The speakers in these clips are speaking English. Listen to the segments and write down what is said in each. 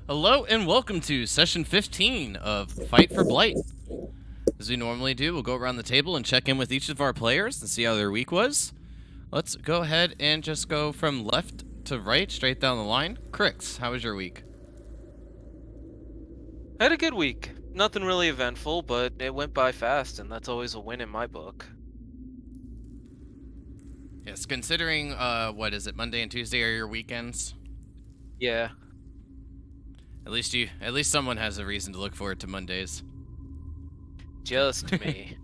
Hello and welcome to session 15 of Fight for Blight. As we normally do, we'll go around the table and check in with each of our players and see how their week was. Let's go ahead and just go from left to right, straight down the line. Crix, how was your week? I had a good week. Nothing really eventful, but it went by fast, and that's always a win in my book. Yes, considering, what is it, Monday and Tuesday are your weekends? Yeah. At least someone has a reason to look forward to Mondays. Just me.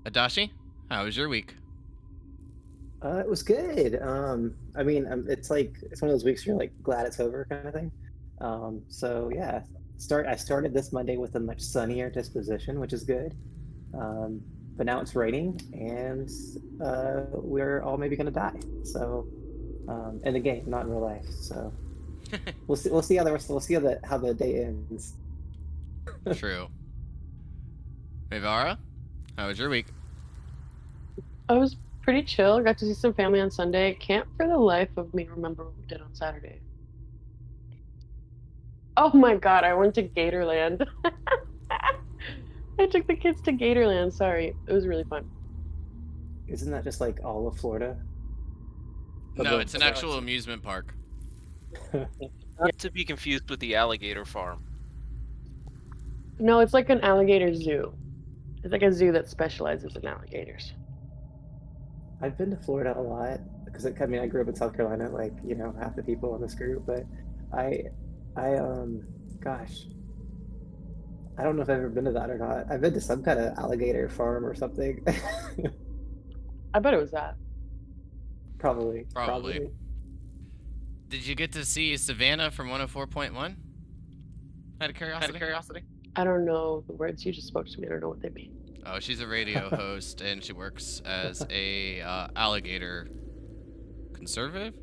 Adashi, how was your week? It was good. It's like it's one of those weeks where you're like glad it's over kind of thing. So yeah, I started this Monday with a much sunnier disposition, which is good. Um, but now it's raining, and we're all maybe gonna die. So, in the game, not in real life. So we'll see. We'll see how how the day ends. True. Mivara, how was your week? I was pretty chill. Got to see some family on Sunday. Can't for the life of me remember what we did on Saturday. Oh my god, I went to Gatorland. I took the kids to Gatorland. Sorry. It was really fun. Isn't that just like all of Florida? No, it's an actual amusement park. Not to be confused with the alligator farm. No, it's like an alligator zoo. It's like a zoo that specializes in alligators. I've been to Florida a lot because I mean I grew up in South Carolina, like half the people in this group. But gosh, I don't know if I've ever been to that or not. I've been to some kind of alligator farm or something. I bet it was that. Probably. Did you get to see Savannah from 104.1? Out of curiosity? I don't know the words you just spoke to me. I don't know what they mean. Oh, she's a radio host, and she works as a alligator conservative?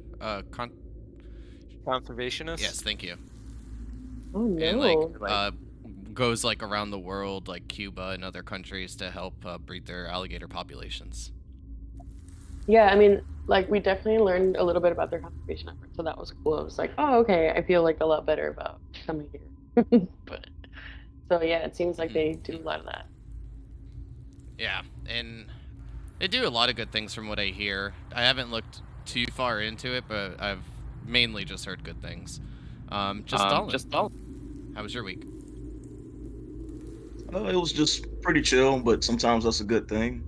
Conservationist? Yes, thank you. Oh no. And goes around the world, like Cuba and other countries, to help breed their alligator populations. Yeah, I mean, we definitely learned a little bit about their conservation efforts, so that was cool. I was like, oh, okay, I feel like a lot better about coming here. But so yeah, it seems like they do a lot of that. Yeah, and they do a lot of good things from what I hear. I haven't looked too far into it, but I've mainly just heard good things. Just how was your week? It was just pretty chill, but sometimes that's a good thing.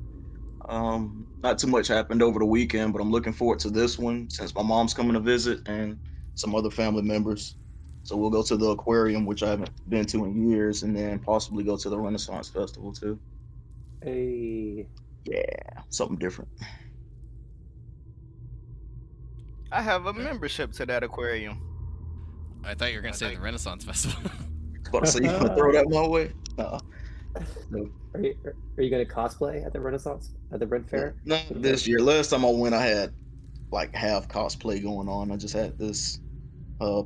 Not too much happened over the weekend, but I'm looking forward to this one since my mom's coming to visit and some other family members. So we'll go to the aquarium, which I haven't been to in years, and then possibly go to the Renaissance Festival too. Hey. Yeah, something different. I have a membership to that aquarium. I thought you were gonna say the Renaissance Festival. About to say you gonna throw that my way? No. Are you going to cosplay at the Renaissance at the Red Fair? Not this year. Last time I went, I had like half cosplay going on. I just had this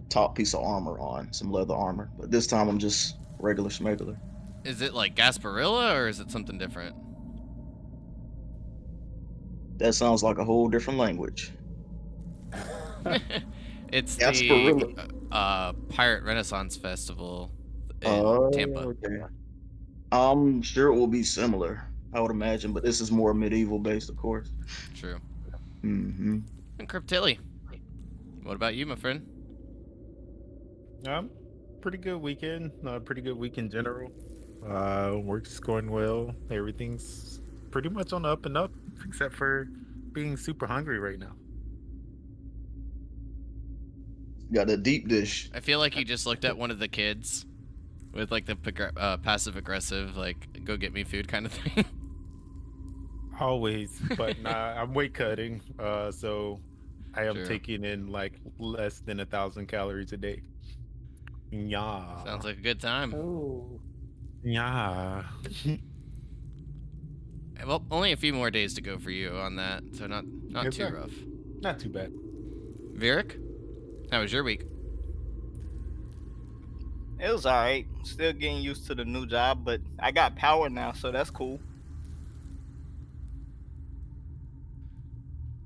top piece of armor on, some leather armor. But this time I'm just regular schmegular. Is it like Gasparilla or is it something different? That sounds like a whole different language. It's Gasparilla. the Pirate Renaissance Festival in Tampa. Okay. I'm sure it will be similar, I would imagine, but this is more medieval based, of course. True. Mm-hmm. And Cryptilli, what about you, my friend? Pretty good weekend. Pretty good week in general. Work's going well. Everything's pretty much on the up and up, except for being super hungry right now. Got a deep dish. I feel like you just looked at one of the kids with like the passive aggressive, like go get me food kind of thing. Always, but nah, I'm weight cutting, so I am True. taking in like less than 1,000 calories a day. Yeah. Sounds like a good time. Oh. Yeah. Well, only a few more days to go for you on that, so not Yes, too sir. rough. Not too bad. Virik, how was your week? It was alright. Still getting used to the new job, but I got power now, so that's cool.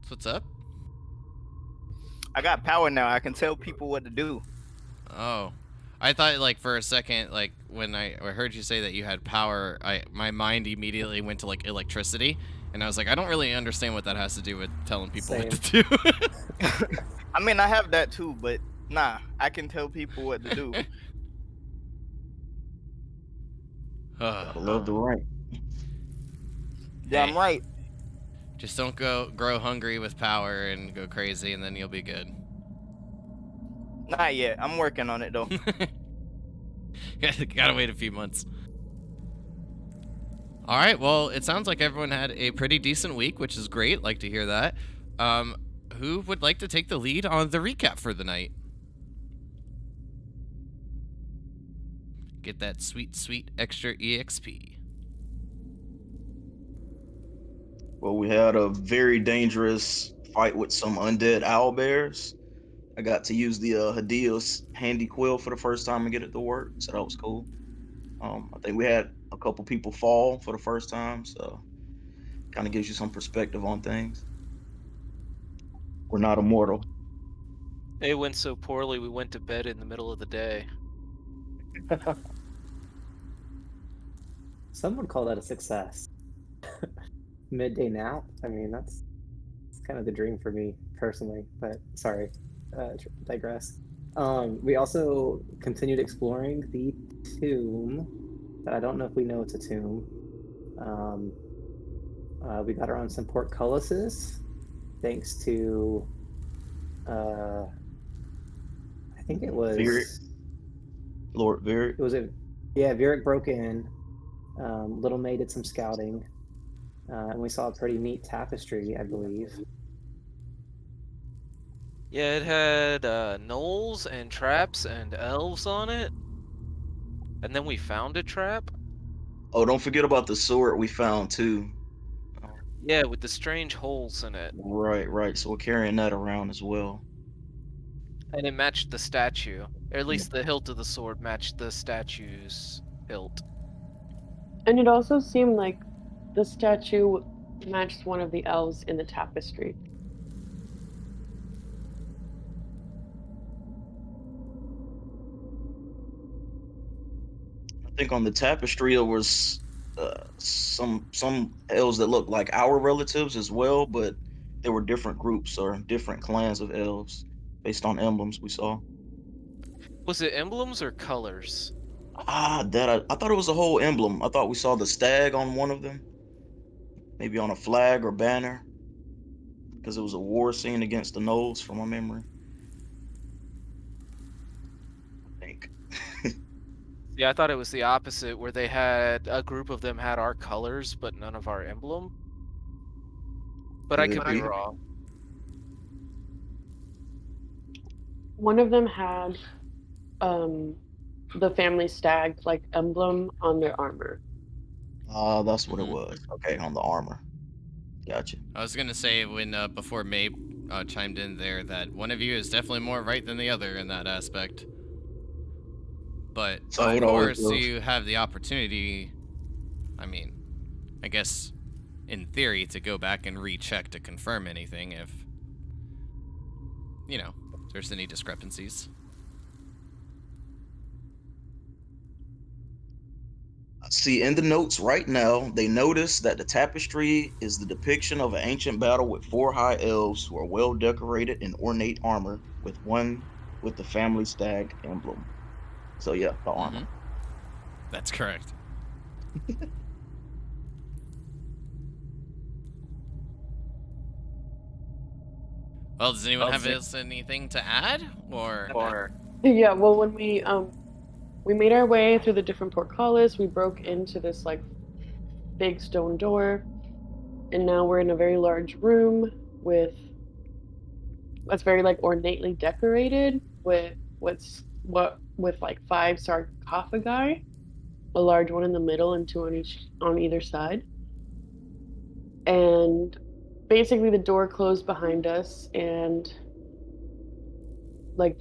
So what's up? I got power now. I can tell people what to do. Oh, I thought like for a second, like when I heard you say that you had power, my mind immediately went to like electricity, and I was like, I don't really understand what that has to do with telling people what to do. I mean, I have that too, but nah, I can tell people what to do. Gotta love the rank. Damn Hey. right. Just don't grow hungry with power and go crazy, and then you'll be good. Not yet. I'm working on it though. Gotta wait a few months. All right. Well, it sounds like everyone had a pretty decent week, which is great. Like to hear that. Who would like to take the lead on the recap for the night? Get that sweet, sweet extra EXP. Well, we had a very dangerous fight with some undead owlbears. I got to use the Hadia's handy quill for the first time and get it to work, so that was cool. I think we had a couple people fall for the first time, so kind of gives you some perspective on things. We're not immortal. It went so poorly, we went to bed in the middle of the day. Some would call that a success. Midday nap. I mean, that's kind of the dream for me personally. But sorry, digress. We also continued exploring the tomb. But I don't know if we know it's a tomb. We got around some portcullises, thanks to. I think it was Vieric. Lord Vieric. It was Vieric broke in. Little May did some scouting, and we saw a pretty neat tapestry, I believe. Yeah, it had gnolls and traps and elves on it. And then we found a trap. Oh, don't forget about the sword we found too. Yeah, with the strange holes in it. Right. So we're carrying that around as well. And it matched the statue. Or at least the hilt of the sword matched the statue's hilt. And it also seemed like the statue matched one of the elves in the tapestry. I think on the tapestry there was some elves that looked like our relatives as well, but there were different groups or different clans of elves based on emblems we saw. Was it emblems or colors? I thought it was a whole emblem. I thought we saw the stag on one of them, maybe on a flag or banner, because it was a war scene against the gnolls from my memory. I think. Yeah, I thought it was the opposite, where they had a group of them had our colors, but none of our emblem. But I could be wrong. One of them had the family stag like emblem on their armor. That's what it was. Okay, on the armor. Gotcha. I was gonna say when before May chimed in there that one of you is definitely more right than the other in that aspect. But So of it always course, goes. you have the opportunity. I mean, I guess in theory to go back and recheck to confirm anything if there's any discrepancies. See, in the notes right now, they notice that the tapestry is the depiction of an ancient battle with 4 high elves who are well decorated in ornate armor, with one with the family stag emblem. So yeah, the armor. That's correct. Well, does anyone have anything to add, or? Yeah, well, when we made our way through the different portcullis, we broke into this like big stone door, and now we're in a very large room that's very like ornately decorated with like 5 sarcophagi, a large one in the middle and 2 on either side. And basically the door closed behind us, and like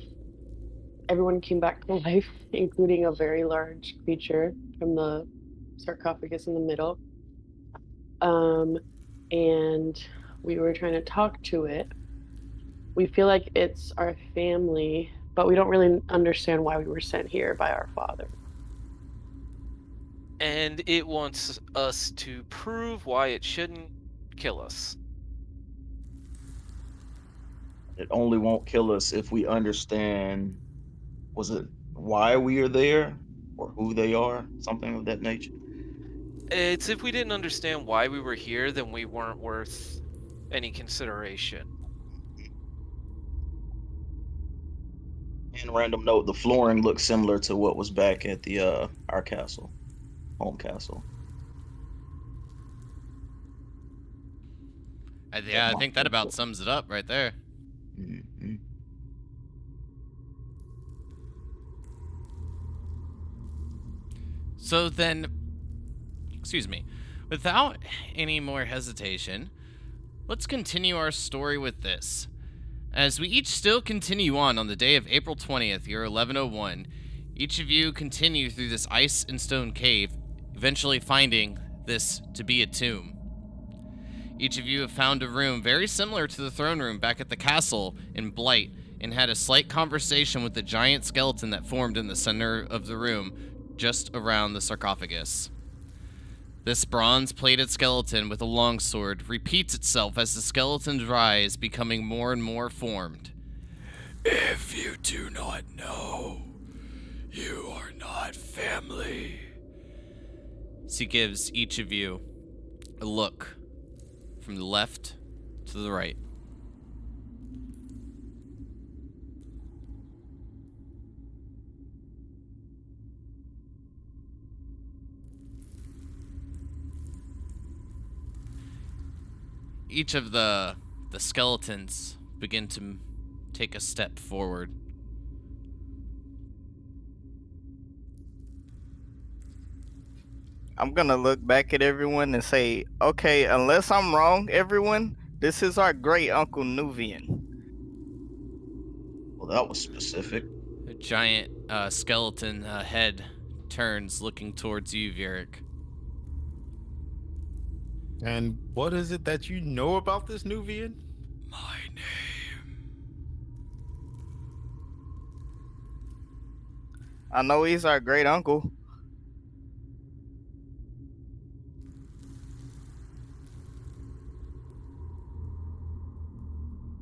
everyone came back to life, including a very large creature from the sarcophagus in the middle. And we were trying to talk to it. We feel like it's our family but we don't really understand why we were sent here by our father. And it wants us to prove why it shouldn't kill us. It only won't kill us if we understand, was it why we are there or who they are, something of that nature. It's if we didn't understand why we were here, then we weren't worth any consideration. And random note, the flooring looks similar to what was back at the our castle, home castle. Yeah, I think that about sums it up right there. Mhm. So then, excuse me, without any more hesitation, let's continue our story with this. As we each still continue on the day of April 20th, year 1101, each of you continue through this ice and stone cave, eventually finding this to be a tomb. Each of you have found a room very similar to the throne room back at the castle in Blight, and had a slight conversation with the giant skeleton that formed in the center of the room, just around the sarcophagus. This bronze-plated skeleton with a longsword repeats itself as the skeletons rise, becoming more and more formed. If you do not know, you are not family. She gives each of you a look from the left to the right. Each of the skeletons begin to take a step forward. I'm gonna look back at everyone and say, okay, unless I'm wrong, everyone, this is our great uncle Nuvian. Well, that was specific. A giant skeleton head turns, looking towards you, Vieric. And what is it that you know about this Nuvian? My name. I know he's our great uncle.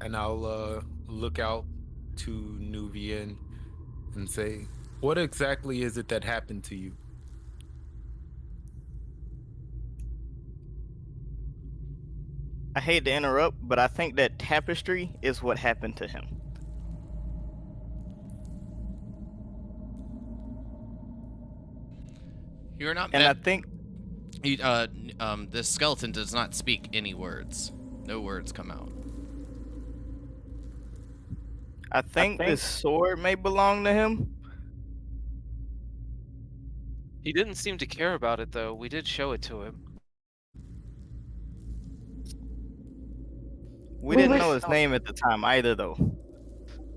And I'll look out to Nuvian and say, what exactly is it that happened to you? I hate to interrupt, but I think that tapestry is what happened to him. You're not And I meant. think This skeleton does not speak any words. No words come out. this sword may belong to him. He didn't seem to care about it, though. We did show it to him. We didn't know his name at the time either, though.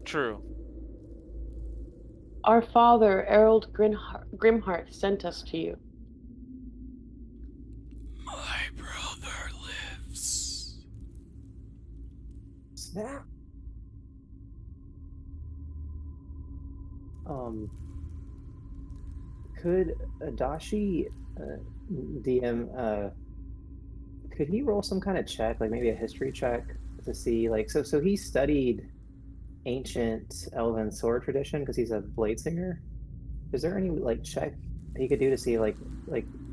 True. Our father, Errol Grimheart, sent us to you. My brother lives. Snap. Could Adachi, DM, could he roll some kind of check, like maybe a history check, to see, like, so he studied ancient elven sword tradition because he's a blade singer. Is there any like check he could do to see like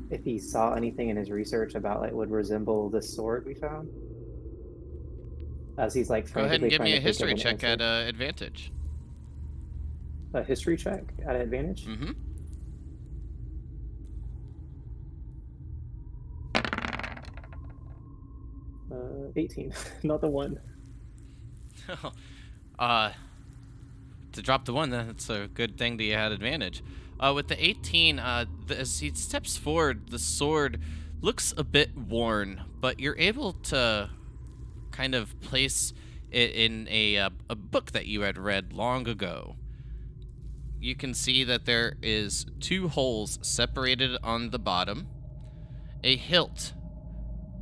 if he saw anything in his research about like would resemble this sword we found? As he's like Go ahead and frantically give trying me to a think of history an check answer. at advantage. A history check at advantage. Mm-hmm. 18, not the one. To drop the one, that's a good thing that you had advantage. With the 18, as he steps forward, the sword looks a bit worn, but you're able to kind of place it in a book that you had read long ago. You can see that there is 2 holes separated on the bottom, a hilt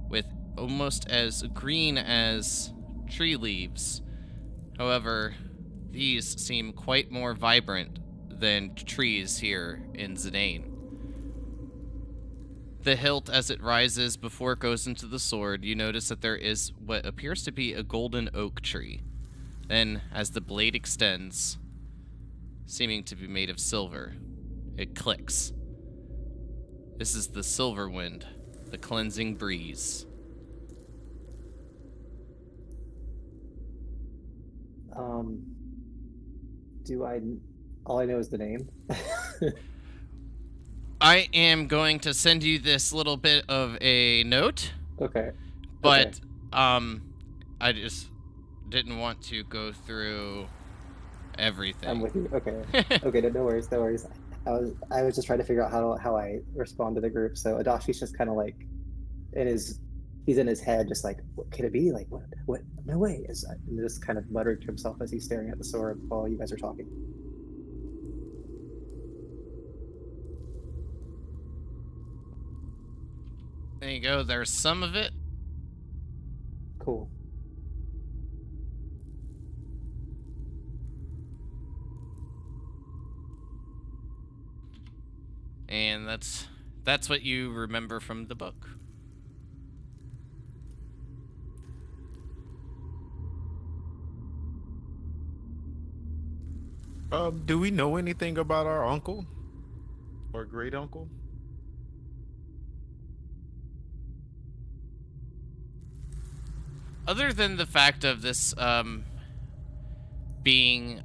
with almost as green as tree leaves. However, these seem quite more vibrant than trees here in Zidane. The hilt, as it rises before it goes into the sword, you notice that there is what appears to be a golden oak tree. Then, as the blade extends, seeming to be made of silver, it clicks. This is the silver wind, the cleansing breeze. All I know is the name. I am going to send you this little bit of a note, Okay. but I just didn't want to go through everything. I'm with you. Okay. Okay, no worries, no worries. I was just trying to figure out how I respond to the group. So Adashi's just kind of like he's in his head, just like, what could it be? Like, what? No way! And just kind of muttering to himself as he's staring at the sword while you guys are talking. There you go. There's some of it. Cool. And that's what you remember from the book. Do we know anything about our uncle or great uncle? Other than the fact of this being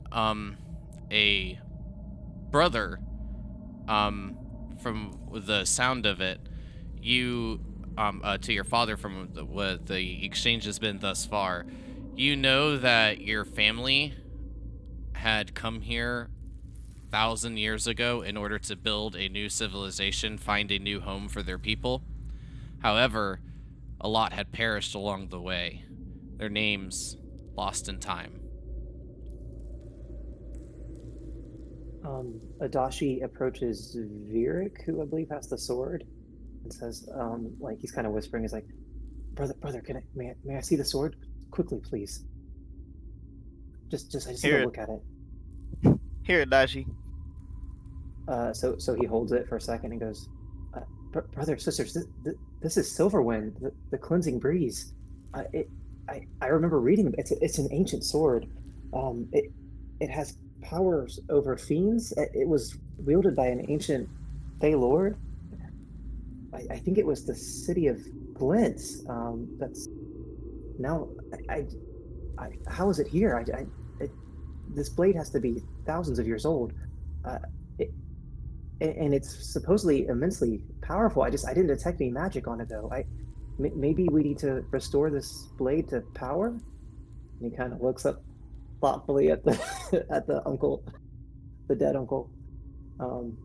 a brother, from the sound of it, you to your father, from what the exchange has been thus far, you know that your family had come here 1,000 years ago in order to build a new civilization, find a new home for their people. However, a lot had perished along the way. Their names lost in time. Adashi approaches Virik, who I believe has the sword, and says, like he's kind of whispering, he's like, brother, may I see the sword quickly, please? I just need to look at it. Here, Dashi. So he holds it for a second and goes, brother, sisters, this is Silverwind, the cleansing breeze. I remember reading it. It's an ancient sword. It has powers over fiends. It was wielded by an ancient Fey Lord. I think it was the city of Glint. That's now. How is it here? This blade has to be thousands of years old, and it's supposedly immensely powerful. I didn't detect any magic on it though. Maybe we need to restore this blade to power. And he kind of looks up thoughtfully at the uncle, the dead uncle, and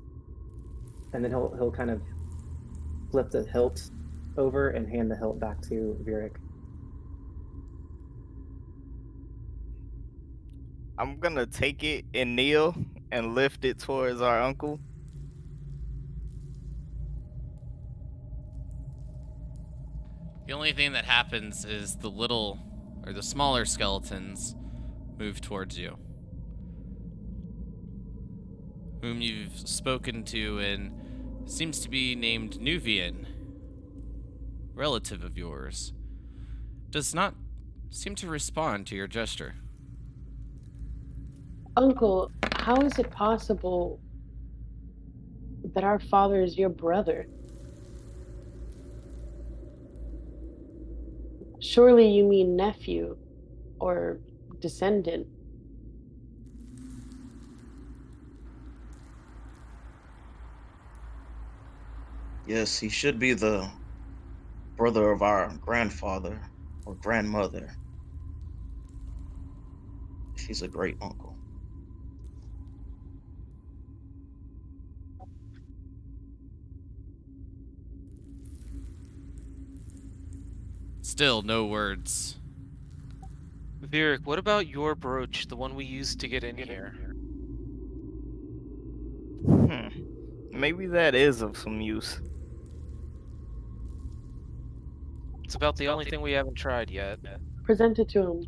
then he'll kind of flip the hilt over and hand the hilt back to Virik. I'm gonna take it and kneel and lift it towards our uncle. The only thing that happens is the smaller skeletons move towards you, whom you've spoken to and seems to be named Nuvian, relative of yours, does not seem to respond to your gesture. Uncle, how is it possible that our father is your brother? Surely you mean nephew or descendant. Yes, he should be the brother of our grandfather or grandmother. He's a great uncle. Still no words. Virik, what about your brooch, the one we used to get in here? Maybe that is of some use. It's about the only thing we haven't tried yet. Present it to him.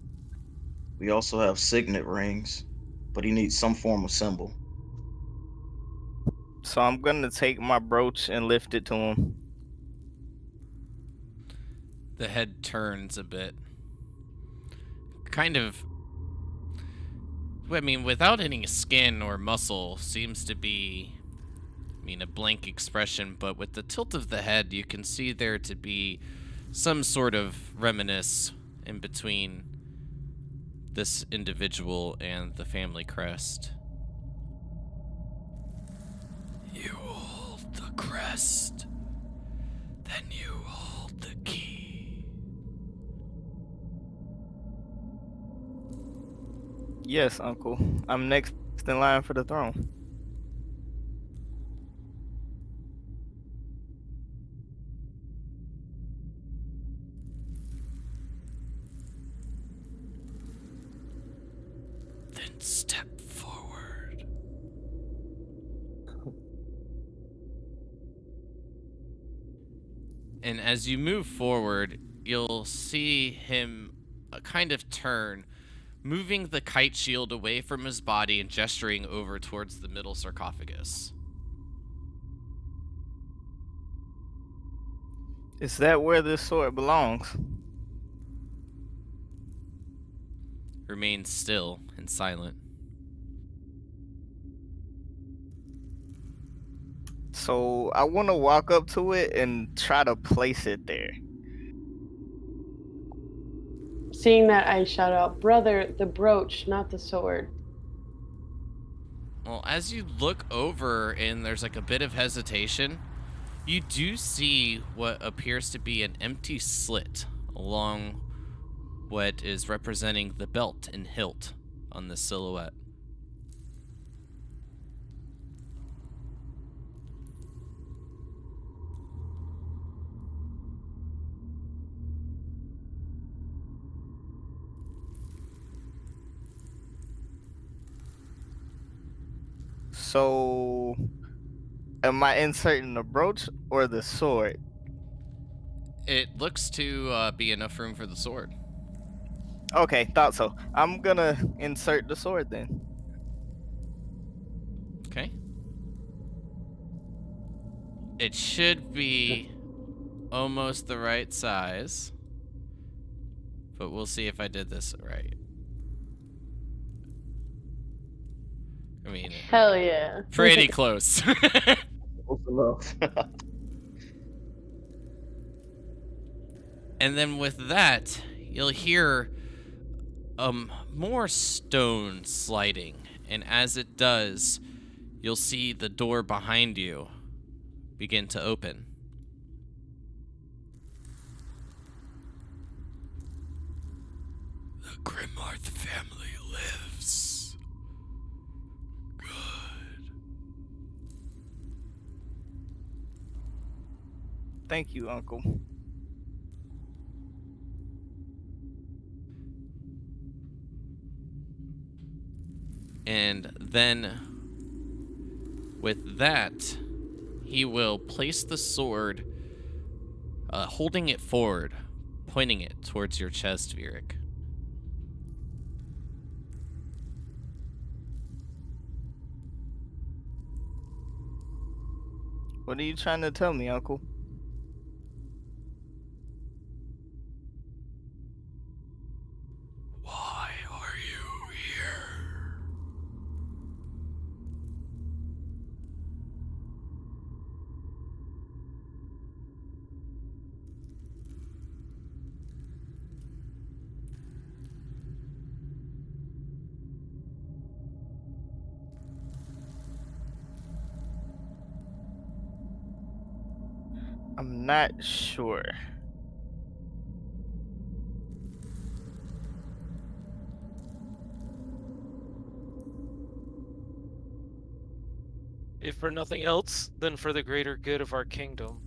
We also have signet rings. but he needs some form of symbol. So I'm gonna take my brooch and lift it to him. The head turns a bit. Kind of. I mean, without any skin or muscle, seems to be, a blank expression, but with the tilt of the head, you can see there to be some sort of reminiscence in between this individual and the family crest. You hold the crest, then you hold the key. Yes, Uncle. I'm next in line for the throne. Then step forward. And as you move forward, you'll see him kind of turn, moving the kite shield away from his body and gesturing over towards the middle sarcophagus. Is that where this sword belongs? Remains still and silent. So I want to walk up to it and try to place it there. Seeing that, I shout out, "Brother, the brooch, not the sword." Well, as you look over and there's like a bit of hesitation, you do see what appears to be an empty slit along what is representing the belt and hilt on the silhouette. So am I inserting the brooch or the sword? It looks to be enough room for the sword. Okay, thought so. I'm gonna insert the sword then. Okay. It should be almost the right size, but we'll see if I did this right. I mean, Hell yeah. pretty close. Close enough. And then with that, you'll hear more stone sliding, and as it does, you'll see the door behind you begin to open. The Grimmarth family lives. Good. Thank you, Uncle. And then, with that, he will place the sword, holding it forward, pointing it towards your chest, Vieric. What are you trying to tell me, Uncle? Why are you here? I'm not sure. If for nothing else, then for the greater good of our kingdom.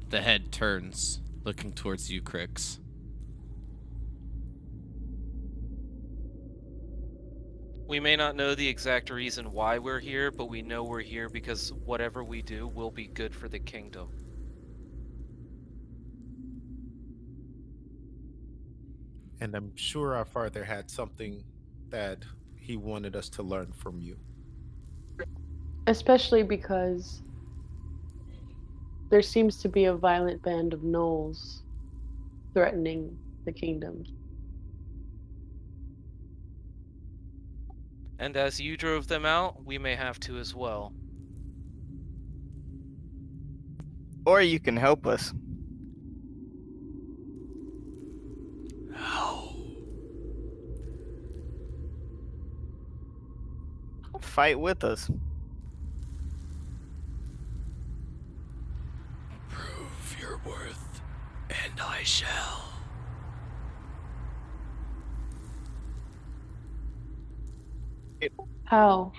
The head turns, looking towards you, Crix. We may not know the exact reason why we're here, but we know we're here because whatever we do will be good for the kingdom. And I'm sure our father had something that he wanted us to learn from you. Especially because there seems to be a violent band of gnolls threatening the kingdom. And as you drove them out, we may have to as well. Or you can help us. Fight with us. Prove your worth, and I shall. How?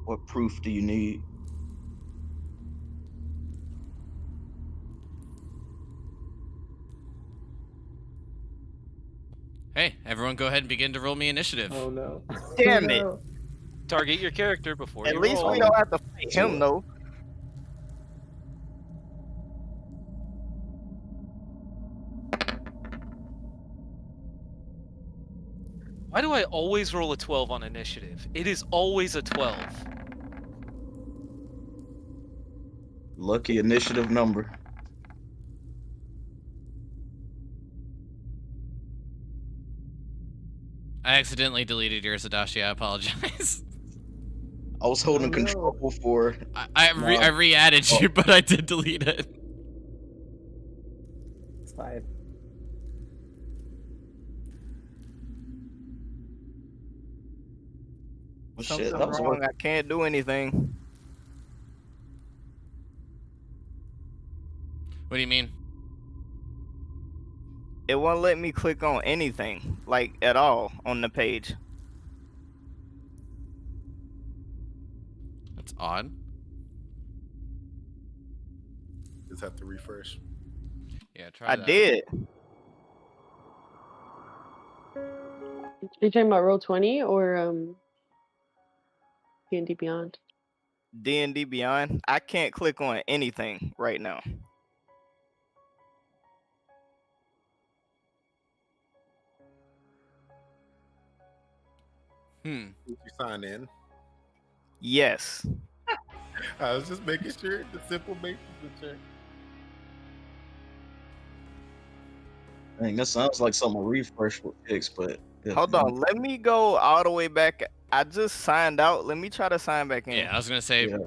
What proof do you need? Hey, everyone go ahead and begin to roll me initiative. Oh no. Damn Oh, it. no. Target your character before At you least roll. we don't have to fight him, though. Why do I always roll a 12 on initiative? It is always a 12. Lucky initiative number. I accidentally deleted yours, Adachi. I apologize. I was holding Oh, no. control for. I re-added you, but I did delete it. It's fine. Well, shit, Something's that was wrong. working. I can't do anything. What do you mean? It won't let me click on anything, like at all, on the page. That's odd. Just have to refresh. Yeah, try I that. did. Are you talking about Roll20 or D&D Beyond? D&D Beyond. I can't click on anything right now. Hmm. Did you sign in? Yes. I was just making sure the simple basis of check. Dang, that sounds like something a refresh would fix, but Hold on. Let me go all the way back. I just signed out. Let me try to sign back in. Yeah, I was gonna say. Yeah.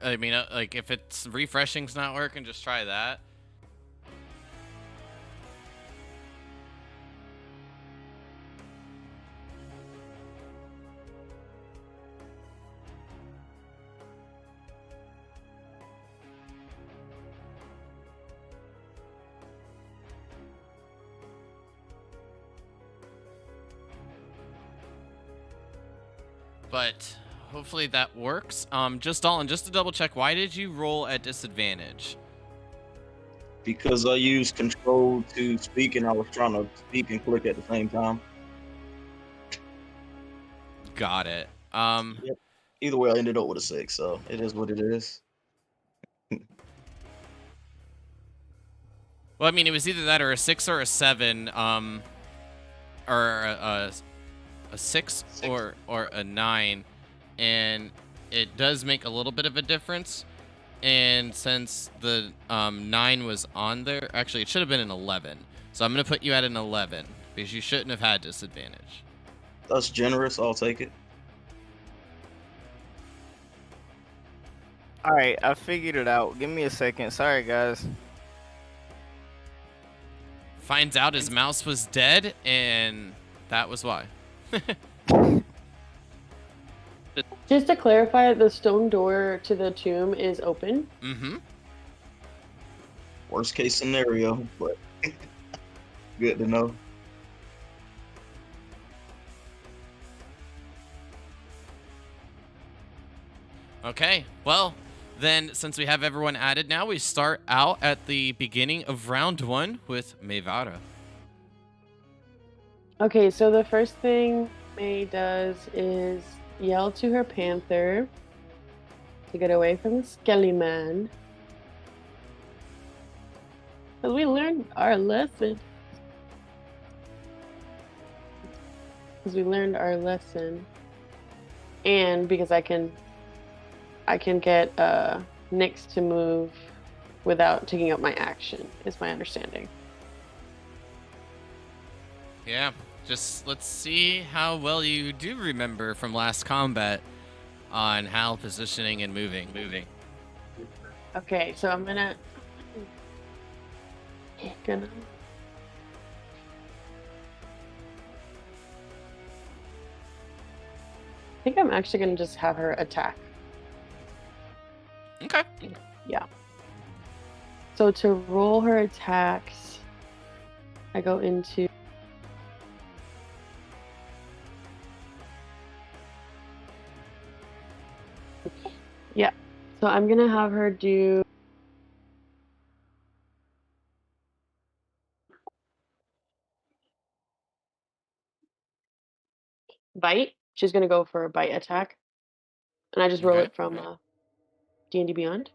I mean, like if it's refreshing's not working, just try that. But hopefully that works. Just Dalton, just to double check, why did you roll at disadvantage? Because I used control to speak and I was trying to speak and click at the same time. Got it. Either way, I ended up with a 6, so it is what it is. Well, I mean, it was either that or a 6 or a 7, or a 6 or a 9, and it does make a little bit of a difference. And since the 9 was on there, actually it should have been an 11. So I'm gonna put you at an 11 because you shouldn't have had disadvantage. That's generous. I'll take it. All right, I figured it out. Give me a second. Sorry, guys. Finds out his mouse was dead, and that was why. Just to clarify, the stone door to the tomb is open. Mm-hmm. Worst case scenario, but good to know. Okay, well, then since we have everyone added now, we start out at the beginning of round 1 with Mevara. Okay, so the first thing May does is yell to her panther to get away from the Skelly Man. Because we learned our lesson. because we learned our lesson, and because I can get Nyx to move without taking up my action, is my understanding. Yeah, just let's see how well you do remember from last combat on how positioning and moving. Okay, so I'm gonna I think I'm actually gonna just have her attack. Okay. Yeah. So to roll her attacks, I go into yeah. So I'm gonna have her do bite. She's gonna go for a bite attack, and I just roll Okay. it from D&D Beyond.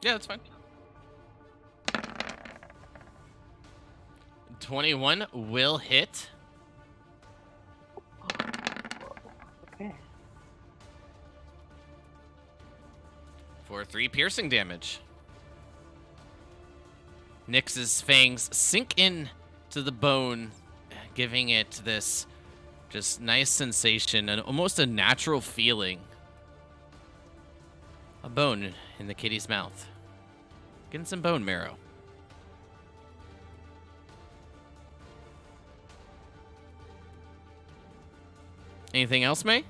Yeah, that's fine. 21 will hit. Okay. For 3 piercing damage. Nyx's fangs sink in to the bone, giving it this just nice sensation and almost a natural feeling. A bone in the kitty's mouth. Getting some bone marrow. Anything else, May?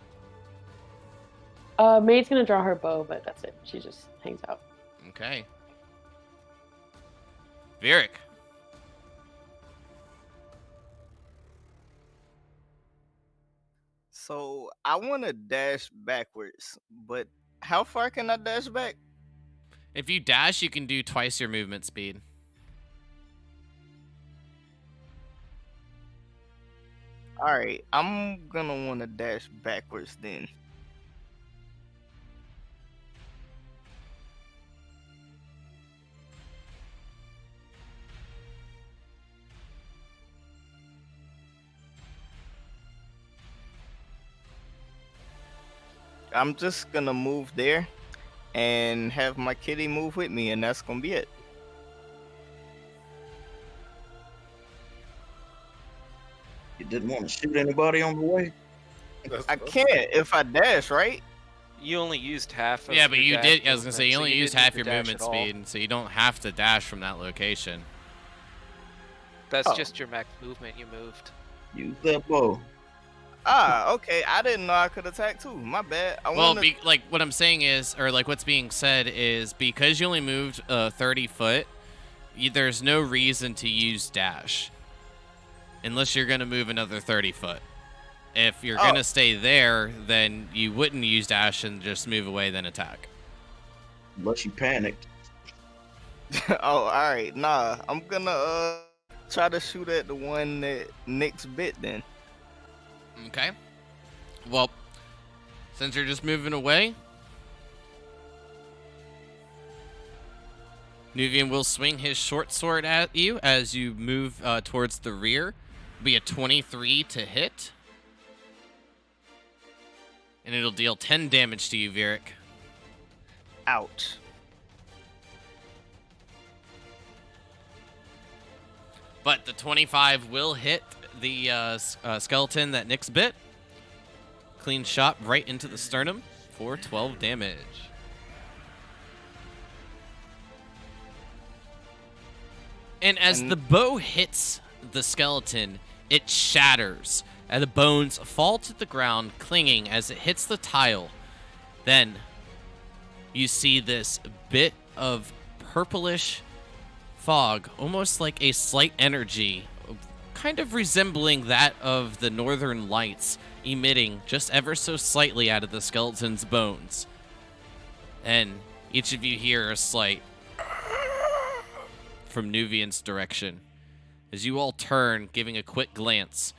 May's gonna draw her bow, but that's it. She just hangs out. Okay. Vieric. So I want to dash backwards, but how far can I dash back? If you dash, you can do twice your movement speed. All right, I'm gonna want to dash backwards then. I'm just gonna move there and have my kitty move with me, and that's gonna be it. You didn't want to shoot anybody on the way? I can't if I dash, right? You only used half of Yeah, but your you dash did. I was gonna say movement, you so only used didn't need half to your dash movement at all. speed, so you don't have to dash from that location. That's Oh. just your max movement you moved. Use that bow. Ah, okay. I didn't know I could attack too. My bad. Well, like what I'm saying is, or like what's being said is, because you only moved 30 foot, there's no reason to use dash, unless you're gonna move another 30 foot. If you're gonna stay there, then you wouldn't use dash and just move away, then attack. Unless you panicked. oh, all right. Nah, I'm gonna try to shoot at the one that Nyx bit then. Okay. Well, since you're just moving away, Nuvian will swing his short sword at you as you move towards the rear. It'll be a 23 to hit. And it'll deal 10 damage to you, Vieric. Ouch. But the 25 will hit the skeleton that Nyx bit. Clean shot right into the sternum for 12 damage. And as the bow hits the skeleton, it shatters, and the bones fall to the ground, clinging as it hits the tile. Then you see this bit of purplish fog, almost like a slight energy, kind of resembling that of the northern lights, emitting just ever so slightly out of the skeleton's bones. And each of you hear a slight from Nuvian's direction. As you all turn, giving a quick glance,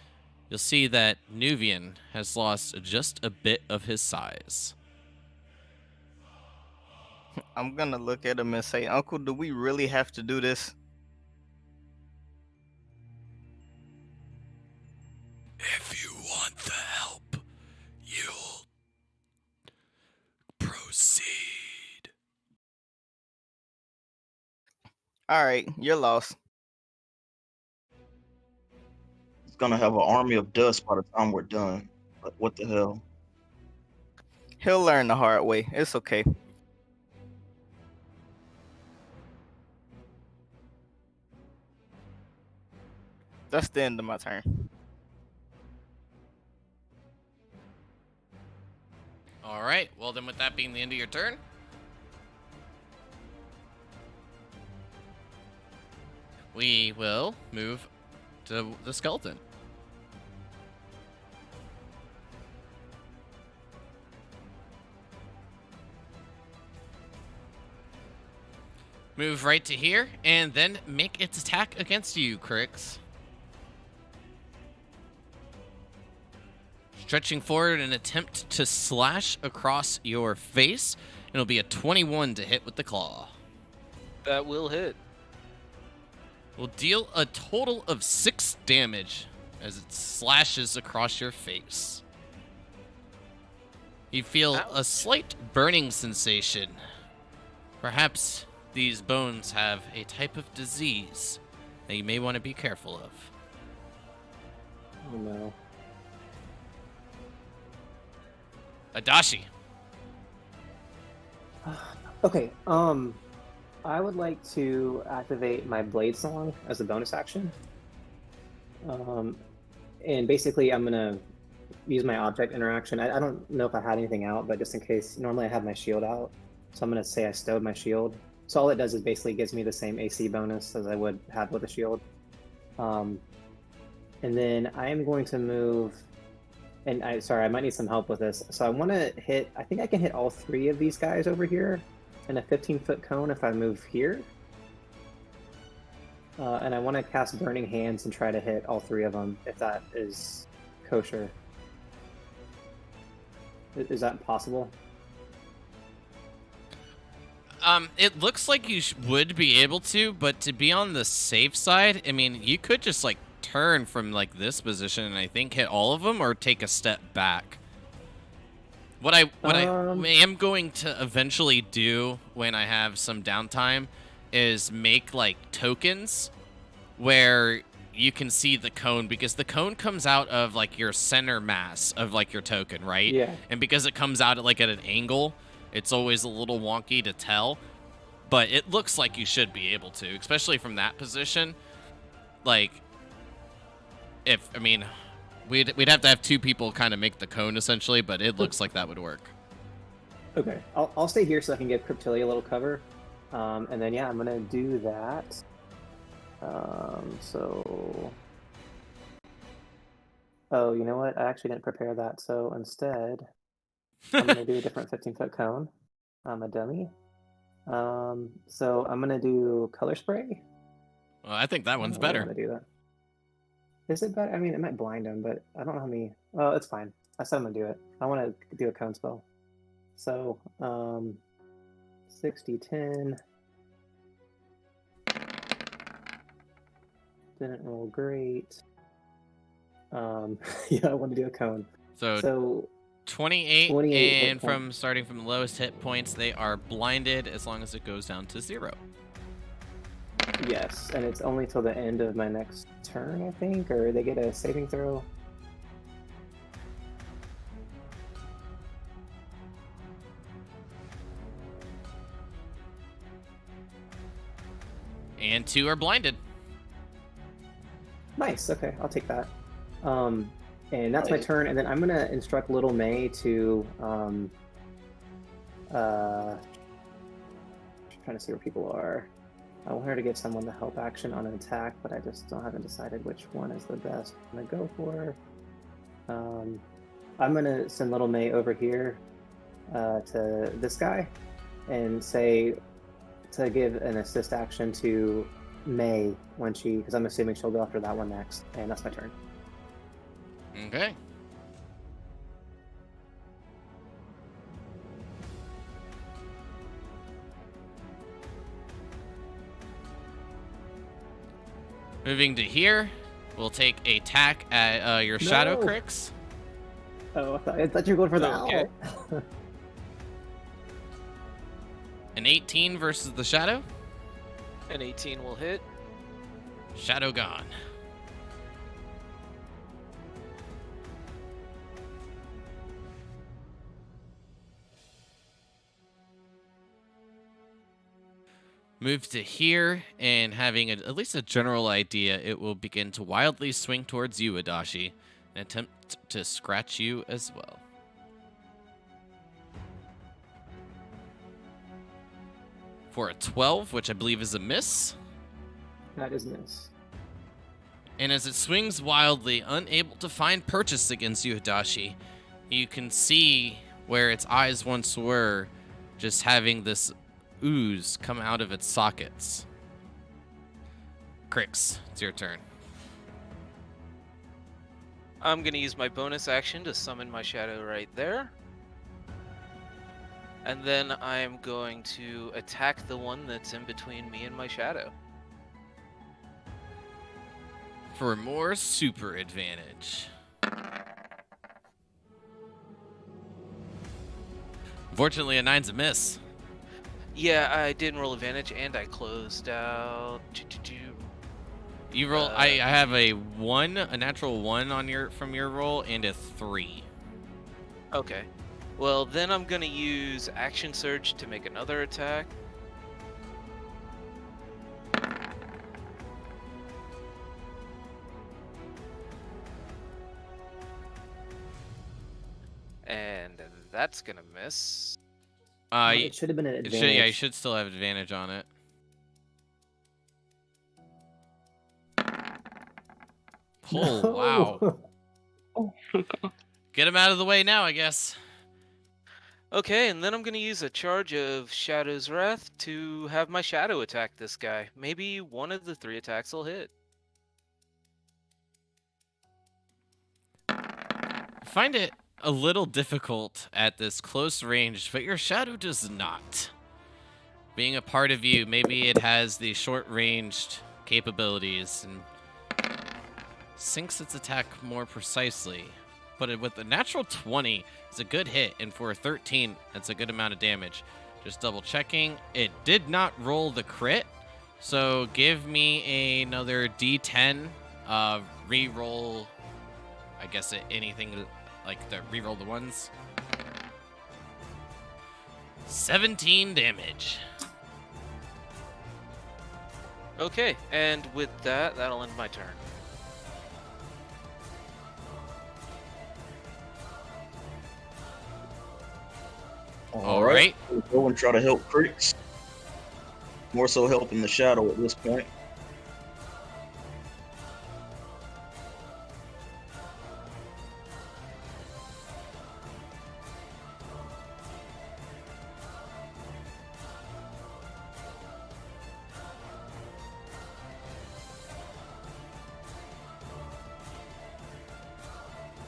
you'll see that Nuvian has lost just a bit of his size. I'm gonna look at him and say, Uncle, do we really have to do this? If you want that. Proceed. All right, you're lost. It's gonna have an army of dust by the time we're done. But what the hell? He'll learn the hard way. It's okay. That's the end of my turn. All right. Well, then, with that being the end of your turn, we will move to the skeleton. Move right to here, and then make its attack against you, Crix. Stretching forward in an attempt to slash across your face. It'll be a 21 to hit with the claw. That will hit. Will deal a total of 6 damage as it slashes across your face. You feel a slight burning sensation. Perhaps these bones have a type of disease that you may want to be careful of. Oh no. Adachi. Okay, I would like to activate my Blade Song as a bonus action. And basically I'm gonna use my object interaction. I don't know if I had anything out, but just in case, normally I have my shield out. So I'm gonna say I stowed my shield. So all it does is basically gives me the same AC bonus as I would have with a shield. And then I am going to move, and I might need some help with this. So I want to hit, I think I can hit all 3 of these guys over here in a 15-foot cone if I move here. And I want to cast Burning Hands and try to hit all 3 of them, if that is kosher. Is that possible? It looks like you would be able to, but to be on the safe side, I mean, you could just, like, turn from, like, this position and I think hit all of them or take a step back. What I am going to eventually do when I have some downtime is make, like, tokens where you can see the cone, because the cone comes out of, like, your center mass of, like, your token, right? Yeah. And because it comes out at, like, at an angle, it's always a little wonky to tell, but it looks like you should be able to, especially from that position. Like, we'd have to have 2 people kind of make the cone essentially, but it looks like that would work. Okay, I'll stay here so I can give Cryptilia a little cover, and then yeah, I'm gonna do that. Oh, you know what? I actually didn't prepare that, so instead, I'm gonna do a different 15-foot cone. I'm a dummy. So I'm gonna do color spray. Well, I think that one's I'm better. gonna do that. Is it better? I mean, it might blind him, but I don't know how many. Oh, it's fine. I said I'm gonna do it. I want to do a cone spell. So, 60, 10. Didn't roll great. Yeah, I want to do a cone. So 28 28 and from starting from the lowest hit points, they are blinded as long as it goes down to 0. Yes, and it's only till the end of my next turn, I think, or they get a saving throw. And 2 are blinded. Nice. Okay, I'll take that. And that's my turn, and then I'm gonna instruct Little May to trying to see where people are. I want her to give someone the help action on an attack, but I just haven't decided which one is the best I'm gonna go for. I'm gonna send Little May over here to this guy and say to give an assist action to May when because I'm assuming she'll go after that one next, and that's my turn. Okay. Moving to here, we'll take a tack at your Shadow No. Crix. Oh, I thought you were going for the owl. Okay. 'Cause I was gonna say, I don't know if I had anything out, but I don't know how many. Oh, it's fine. I said I'm gonna do it. I want to do a cone spell. So, An 18 versus the shadow. An 18 will hit. Shadow gone. Move to here, and having at least a general idea, it will begin to wildly swing towards you, Adachi, and attempt to scratch you as well. For a 12, which I believe is a miss. That is miss. And as it swings wildly, unable to find purchase against you, Adachi, you can see where its eyes once were, just having this ooze come out of its sockets. Crix, it's your turn. I'm going to use my bonus action to summon my shadow right there. And then I'm going to attack the one that's in between me and my shadow. For more super advantage. Unfortunately, a 9's a miss. Yeah, I didn't roll advantage, and I closed out. You roll. I have a 1, a natural 1 on from your roll, and a 3. Okay. Well, then I'm gonna use Action Surge to make another attack. And that's gonna miss. It should have been an advantage. Yeah, you should still have advantage on it. Oh, No. wow. Oh, Get him out of the way now, I guess. Okay, and then I'm gonna use a charge of Shadow's Wrath to have my shadow attack this guy. Maybe one of the 3 attacks will hit. I find it a little difficult at this close range, but your shadow does not. Being a part of you, maybe it has the short-ranged capabilities and sinks its attack more precisely. But with a natural 20, it's a good hit, and for a 13, that's a good amount of damage. Just double checking, it did not roll the crit, so give me another D10, re-roll, I guess anything like the re-roll the ones. 17 damage. Okay, and with that, that'll end my turn. All right. We'll go and try to help Crix. More so helping the shadow at this point.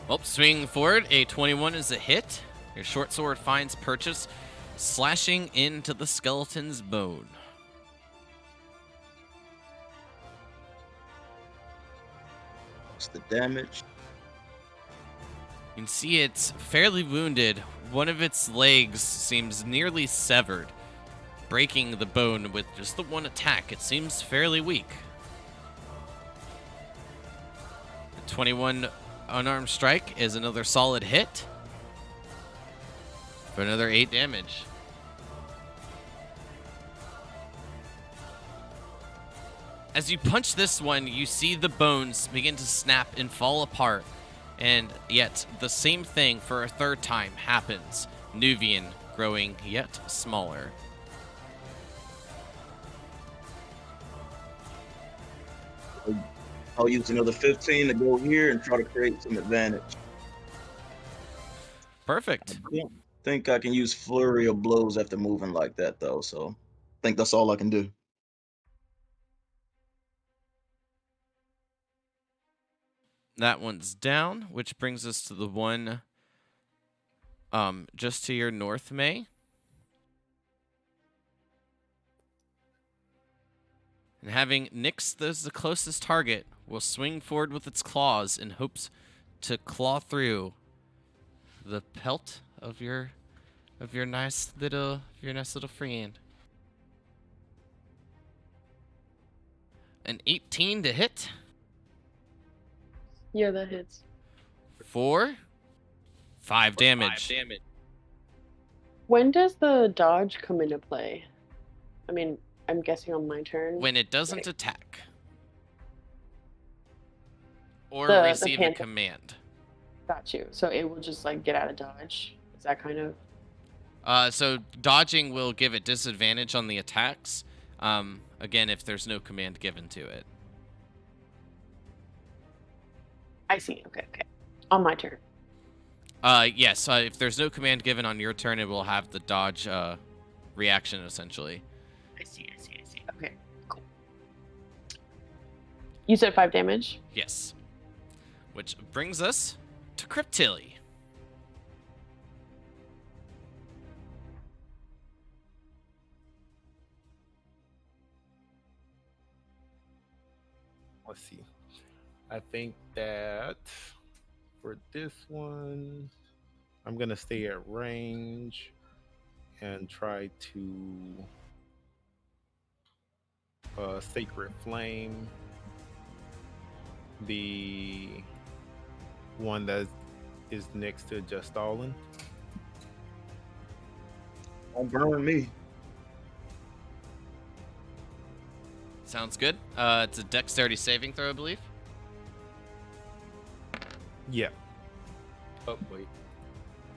Well, swinging forward, a 21 is a hit. Your short sword finds purchase, slashing into the skeleton's bone. What's the damage? You can see it's fairly wounded. One of its legs seems nearly severed, breaking the bone with just the one attack. It seems fairly weak. A 21 unarmed strike is another solid hit for another 8 damage. As you punch this one, you see the bones begin to snap and fall apart. And yet, the same thing for a third time happens. Nuvian growing yet smaller. I'll use another 15 to go here and try to create some advantage. Perfect. I don't think I can use flurry of blows after moving like that, though. So I think that's all I can do. That one's down, which brings us to the one just to your north, May. And having Nyx as the closest target, will swing forward with its claws in hopes to claw through the pelt of your nice little friend. An 18 to hit Yeah, that hits. for 5 damage. When does the dodge come into play? I mean, I'm guessing on my turn. When it doesn't Right. attack or The receive a panther. command. Got you. So it will just like get out of dodge. Is that kind of? So dodging will give it disadvantage on the attacks. Again, if there's no command given to it. I see. Okay. On my turn. Yes. If there's no command given on your turn, it will have the dodge reaction essentially. I see. Okay, cool. You said 5 damage? Yes. Which brings us to Cryptilli. Let's see. I think that for this one, I'm gonna stay at range and try to Sacred Flame the one that is next to Just Stalin. Don't burn me. Sounds good. It's a dexterity saving throw, I believe. Yeah. Oh wait.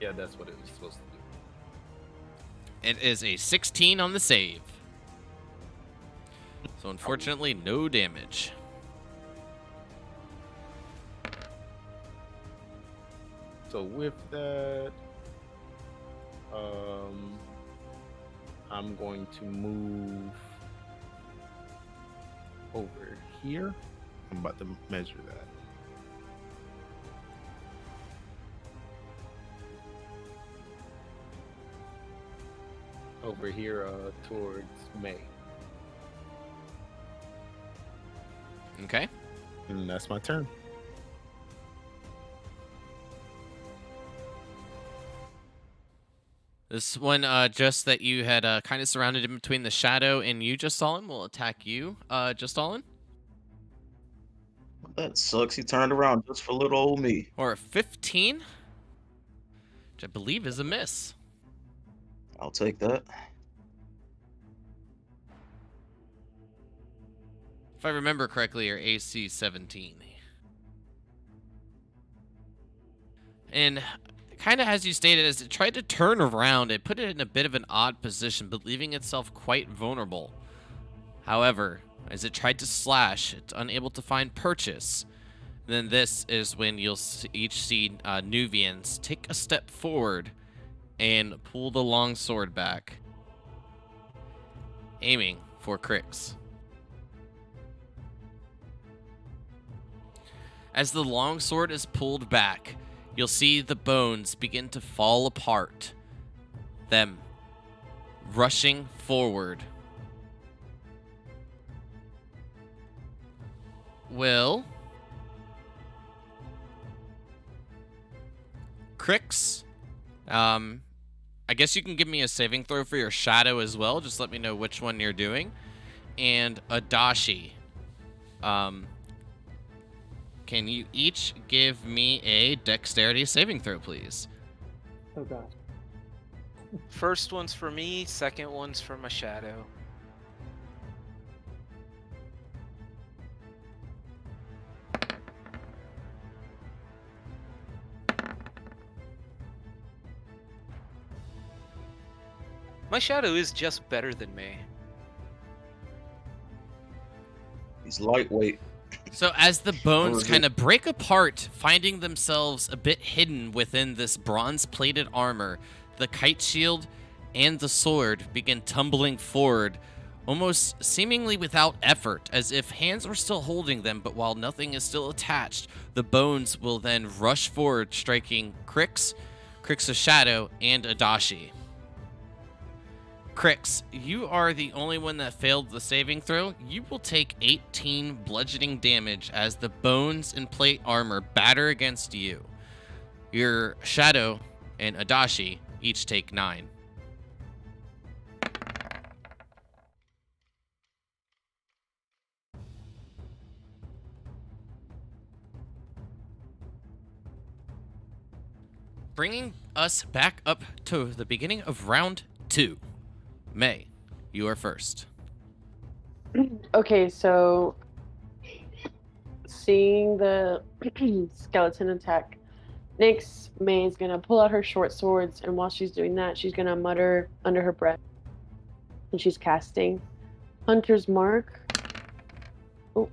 Yeah, that's what it was supposed to do. It is a 16 on the save. So unfortunately, no damage. So with that, I'm going to move over here. I'm about to measure that. Over here towards May. Okay. And that's my turn. This one, just that you had kind of surrounded in between the shadow and you, Just Stalin, will attack you, Just Stalin. That sucks. He turned around just for little old me. Or a 15, which I believe is a miss. I'll take that. If I remember correctly, your AC 17. And kind of as you stated, as it tried to turn around, it put it in a bit of an odd position, but leaving itself quite vulnerable. However, as it tried to slash, it's unable to find purchase. Then this is when you'll each see Nuvians take a step forward and pull the longsword back, aiming for Crix. As the longsword is pulled back, you'll see the bones begin to fall apart, them rushing forward. Will Crix, I guess you can give me a saving throw for your shadow as well. Just let me know which one you're doing. And Adachi, can you each give me a dexterity saving throw, please? Oh god. First one's for me, second one's for my shadow. My shadow is just better than me. He's lightweight. So as the bones is it? kind of break apart, finding themselves a bit hidden within this bronze-plated armor, the kite shield and the sword begin tumbling forward, almost seemingly without effort, as if hands were still holding them, but while nothing is still attached, the bones will then rush forward, striking Crix's shadow, and Adachi. Crix, you are the only one that failed the saving throw. You will take 18 bludgeoning damage as the bones and plate armor batter against you. Your shadow and Adachi each take 9. bringing us back up to the beginning of round 2. May, you are first. Okay, so seeing the skeleton attack, next May is gonna pull out her short swords, and while she's doing that, she's gonna mutter under her breath, and she's casting Hunter's Mark. Oh,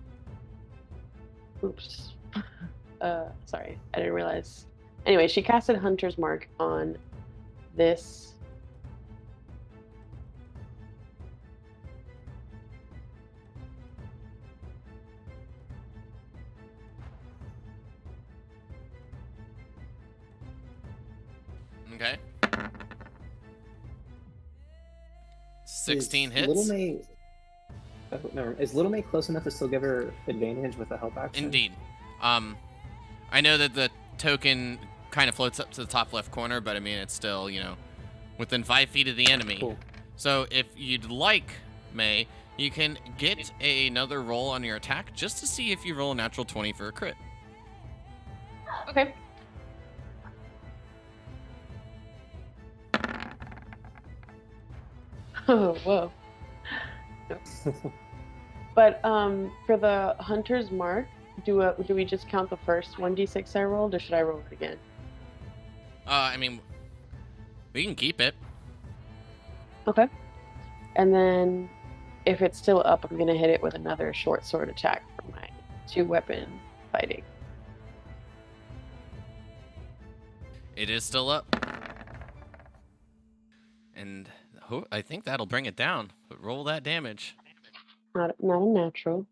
oops. Sorry, I didn't realize. Anyway, she casted Hunter's Mark on this. Okay. 16 Is hits. Little May. Oh, no, is Little May close enough to still give her advantage with the help action? Indeed. I know that the token kind of floats up to the top left corner, but I mean, it's still, within 5 feet of the enemy. Cool. So if you'd like, May, you can get another roll on your attack just to see if you roll a natural 20 for a crit. Okay. Oh, whoa. But for the Hunter's Mark, do we just count the first 1d6 I rolled, or should I roll it again? I mean, we can keep it. Okay. And then if it's still up, I'm gonna hit it with another short sword attack for my 2-weapon fighting. It is still up. And I think that'll bring it down. But roll that damage. Not a natural.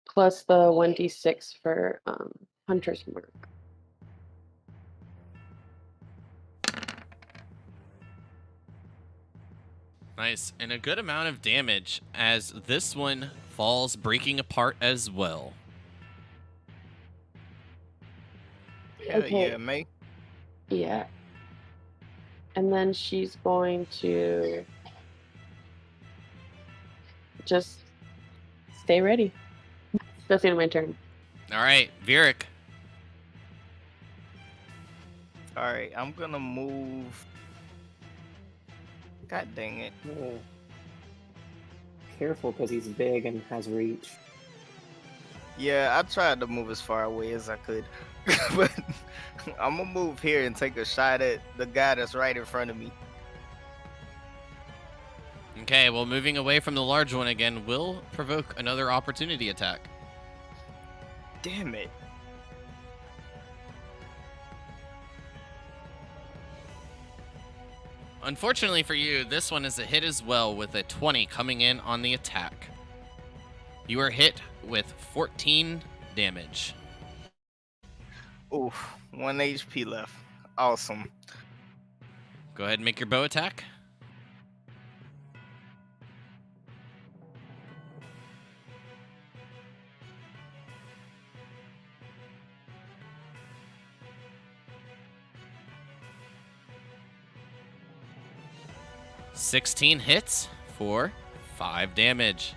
Plus the 1d6 for Hunter's Mark. Nice. And a good amount of damage as this one falls, breaking apart as well. Hell Okay. yeah, May. Yeah. And then she's going to just stay ready. That's the end of my turn. All right, Vieric. All right, I'm gonna move. God dang it. Yeah. Careful, because he's big and has reach. Yeah, I tried to move as far away as I could, but I'm gonna move here and take a shot at the guy that's right in front of me. Okay, well, moving away from the large one again will provoke another opportunity attack. Damn it. Unfortunately for you, this one is a hit as well with a 20 coming in on the attack. You are hit with 14 damage. Oof, 1 HP left. Awesome. Go ahead and make your bow attack. $16 hits for 5 damage.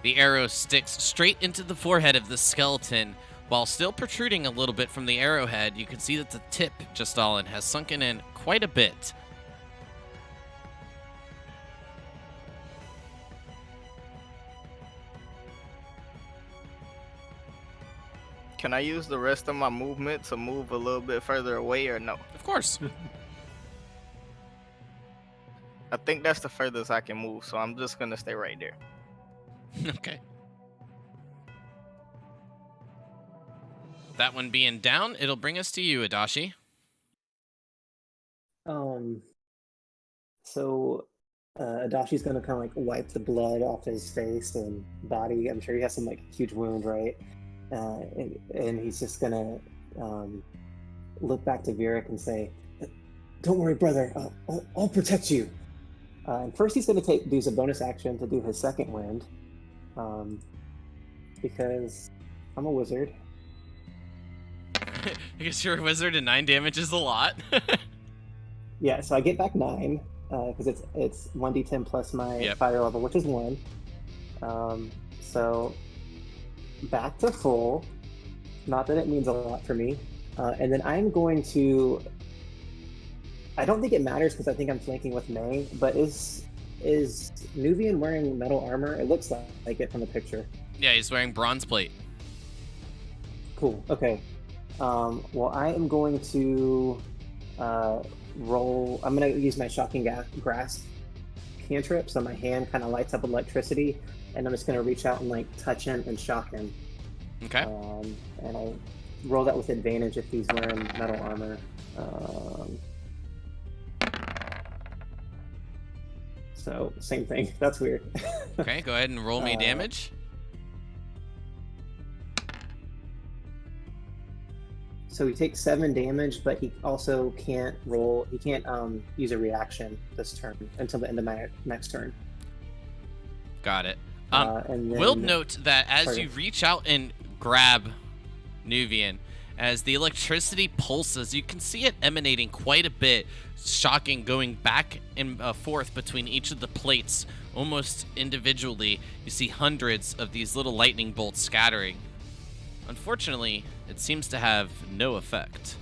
The arrow sticks straight into the forehead of the skeleton. While still protruding a little bit from the arrowhead, you can see that the tip, Justalin, has sunken in quite a bit. Can I use the rest of my movement to move a little bit further away or no? Of course. I think that's the furthest I can move, so I'm just gonna stay right there. Okay. That one being down, it'll bring us to you, Adachi. So Adashi's gonna kind of like wipe the blood off his face and body. I'm sure he has some like huge wound, right? And he's just gonna look back to Vieric and say, "Don't worry, brother. I'll protect you." And first, he's gonna use a bonus action to do his second wind, because I'm a wizard. I guess you're a wizard and 9 damage is a lot. Yeah, so I get back 9 because it's 1d10 plus my Yep. fire level, which is 1. So back to full. Not that it means a lot for me. And then I'm going to. I don't think it matters because I think I'm flanking with May. But is Nuvian wearing metal armor? It looks like it from the picture. Yeah, he's wearing bronze plate. Cool. Okay. Well, I am going to roll. I'm going to use my shocking grasp cantrip, so my hand kind of lights up with electricity, and I'm just going to reach out and like touch him and shock him. Okay. And I'll roll that with advantage if he's wearing metal armor. So same thing. That's weird. Okay, go ahead and roll me damage. So he takes 7 damage, but he also can't roll. He can't use a reaction this turn until the end of my next turn. Got it. And then, Will note that as sorry. you reach out and grab Nuvian, as the electricity pulses, you can see it emanating quite a bit, shocking, going back and forth between each of the plates, almost individually. You see hundreds of these little lightning bolts scattering. Unfortunately, it seems to have no effect.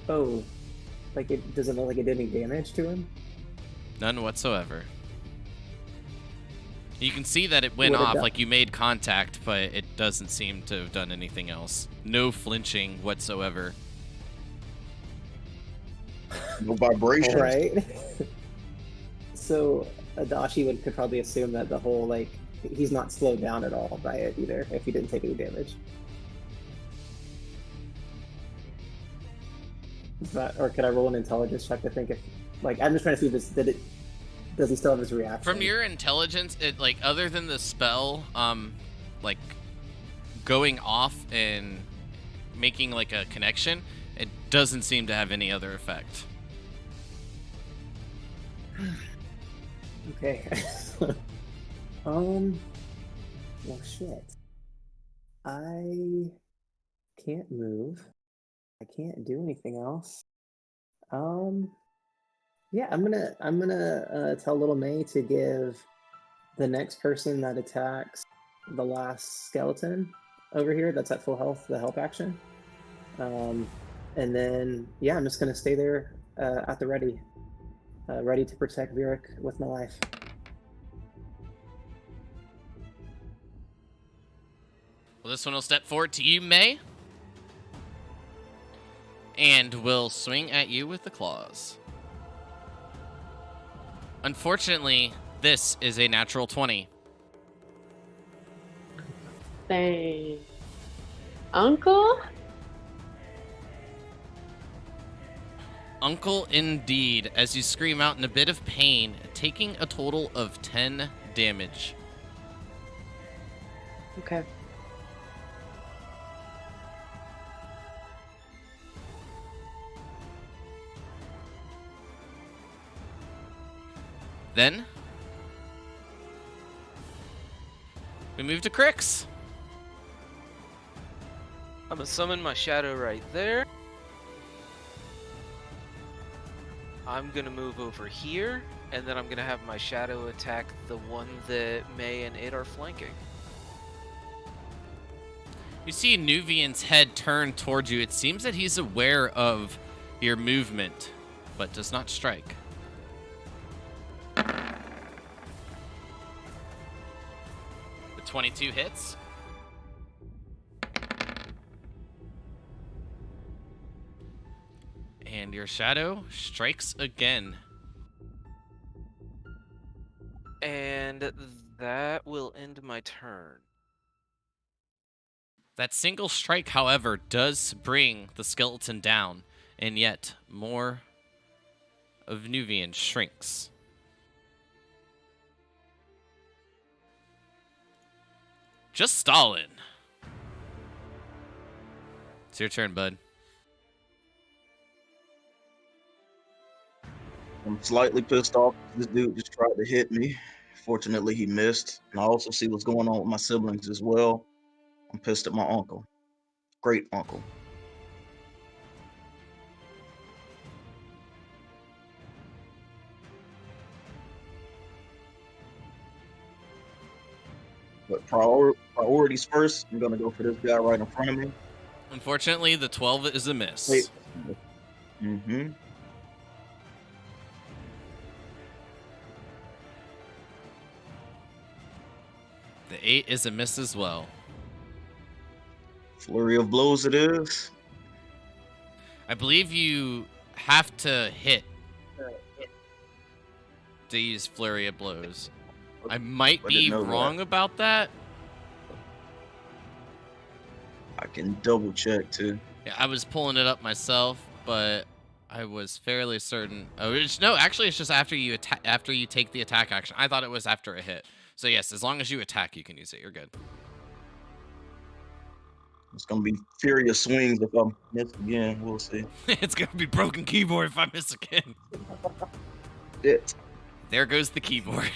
Oh, like it doesn't look like it did any damage to him? None whatsoever. You can see that it went What it off, do- like you made contact, but it doesn't seem to have done anything else. No flinching whatsoever. No vibration. Right. So Adachi could probably assume that the whole like he's not slowed down at all by it either if he didn't take any damage. Is that, or could I roll an intelligence check to think if like I'm just trying to see if this does he still have his reaction? From your intelligence, it like other than the spell, like going off and making like a connection, it doesn't seem to have any other effect. Okay. Well, shit. I can't move. I can't do anything else. Yeah, I'm gonna tell Little May to give the next person that attacks the last skeleton over here that's at full health the help action. And then yeah, I'm just gonna stay there at the ready, ready to protect Virik with my life. Well, this one will step forward to you, May, and will swing at you with the claws. Unfortunately, this is a natural 20. Dang. Uncle? Uncle indeed, as you scream out in a bit of pain, taking a total of 10 damage. Okay. Then, we move to Crix. I'm gonna summon my shadow right there. I'm gonna move over here, and then I'm gonna have my shadow attack the one that May and it are flanking. You see Nuvian's head turn towards you. It seems that he's aware of your movement, but does not strike. The 22 hits. And your shadow strikes again. And that will end my turn. That single strike, however, does bring the skeleton down, and yet more of Nuvian shrinks. Just Stalin. It's your turn, bud. I'm slightly pissed off. This dude just tried to hit me. Fortunately, he missed. And I also see what's going on with my siblings as well. I'm pissed at my uncle. Great uncle. But priorities first, I'm gonna go for this guy right in front of me. Unfortunately, the 12 is a miss. Wait. Mm-hmm. The 8 is a miss as well. Flurry of blows it is. I believe you have to hit to use Flurry of Blows. I might I be didn't know wrong about that. I can double check too. Yeah, I was pulling it up myself, but I was fairly certain. Oh, no, actually, it's just after you take the attack action. I thought it was after a hit. So yes, as long as you attack, you can use it. You're good. It's gonna be furious swings if I miss again. We'll see. It's gonna be broken keyboard if I miss again. Shit. There goes the keyboard.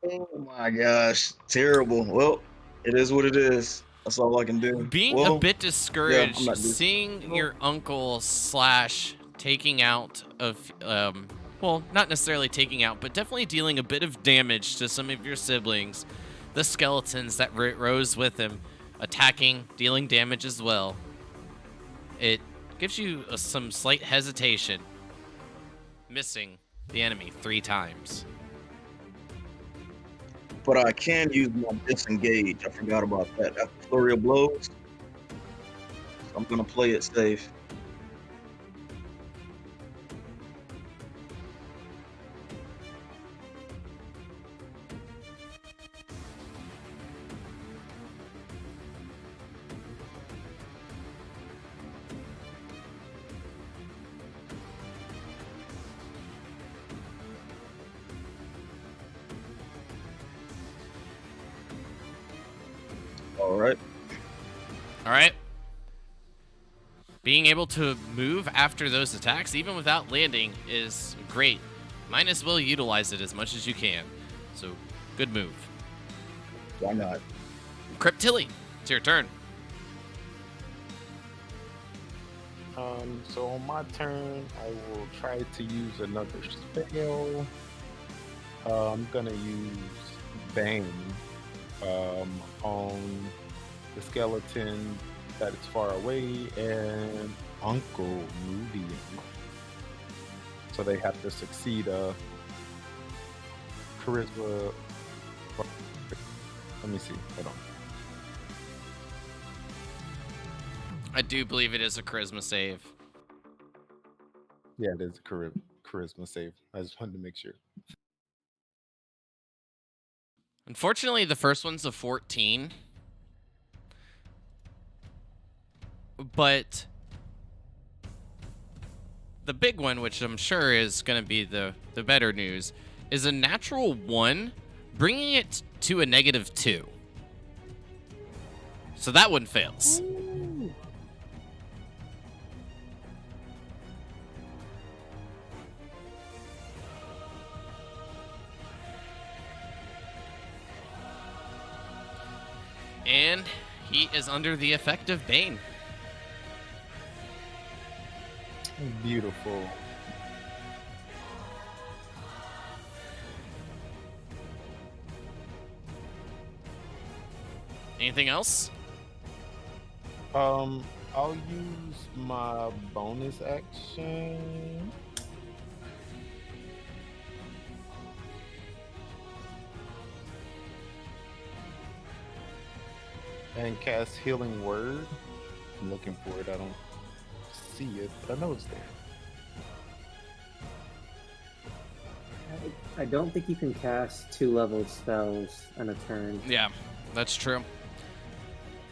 Oh my gosh, terrible. Well, it is what it is. That's all I can do. Being Well, a bit discouraged, not seeing your uncle / taking out of, well, not necessarily taking out, but definitely dealing a bit of damage to some of your siblings, the skeletons that rose with him, attacking, dealing damage as well. It gives you some slight hesitation, missing the enemy 3 times. But I can use my disengage. I forgot about that. After flurry of blows, so I'm gonna play it safe. All right. All right. Being able to move after those attacks, even without landing, is great. Might as well utilize it as much as you can. So, good move. Why not? Cryptilli, it's your turn. So on my turn, I will try to use another spell. I'm gonna use Bane on the skeleton that is far away and Uncle Moody. So they have to succeed a charisma. Let me see. Hold on. I do believe it is a charisma save. Yeah, it is a charisma save. I just wanted to make sure. Unfortunately, the first one's a 14. But the big one, which I'm sure is going to be the better news, is a natural 1, bringing it to a -2. So that one fails. And he is under the effect of Bane. Beautiful. Anything else? I'll use my bonus action. And cast Healing Word. I'm looking for it. I don't see it, but I know it's there. I don't think you can cast 2-level spells in a turn. Yeah, that's true.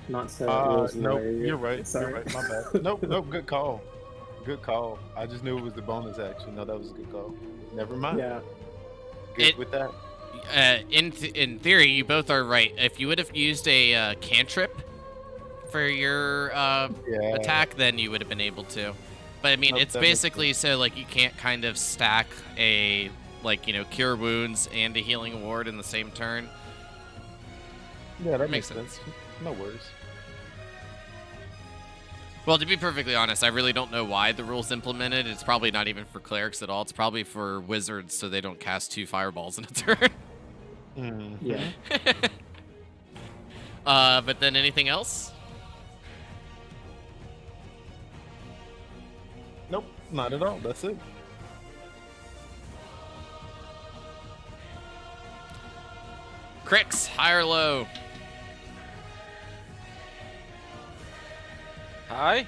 Not so. rules in the No, way you're right. Sorry. You're right. My bad. Nope. Good call. Good call. I just knew it was the bonus action. No, that was a good call. Never mind. Yeah. Good with that. In theory, you both are right. If you would have used a cantrip for your attack, then you would have been able to. But I mean, Nope, it's that makes basically so like you can't kind of stack a cure wounds and a healing ward in the same turn. Yeah, that Makes makes sense. No worries. Well, to be perfectly honest, I really don't know why the rule's implemented. It's probably not even for clerics at all. It's probably for wizards so they don't cast 2 fireballs in a turn. Mhm. Yeah. But then anything else? Nope, not at all. That's it. Crix, high or low? Hi.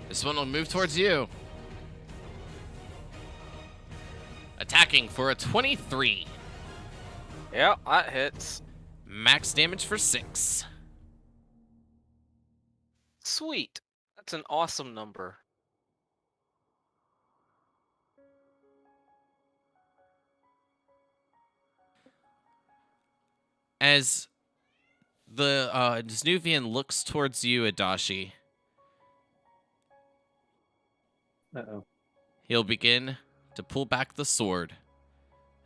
This one will move towards you. Attacking for a 23. Yeah, that hits. Max damage for 6. Sweet. That's an awesome number. As the Snuvian looks towards you, Adashi, Uh-oh. he'll begin to pull back the sword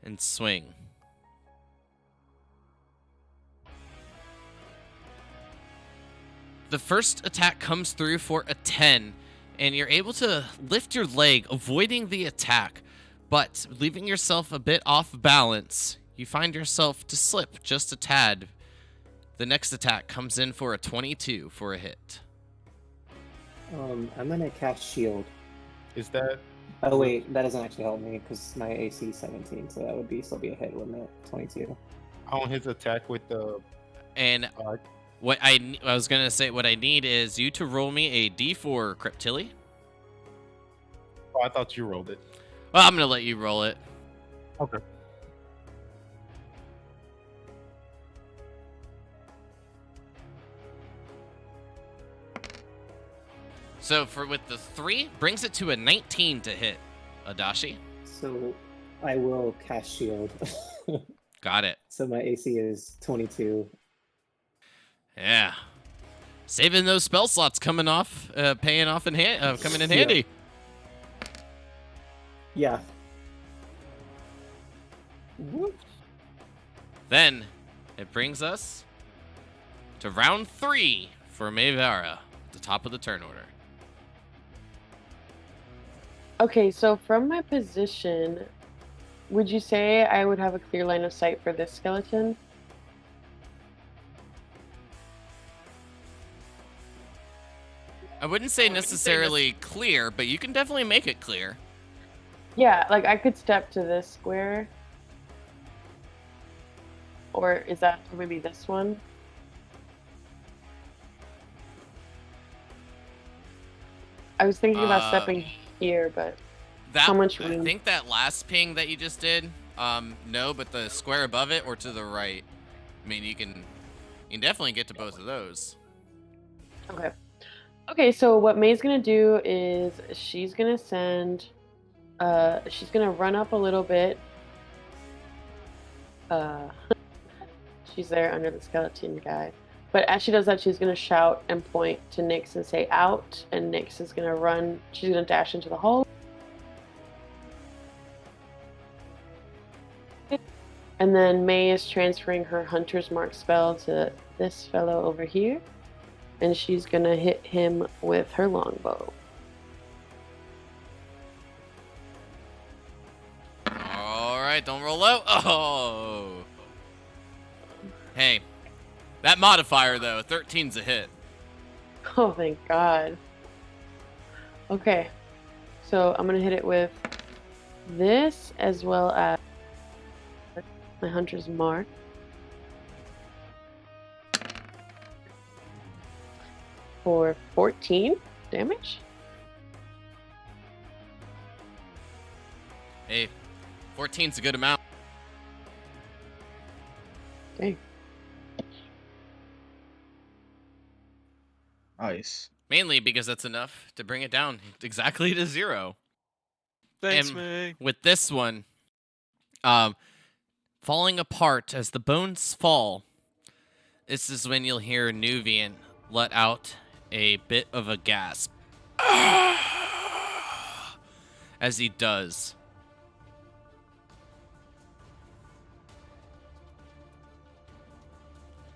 and swing. The first attack comes through for a 10, and you're able to lift your leg, avoiding the attack, but leaving yourself a bit off balance. You find yourself to slip just a tad. The next attack comes in for a 22 for a hit. I'm gonna cast shield. Is that Oh wait, that doesn't actually help me because my AC is 17, so that would still be a hit, wouldn't it? 22. on his attack with the? And what I was gonna say, what I need is you to roll me a D4 Cryptilli. Oh, I thought you rolled it. Well, I'm gonna let you roll it. Okay. So with the 3, brings it to a 19 to hit, Adashi. So I will cast shield. Got it. So my AC is 22. Yeah. Saving those spell slots coming off, paying off in coming in Yeah. handy. Yeah. Then it brings us to round 3 for Mayvara, the top of the turn order. Okay, so from my position, would you say I would have a clear line of sight for this skeleton? I wouldn't say necessarily clear, but you can definitely make it clear. Yeah, like I could step to this square. Or is that or maybe this one? I was thinking about stepping here, but how much I room? think that last ping that you just did, no, but the square above it or to the right. I mean, you can definitely get to both of those. Okay. Okay, so what May's gonna do is she's gonna send, she's gonna run up a little bit. She's there under the skeleton guy. But as she does that, she's gonna shout and point to Nyx and say out, and Nyx is gonna run, she's gonna dash into the hole. And then May is transferring her Hunter's Mark spell to this fellow over here. And she's gonna hit him with her longbow. All right, don't roll low. Oh. Hey, that modifier though, 13's a hit. Oh, thank God. Okay, so I'm gonna hit it with this as well as my Hunter's Mark. For 14 damage. Hey, 14's a good amount. Okay. Nice. Mainly because that's enough to bring it down exactly to 0. Thanks, And May. with this one, falling apart as the bones fall, this is when you'll hear Nuvian let out a bit of a gasp. As he does.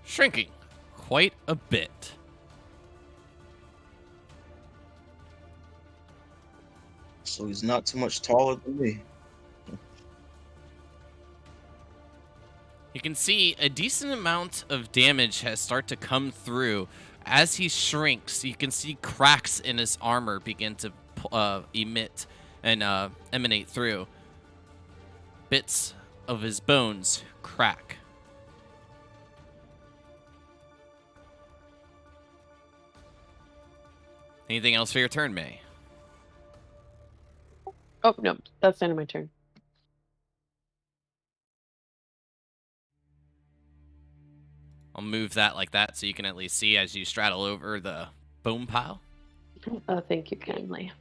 Shrinking quite a bit. so he's not too much taller than me. You can see a decent amount of damage has start to come through. As he shrinks, you can see cracks in his armor begin to emit and emanate through. Bits of his bones crack. Anything else for your turn, May? Oh, no, that's the end of my turn. I'll move that like that so you can at least see as you straddle over the bone pile. Oh, thank you kindly.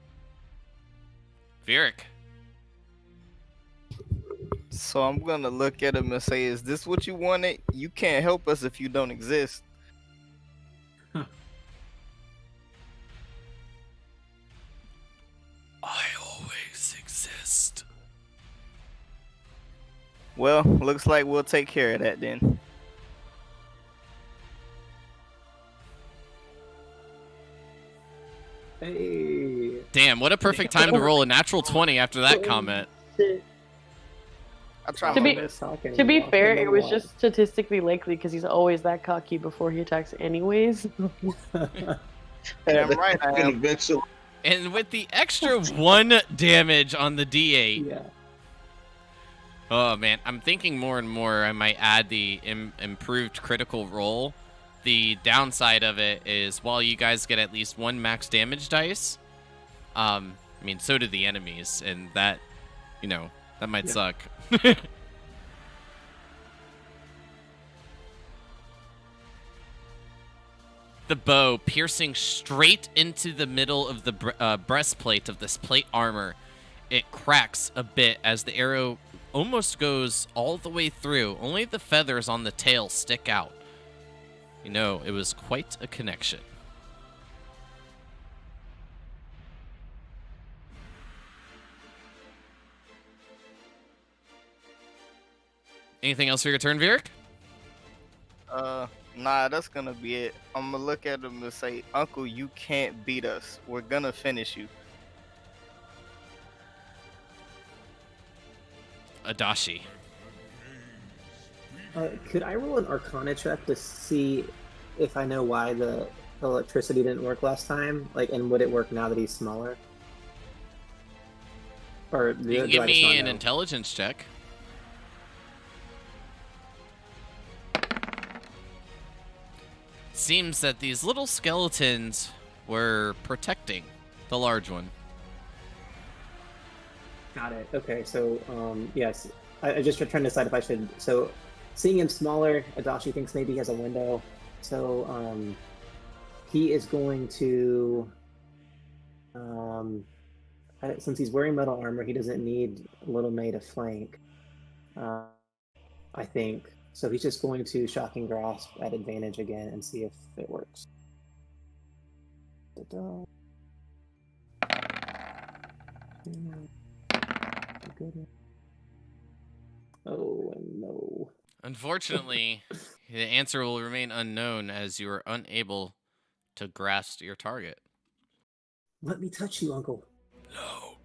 Vieric. So I'm gonna look at him and say, "Is this what you wanted? You can't help us if you don't exist." I always exist. Well, looks like we'll take care of that then. Hey. Damn, what a perfect time to roll a natural 20 after that comment. I try To my be- best. To be fair, it was just statistically likely because he's always that cocky before he attacks anyways. Damn right I am. Eventually. And with the extra 1 damage on the D8. Yeah. Oh man, I'm thinking more and more I might add the improved critical roll. The downside of it is while you guys get at least 1 max damage dice, I mean, so do the enemies, and that, you know, that might suck. The bow piercing straight into the middle of the breastplate of this plate armor. It cracks a bit as the arrow almost goes all the way through. Only the feathers on the tail stick out. You know, it was quite a connection. Anything else for your turn, Vieric? Nah, that's gonna be it. I'm gonna look at him and say, "Uncle, you can't beat us. We're gonna finish you." Adachi. Could I roll an Arcana check to see if I know why the electricity didn't work last time? Like, and would it work now that he's smaller? Or You can do give I just me not an know? intelligence check. Seems that these little skeletons were protecting the large one. Got it. Okay, so yes, I just trying to decide if I should. So, seeing him smaller, Adachi thinks maybe he has a window. So he is going to, since he's wearing metal armor, he doesn't need Little May to flank. I think so. He's just going to shocking grasp at advantage again and see if it works. Ta-da. Oh no. Unfortunately, the answer will remain unknown as you are unable to grasp your target. Let me touch you, Uncle. No.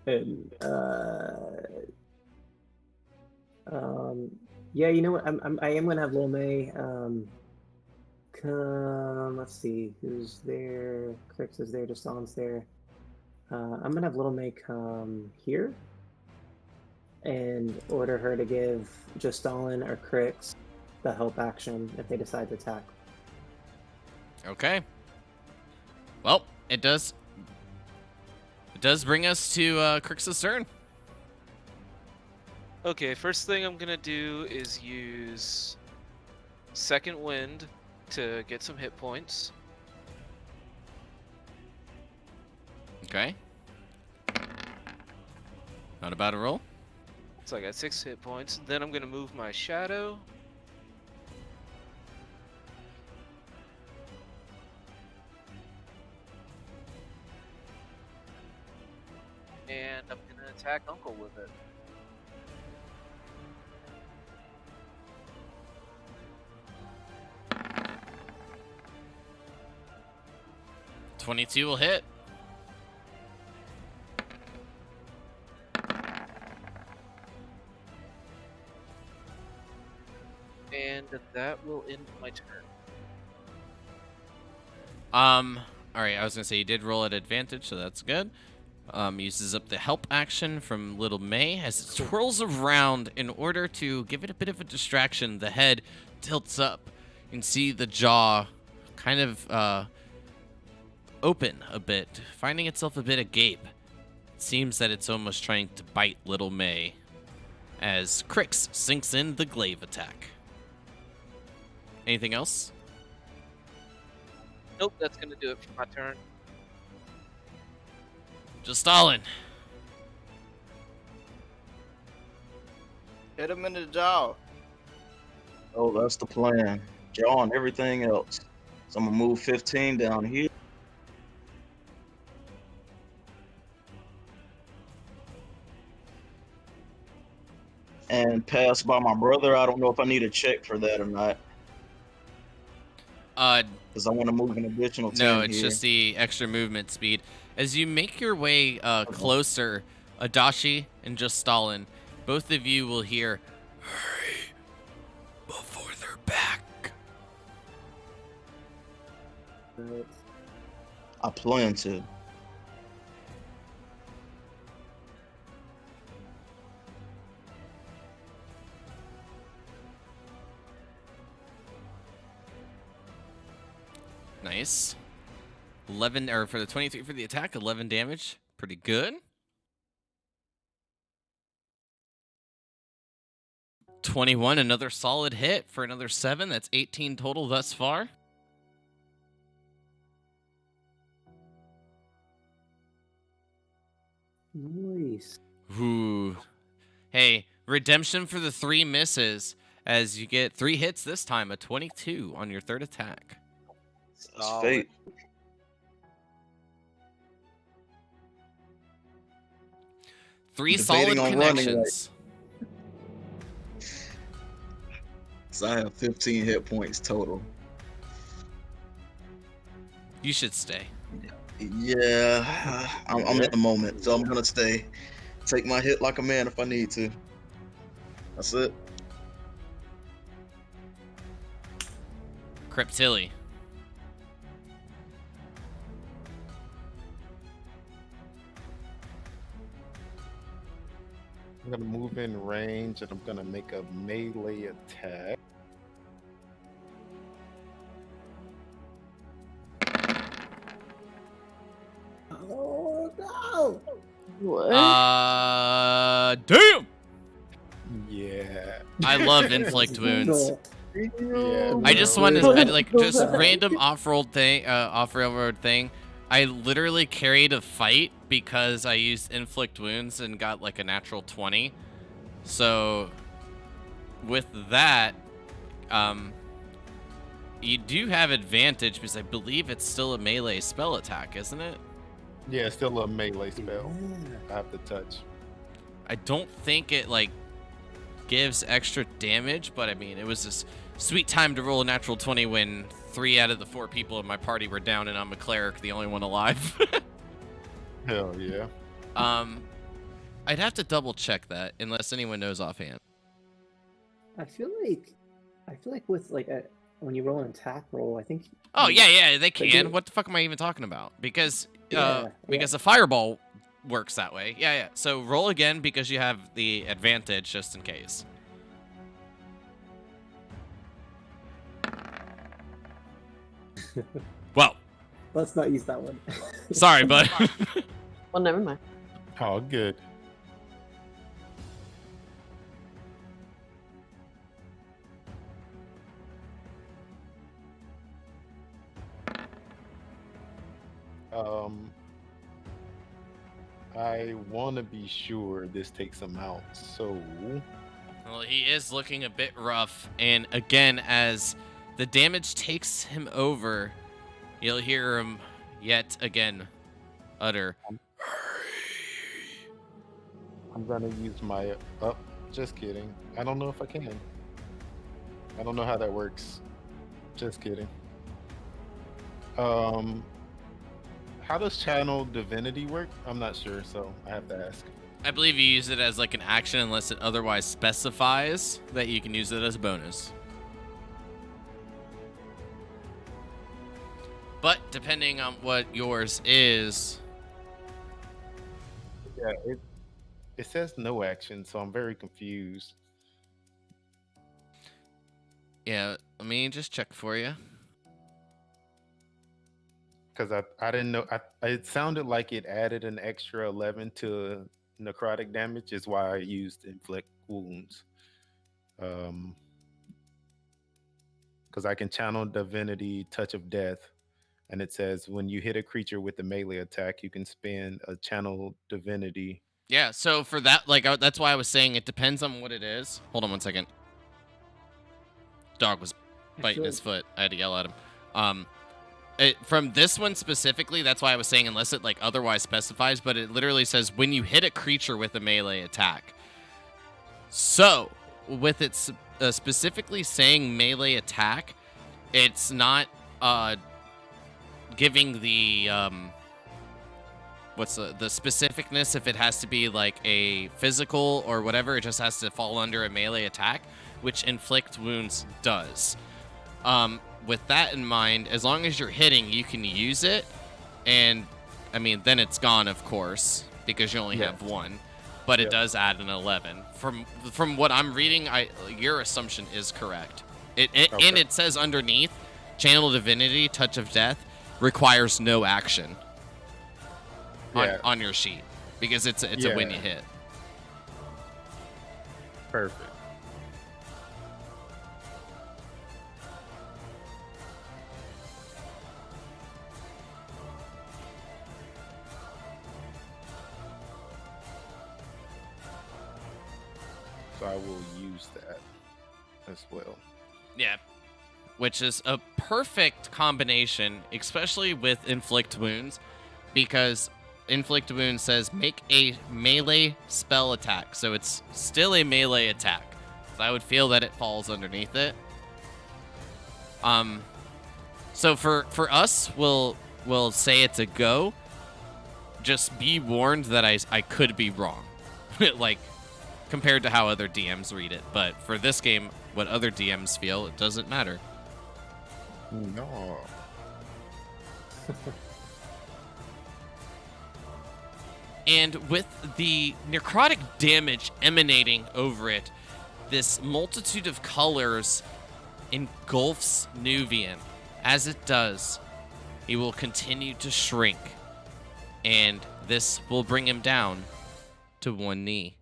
And yeah, you know what? I am gonna have Lil May come. Let's see who's there. Crix is there. Justin's there. I'm gonna have Little May come here and order her to give Justin or Crix the help action if they decide to attack. Okay. Well, it does bring us to Crix's turn. Okay, first thing I'm gonna do is use Second Wind to get some hit points. Okay. Not a bad roll. So I got 6 hit points. Then I'm gonna move my shadow. And I'm gonna attack Uncle with it. 22 will hit. And that will end my turn. All right, I was gonna say you did roll at advantage, so that's good. Uses up the help action from Little May as it twirls around in order to give it a bit of a distraction. The head tilts up. You can see the jaw kind of open a bit, finding itself a bit agape. It seems that it's almost trying to bite Little May as Crix sinks in the glaive attack. Anything else? Nope, that's gonna do it for my turn. Just Stalin. Hit him in the jaw. Oh, that's the plan. Jaw and everything else. So I'm gonna move 15 down here. And pass by my brother. I don't know if I need a check for that or not. Because I want to move an additional 10 No, it's here. just the extra movement speed. As you make your way closer, Adachi and Just Stalin, both of you will hear, "Hurry before they're back." Right. I plan to. Nice. 11, or for the 23 for the attack, 11 damage. Pretty good. 21, another solid hit for another 7. That's 18 total thus far. Nice. Ooh. Hey, redemption for the 3 misses as you get 3 hits this time, a 22 on your third attack. That's Solid. fate. Three Debating solid on running, connections. So I have 15 hit points total. You should stay. Yeah, I'm in the moment, so I'm gonna stay. Take my hit like a man if I need to. That's it. Cryptilli. I'm gonna move in range and I'm gonna make a melee attack. Oh no! What? Damn! Yeah. I love inflict wounds. Yeah. I just no, wanted it's- to, like, just random off-road thing. I literally carried a fight because I used inflict wounds and got like a natural 20. So with that, you do have advantage because I believe it's still a melee spell attack, isn't it? Yeah, it's still a melee spell. Yeah. I have to touch. I don't think it like gives extra damage, but I mean, it was this sweet time to roll a natural 20 when 3 out of the 4 people in my party were down and I'm a cleric, the only one alive. Hell yeah. I'd have to double check that unless anyone knows offhand. I feel like with like when you roll an attack roll, I think. Oh yeah, they They can. do. What the fuck am I even talking about? Because Yeah, because the fireball works that way. Yeah. So roll again because you have the advantage just in case. Well, Let's not use that one. sorry, bud. Well, never mind. Oh, good. I want to be sure this takes him out, so Well, he is looking a bit rough, and again, as the damage takes him over, you'll hear him yet again utter, I'm gonna use my just kidding. I don't know if I can. I don't know how that works. Just kidding. How does channel divinity work? I'm not sure, so I have to ask. I believe you use it as like an action unless it otherwise specifies that you can use it as a bonus. But depending on what yours is, Yeah, it says no action, so I'm very confused. yeah, let me just check for you. Because I didn't know. It sounded like it added an extra 11 to necrotic damage, is why I used inflict wounds. Because I can channel divinity, touch of death, and it says when you hit a creature with a melee attack, you can spend a channel divinity. Yeah, so for that, like, that's why I was saying it depends on what it is. Hold on one second. Dog was biting his foot. I had to yell at him. From this one specifically, that's why I was saying unless it like otherwise specifies, but it literally says when you hit a creature with a melee attack. So with it specifically saying melee attack, it's not giving the what's the specificness if it has to be like a physical or whatever. It just has to fall under a melee attack, which inflict wounds does. With that in mind, as long as you're hitting, you can use it, and I mean then it's gone, of course, because you only have one. But it does add an 11. From what I'm reading, your assumption is correct. And it says underneath, channel divinity, touch of death requires no action on your sheet because it's a when you hit. Perfect. So I will use that as well. Yeah. Which is a perfect combination, especially with inflict wounds, because inflict wounds says make a melee spell attack. So it's still a melee attack. So I would feel that it falls underneath it. So for us, we'll say it's a go. Just be warned that I could be wrong. Like, compared to how other DMs read it. But for this game, what other DMs feel, it doesn't matter. No. And with the necrotic damage emanating over it, this multitude of colors engulfs Nuvian. As it does, he will continue to shrink. And this will bring him down to one knee.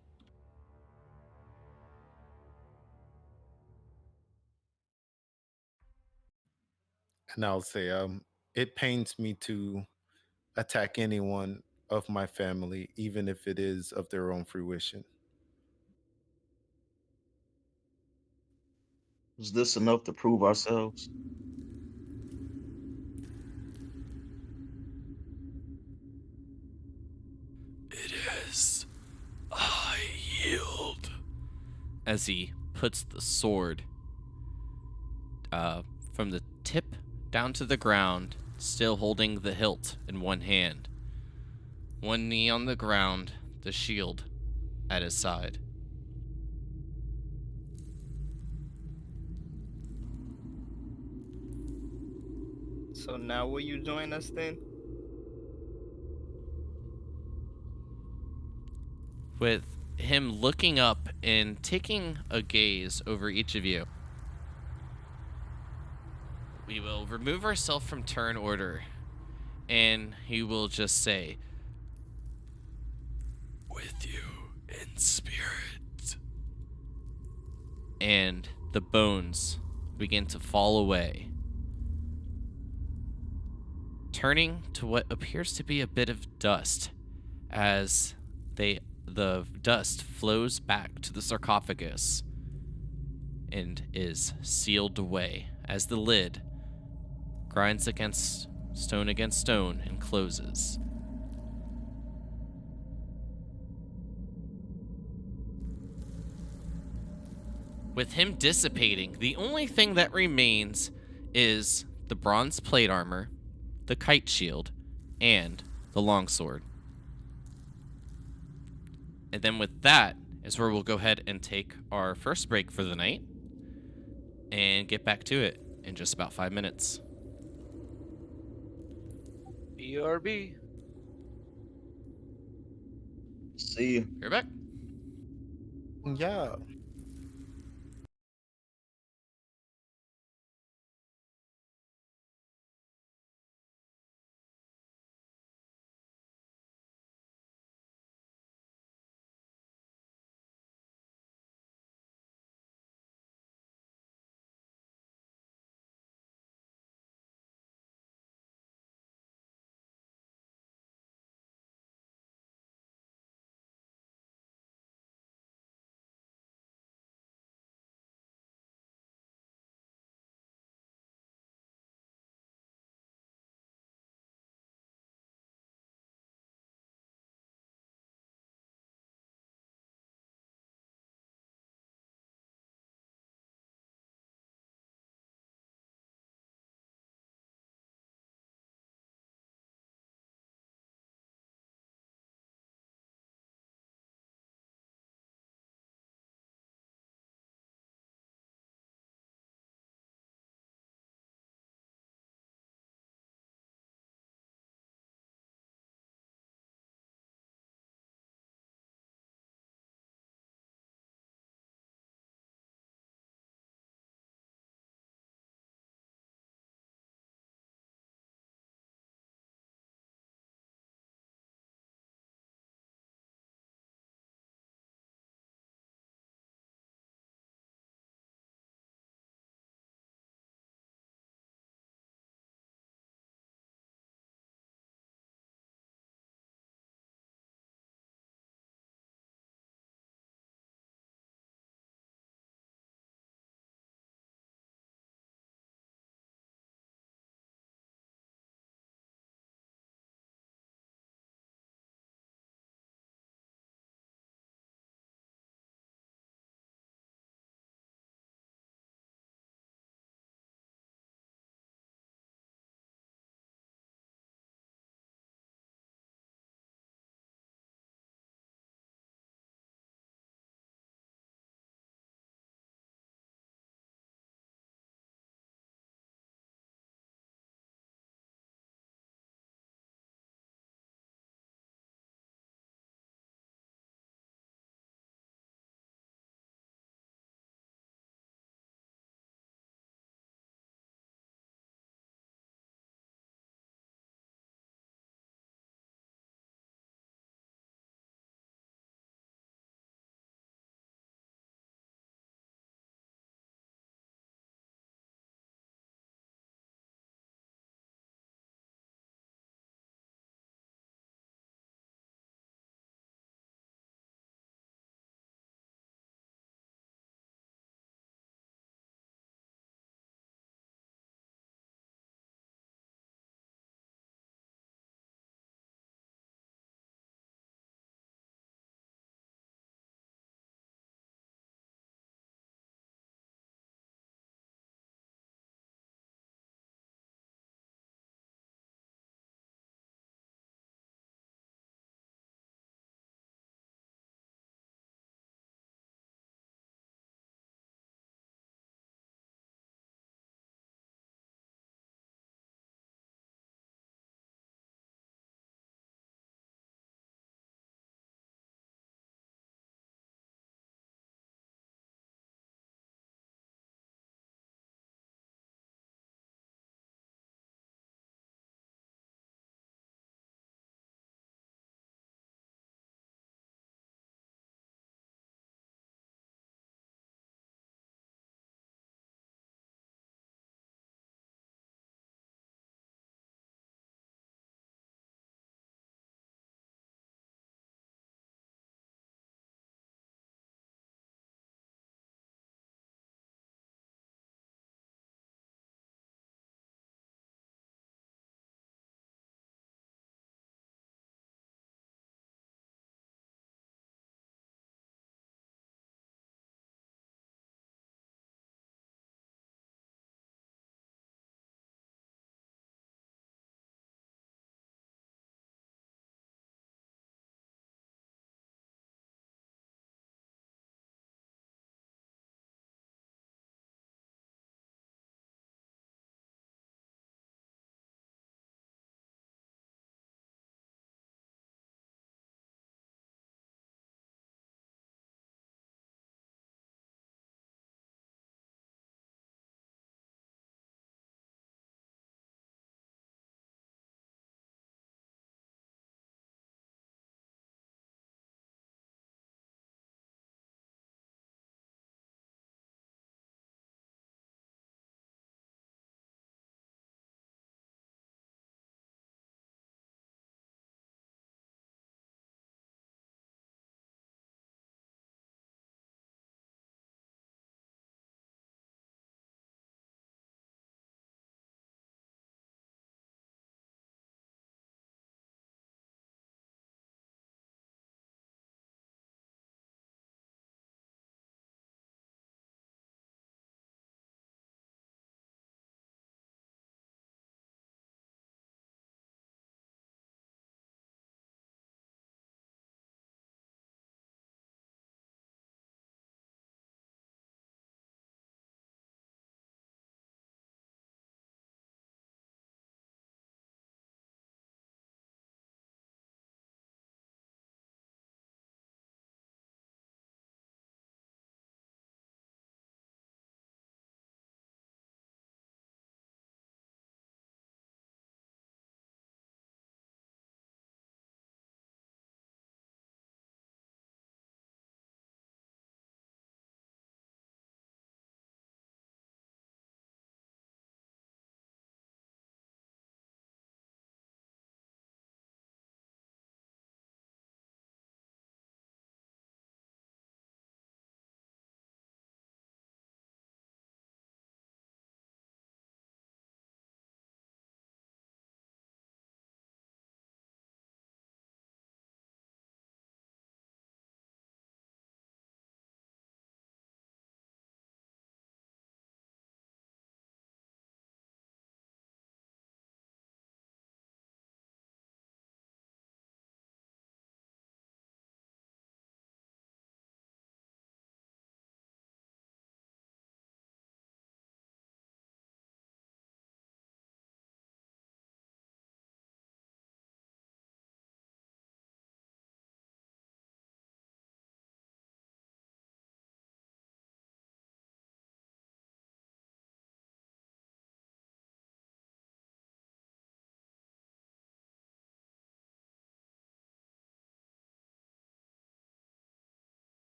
And I'll say, it pains me to attack anyone of my family, even if it is of their own fruition. Is this enough to prove ourselves? It is. I yield. As he puts the sword from the tip down to the ground, still holding the hilt in one hand. One knee on the ground, the shield at his side. So now will you join us then? With him looking up and taking a gaze over each of you, we will remove ourselves from turn order, and he will just say, "With you in spirit." And the bones begin to fall away, turning to what appears to be a bit of dust as the dust flows back to the sarcophagus and is sealed away as the lid grinds against stone and closes. With him dissipating, the only thing that remains is the bronze plate armor, the kite shield, and the longsword. And then with that is where we'll go ahead and take our first break for the night and get back to it in just about 5 minutes. BRB. See you. You're back. Yeah.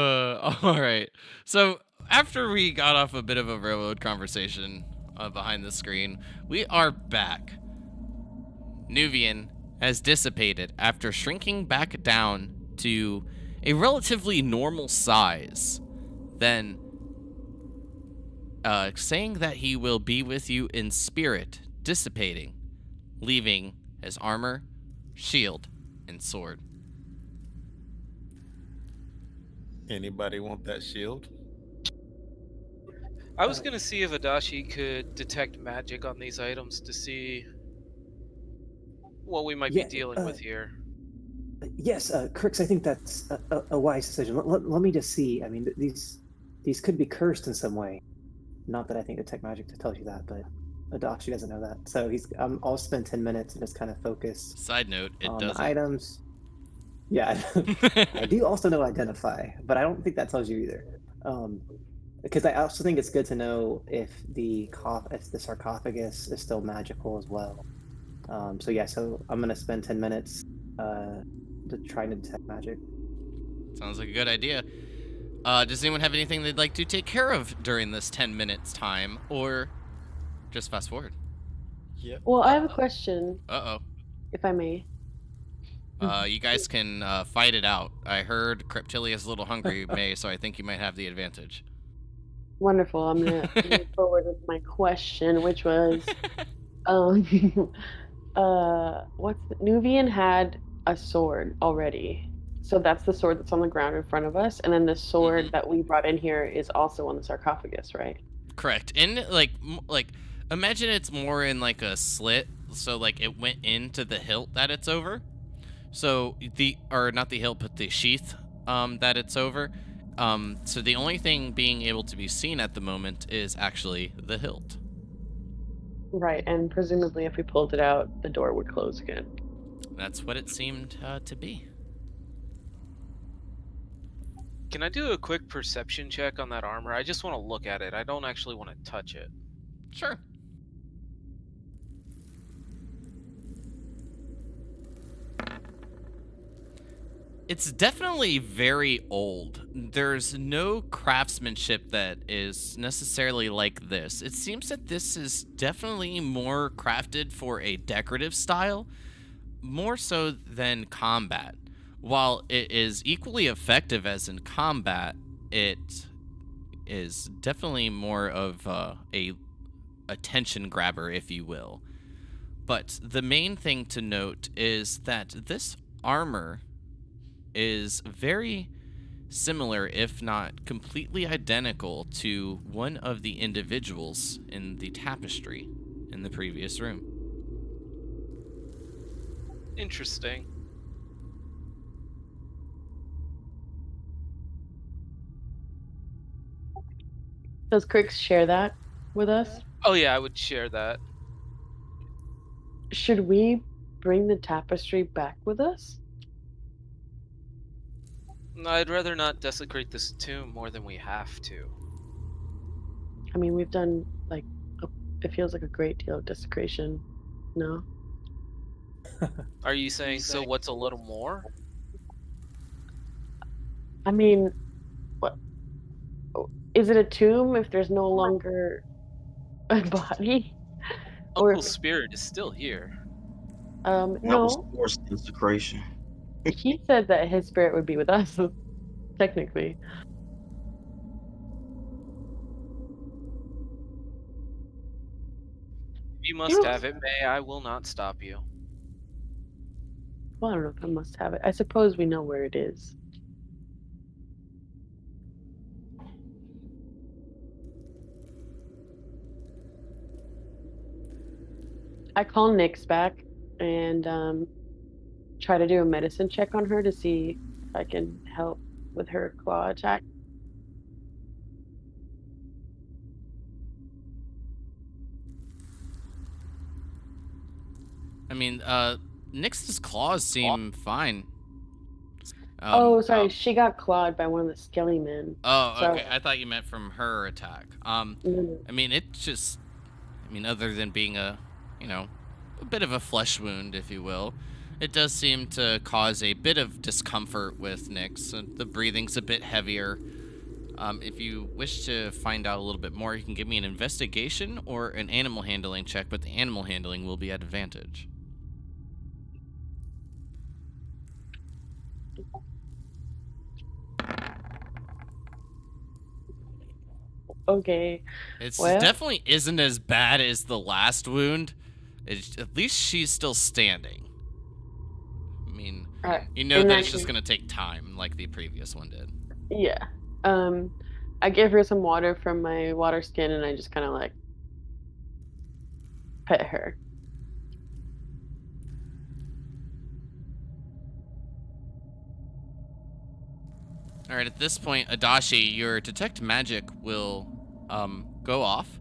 All right. So after we got off a bit of a railroad conversation behind the screen, we are back. Nuvian has dissipated after shrinking back down to a relatively normal size. Then, saying that he will be with you in spirit, dissipating, leaving his armor, shield, and sword. Anybody want that shield? I was gonna see if Adachi could detect magic on these items to see what we might be dealing with here. Yes, Crix, I think that's a wise decision. Let me just see. I mean, these could be cursed in some way. Not that I think Detect Magic tells you that, but Adachi doesn't know that. So I'll spend 10 minutes and just kind of focus Side note, it on doesn't. the items. Yeah, I do also know Identify, but I don't think that tells you either. Because I also think it's good to know if the sarcophagus is still magical as well. So I'm gonna spend 10 minutes to try to detect magic. Sounds like a good idea. Does anyone have anything they'd like to take care of during this 10 minutes time, or just fast forward? Yep. Well, I have a question, Uh-oh. if I may. You guys can fight it out. I heard Cryptilia's a little hungry, May, so I think you might have the advantage. Wonderful. I'm gonna move forward with my question, which was, Nuvian had a sword already, so that's the sword that's on the ground in front of us, and then the sword that we brought in here is also on the sarcophagus, right? Correct. And like imagine it's more in like a slit, so like it went into the hilt that it's over. So not the hilt, but the sheath that it's over. So the only thing being able to be seen at the moment is actually the hilt. Right, and presumably if we pulled it out, the door would close again. That's what it seemed to be. Can I do a quick perception check on that armor? I just want to look at it. I don't actually want to touch it. Sure. It's definitely very old. There's no craftsmanship that is necessarily like this. It seems that this is definitely more crafted for a decorative style, more so than combat. While it is equally effective as in combat, it is definitely more of a attention grabber, if you will. But the main thing to note is that this armor is very similar, if not completely identical, to one of the individuals in the tapestry in the previous room. Interesting. Does Crix share that with us? Oh yeah, I would share that. Should we bring the tapestry back with us? I'd rather not desecrate this tomb more than we have to. I mean, we've done, like, it feels like a great deal of desecration. No? Are you saying so what's a little more? I mean, what? Is it a tomb if there's no longer a body? Or Uncle's spirit is still here. That was no. forced desecration. He said that his spirit would be with us, technically. If you must have it, May, I will not stop you. Well, I don't know if I must have it. I suppose we know where it is. I call Nyx back and try to do a medicine check on her to see if I can help with her claw attack. I mean, Nyx's claws seem fine. Sorry, she got clawed by one of the skelly men. Oh, So- okay. I thought you meant from her attack. No. I mean, it just, other than being a bit of a flesh wound, if you will, It does seem to cause a bit of discomfort with Nyx. The breathing's a bit heavier. If you wish to find out a little bit more, you can give me an investigation or an animal handling check, but the animal handling will be at advantage. Okay. It Well, definitely isn't as bad as the last wound. At least she's still standing. I mean, you know in that that it's just case, going to take time, like the previous one did. yeah. I gave her some water from my water skin, and I just kind of like pet her. All right, at this point, Adachi, your detect magic will go off,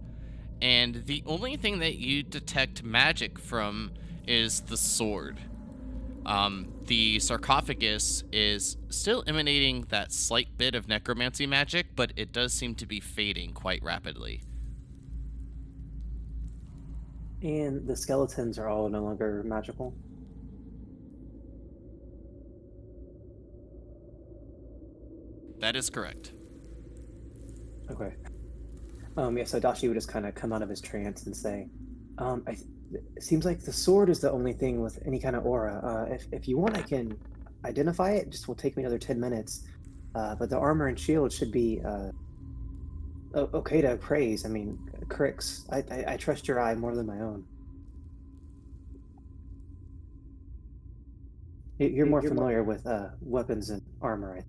and the only thing that you detect magic from is the sword. The sarcophagus is still emanating that slight bit of necromancy magic, but it does seem to be fading quite rapidly. And the skeletons are all no longer magical. That is correct. Okay. Yeah, so Dashi would just kind of come out of his trance and say, it seems like the sword is the only thing with any kind of aura. If you want, I can identify it. Just will take me another 10 minutes. But the armor and shield should be okay to praise. I mean, Crix, I trust your eye more than my own. You're more familiar with weapons and armor, I think.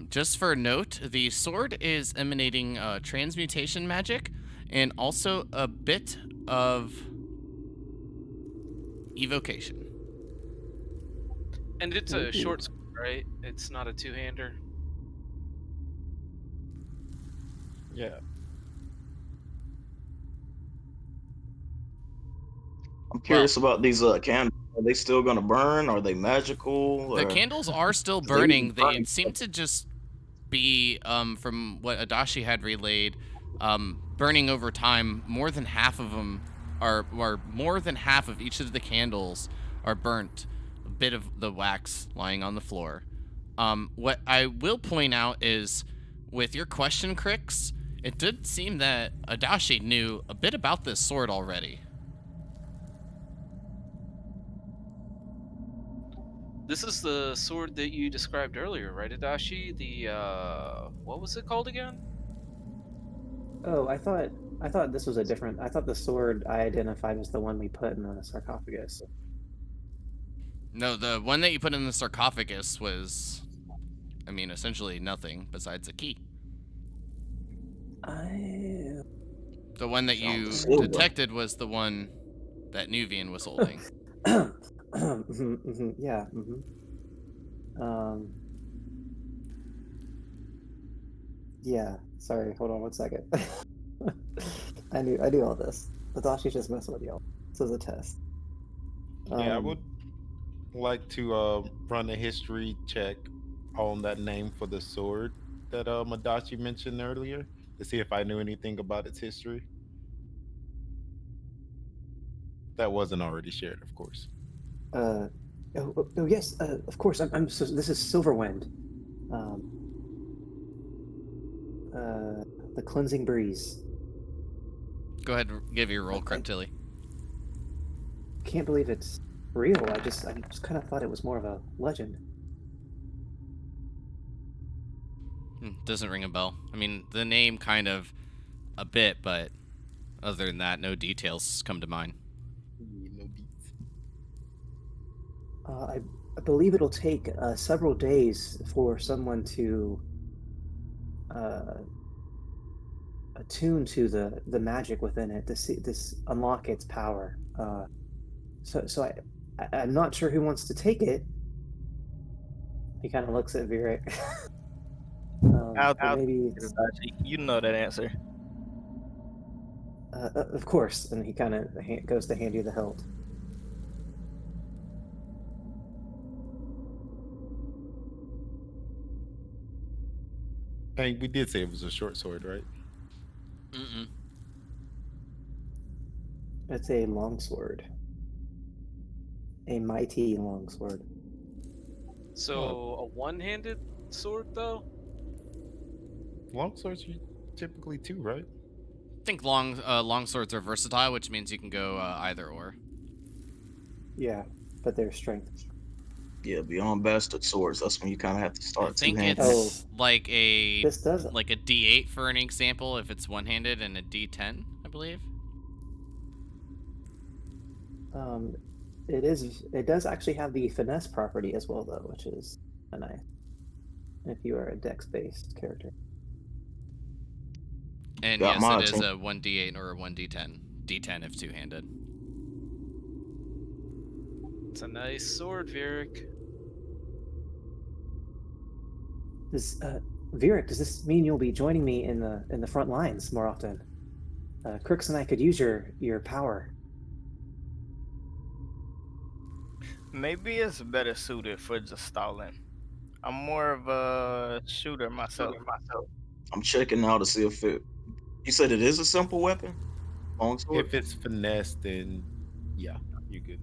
Just for a note, the sword is emanating transmutation magic and also a bit of evocation. And it's a short sword, right? It's not a two-hander. Yeah. I'm curious about these candles. Are they still gonna burn? Are they magical? The Or... candles are still They burning. They burn. seem to just be, from what Adachi had relayed, burning over time. More than half of them are more than half of each of the candles are burnt. A bit of the wax lying on the floor. What I will point out is, with your question, Crix, it did seem that Adachi knew a bit about this sword already. This is the sword that you described earlier, right, Adachi? The what was it called again? Oh, I thought this was a different. I thought the sword I identified was the one we put in the sarcophagus. No, the one that you put in the sarcophagus was, I mean, essentially nothing besides a key. I The one that you Silver. detected was the one that Nuvian was holding. yeah. Yeah. Sorry. Hold on one second. I knew all this. Adashi's just messing with y'all. This is a test. Yeah, I would like to run a history check on that name for the sword that Madachi mentioned earlier to see if I knew anything about its history. That wasn't already shared, of course. Oh yes. Of course. I'm. So this is Silverwind. The cleansing breeze. Go ahead and give your roll, Creptilly. Can't believe it's real. I just kind of thought it was more of a legend. Doesn't ring a bell. I mean, the name kind of a bit, but other than that, no details come to mind. No beats. I believe it'll take several days for someone to attune to the magic within it to see this unlock its power. So I'm not sure who wants to take it. He kind of looks at Virik. I'll maybe you know that answer. of course, and he kind of goes to hand you the hilt. Hey, we did say it was a short sword, right? Mm-mm. It's a longsword. a mighty longsword. So a one-handed sword, though. Longswords are typically 2, right? I think long swords are versatile, which means you can go either or. Yeah, but their strength. Yeah, beyond bastard swords, that's when you kind of have to I start think two-handed. it's like a This does. like a D8 for an example if it's one-handed, and a D10, I believe. It is. It does actually have the finesse property as well, though, which is a nice. If you are a dex-based character. And Got yes, my it is attention. a 1D8 or a 1D10. D10 if two-handed. It's a nice sword, Vieric. Does Vieric, does this mean you'll be joining me in the front lines more often? Crooks and I could use your power. Maybe it's better suited for just stalling. I'm more of a shooter myself. I'm checking now to see if it. You said it is a simple weapon, longsword. If it's finesse, then yeah, you good.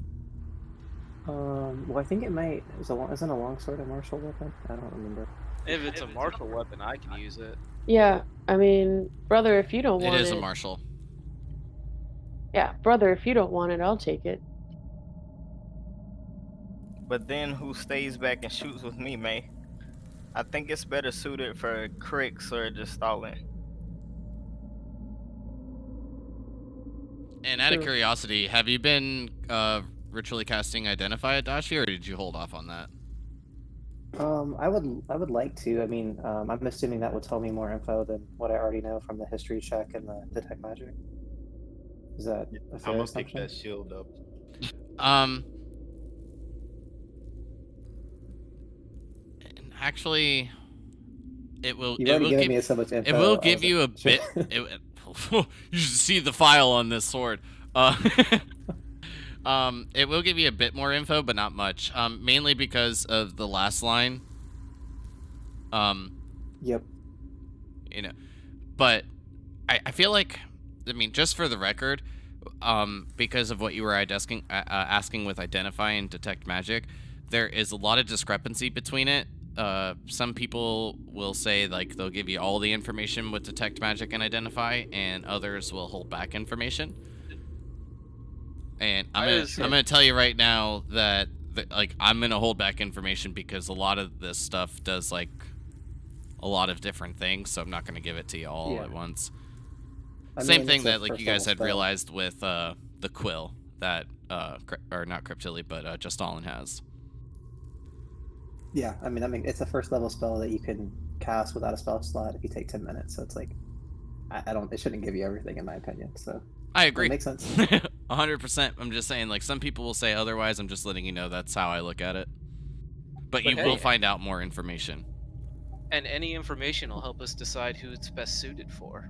Well, I think it might. Isn't a longsword a martial weapon? I don't remember. If it's a martial weapon, I can use it. Yeah, I mean, brother, if you don't It want is it, a martial. yeah, brother, if you don't want it, I'll take it. But then who stays back and shoots with me, May? I think it's better suited for cricks or just stalling. And out of True. curiosity, have you been ritually casting Identify at Dashi, or did you hold off on that? I would like to. I mean, I'm assuming that would tell me more info than what I already know from the history check and the detect magic. Is that a fair I'm gonna assumption? pick that shield up. Actually, it will. You've It already will given give. me so much info. It will I give was you a like, sure. bit. You should see the file on this sword. It will give you a bit more info, but not much. Mainly because of the last line. Yep. You know, but I feel like, I mean, just for the record, because of what you were asking with Identify and Detect Magic, there is a lot of discrepancy between it. Some people will say like they'll give you all the information with Detect Magic and Identify, and others will hold back information. And I'm gonna tell you right now that like I'm gonna hold back information because a lot of this stuff does like a lot of different things, so I'm not gonna give it to you all at once. Same thing that like you guys had realized with the quill that or not Cryptilli, but Just Allin has. Yeah, I mean, it's a first level spell that you can cast without a spell slot if you take 10 minutes. So it's like, I don't. It shouldn't give you everything, in my opinion. So I agree. that makes sense. 100%. I'm just saying, like some people will say otherwise. I'm just letting you know that's how I look at it. But you will find out more information. And any information will help us decide who it's best suited for.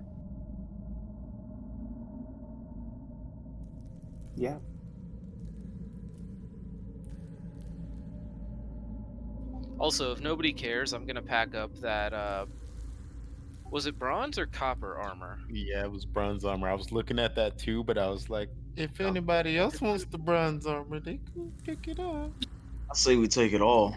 Yeah. Also, if nobody cares, I'm gonna pack up that. Was it bronze or copper armor? Yeah, it was bronze armor. I was looking at that too, but I was like, if anybody else wants the bronze armor, they can pick it up. I say we take it all.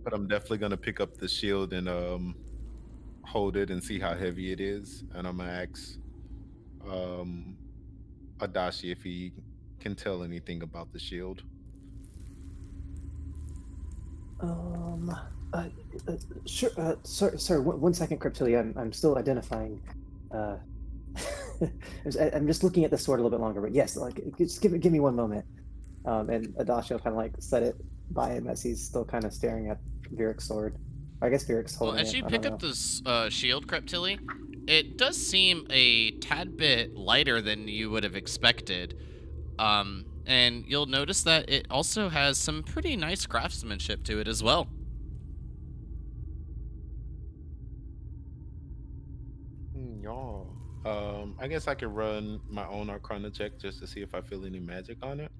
But I'm definitely gonna pick up the shield and hold it and see how heavy it is, and I'm gonna ask Adachi if he can tell anything about the shield. Sure. Sorry. One second, Cryptilli. I'm still identifying. I'm just looking at the sword a little bit longer. But yes, like just give me one moment. And Adachi will kind of like set it by him as he's still kind of staring at Vieric's sword. I guess Vieric's holding Well, as it. you I pick don't up know. this shield, Cryptilli, it does seem a tad bit lighter than you would have expected. And you'll notice that it also has some pretty nice craftsmanship to it as well. Yeah. I guess I could run my own Arcana check just to see if I feel any magic on it.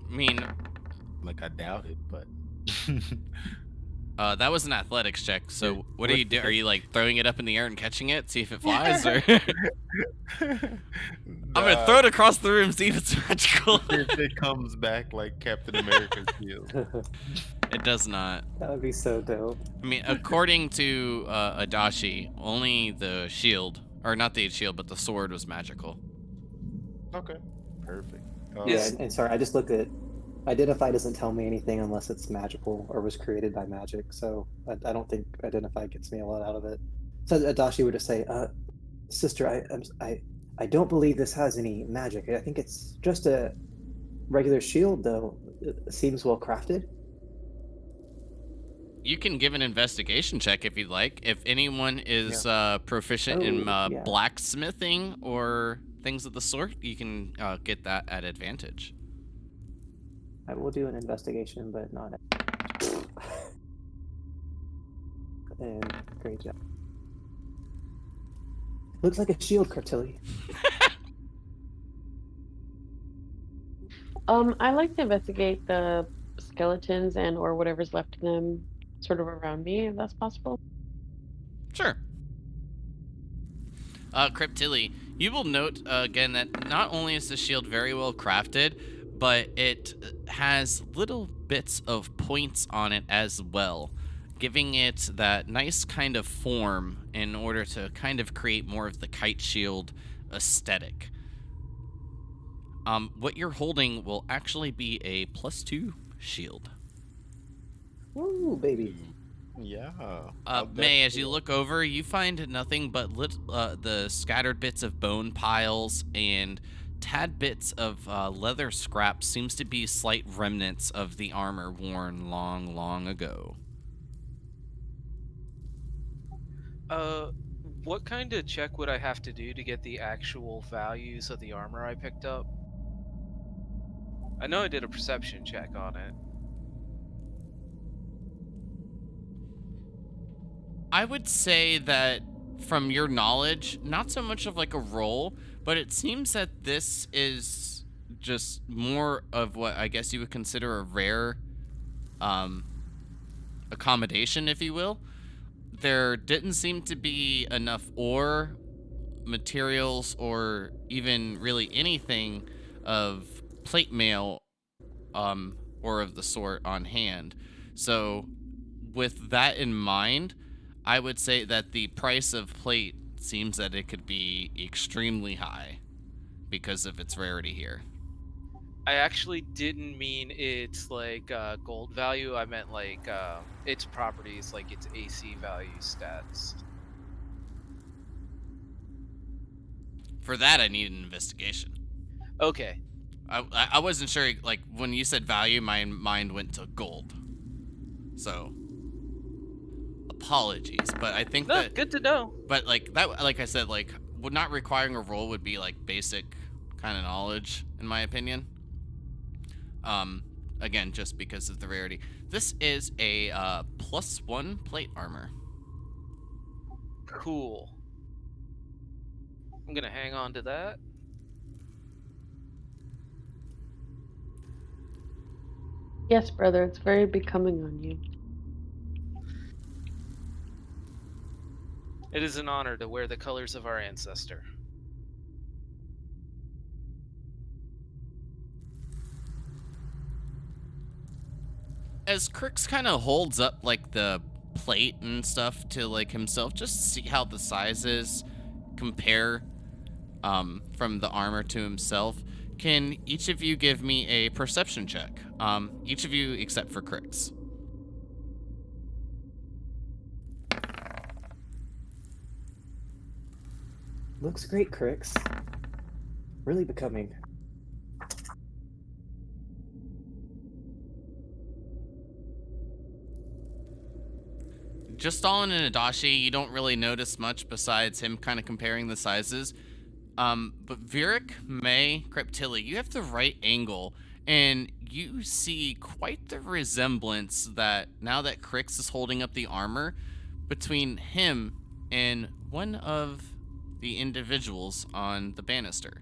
I mean, Like I doubt it, but That was an athletics check. So what are you do? Are What's you like throwing it up in the air and catching it, see if it flies, or? I'm gonna throw it across the room, see if it's magical. See if it comes back like Captain America's shield. It does not. That would be so dope. I mean, according to Adachi, only the shield, or not the shield, but the sword was magical. Okay, perfect. Yeah, and sorry, I just looked at Identify doesn't tell me anything unless it's magical or was created by magic, so I don't think Identify gets me a lot out of it. So Adachi would just say, sister, I don't believe this has any magic. I think it's just a regular shield, though. It seems well crafted. You can give an investigation check if you'd like. If anyone is proficient in blacksmithing or things of the sort, you can get that at advantage. I will do an investigation, but not. And great job. Looks like a shield, Cartilli. I like to investigate the skeletons and or whatever's left of them sort of around me, if that's possible. Sure. Cryptilli, you will note again that not only is the shield very well crafted, but it has little bits of points on it as well, giving it that nice kind of form in order to kind of create more of the kite shield aesthetic. What you're holding will actually be a +2 shield. Ooh, baby. Yeah. May, as you look over, you find nothing but the scattered bits of bone piles and tad bits of leather scraps. Seems to be slight remnants of the armor worn long, long ago. What kind of check would I have to do to get the actual values of the armor I picked up? I know I did a perception check on it. I would say that from your knowledge, not so much of like a roll, but it seems that this is just more of what I guess you would consider a rare accommodation, if you will. There didn't seem to be enough ore, materials, or even really anything of plate mail or of the sort on hand. So with that in mind, I would say that the price of plate seems that it could be extremely high because of its rarity here. I actually didn't mean its like gold value. I meant like its properties, like its AC value stats. For that, I need an investigation. Okay. I wasn't sure, like, when you said value, my mind went to gold. So, apologies, but I think that... good to know. But, like, that, like I said, like, not requiring a roll would be, like, basic kind of knowledge, in my opinion. Again, just because of the rarity. This is a +1 plate armor. Cool. I'm gonna hang on to that. Yes, brother, it's very becoming on you. It is an honor to wear the colors of our ancestor. As Crix kind of holds up, like, the plate and stuff to, like, himself, just to see how the sizes compare from the armor to himself, can each of you give me a perception check? Each of you except for Crix. Looks great, Crix. Really becoming. Just Stalin and Adachi, you don't really notice much besides him kind of comparing the sizes. But Virik, May, Cryptilli, you have the right angle, and you see quite the resemblance that, now that Crix is holding up the armor, between him and one of the individuals on the banister.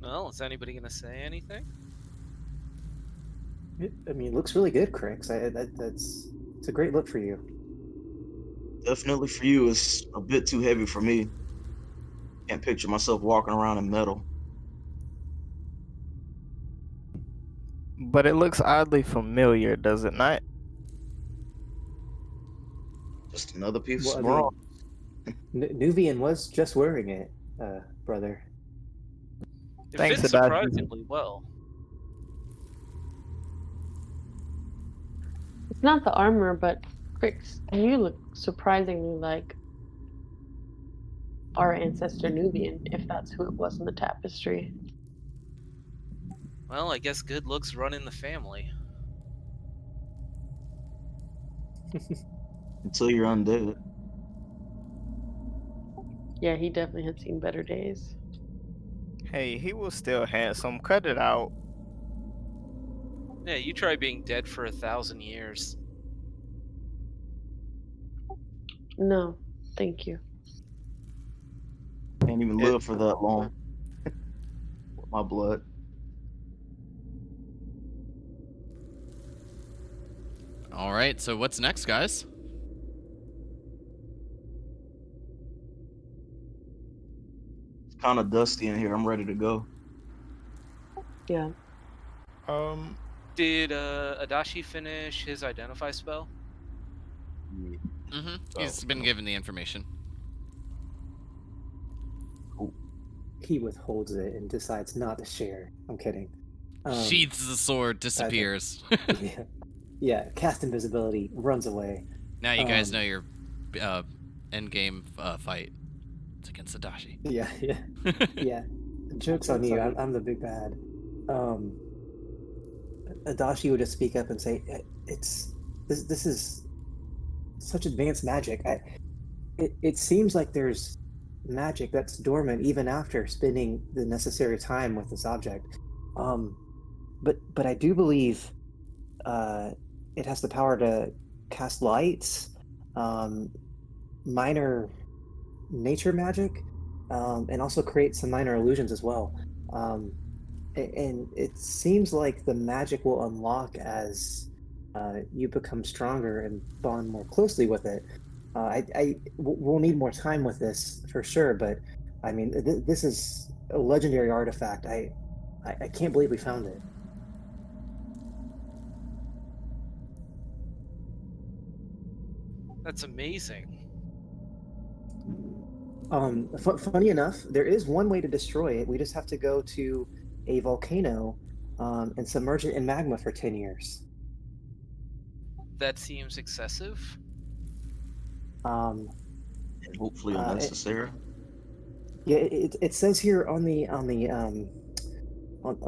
Well, is anybody gonna say anything? I mean, it looks really good, Crix. It's a great look for you. Definitely for you, it's a bit too heavy for me. Can't picture myself walking around in metal. But it looks oddly familiar, does it not? Just another piece Well, I of mean, bronze. Nuvian was just wearing it, brother. It Thanks, fits Adachi. surprisingly well. It's not the armor, but Crix, you look surprisingly like our ancestor Nubian, if that's who it was in the tapestry. Well, I guess good looks run in the family. Until you're undead. Yeah, he definitely had seen better days. Hey, he was still handsome. Cut it out. Yeah, you try being dead for 1,000 years. No, thank you. Can't even live for that long. With my blood. All right, so what's next, guys? It's kind of dusty in here. I'm ready to go. Yeah. Did Adachi finish his identify spell? Mm-hmm. He's been given the information. Cool. He withholds it and decides not to share. I'm kidding. Sheathes the sword, disappears. Yeah, cast invisibility, runs away. Now you guys know your end game fight. It's against Adachi. Yeah. Joke's on you. I'm the big bad. Adachi would just speak up and say, "This is such advanced magic. It seems like there's magic that's dormant even after spending the necessary time with this object. But I do believe it has the power to cast lights, minor nature magic, and also create some minor illusions as well. And it seems like the magic will unlock as you become stronger and bond more closely with it. We'll need more time with this for sure, but I mean, this is a legendary artifact. I can't believe we found it. That's amazing. Funny enough, there is one way to destroy it. We just have to go to a volcano and submerge it in magma for 10 years. That seems excessive. And hopefully unnecessary. It says here on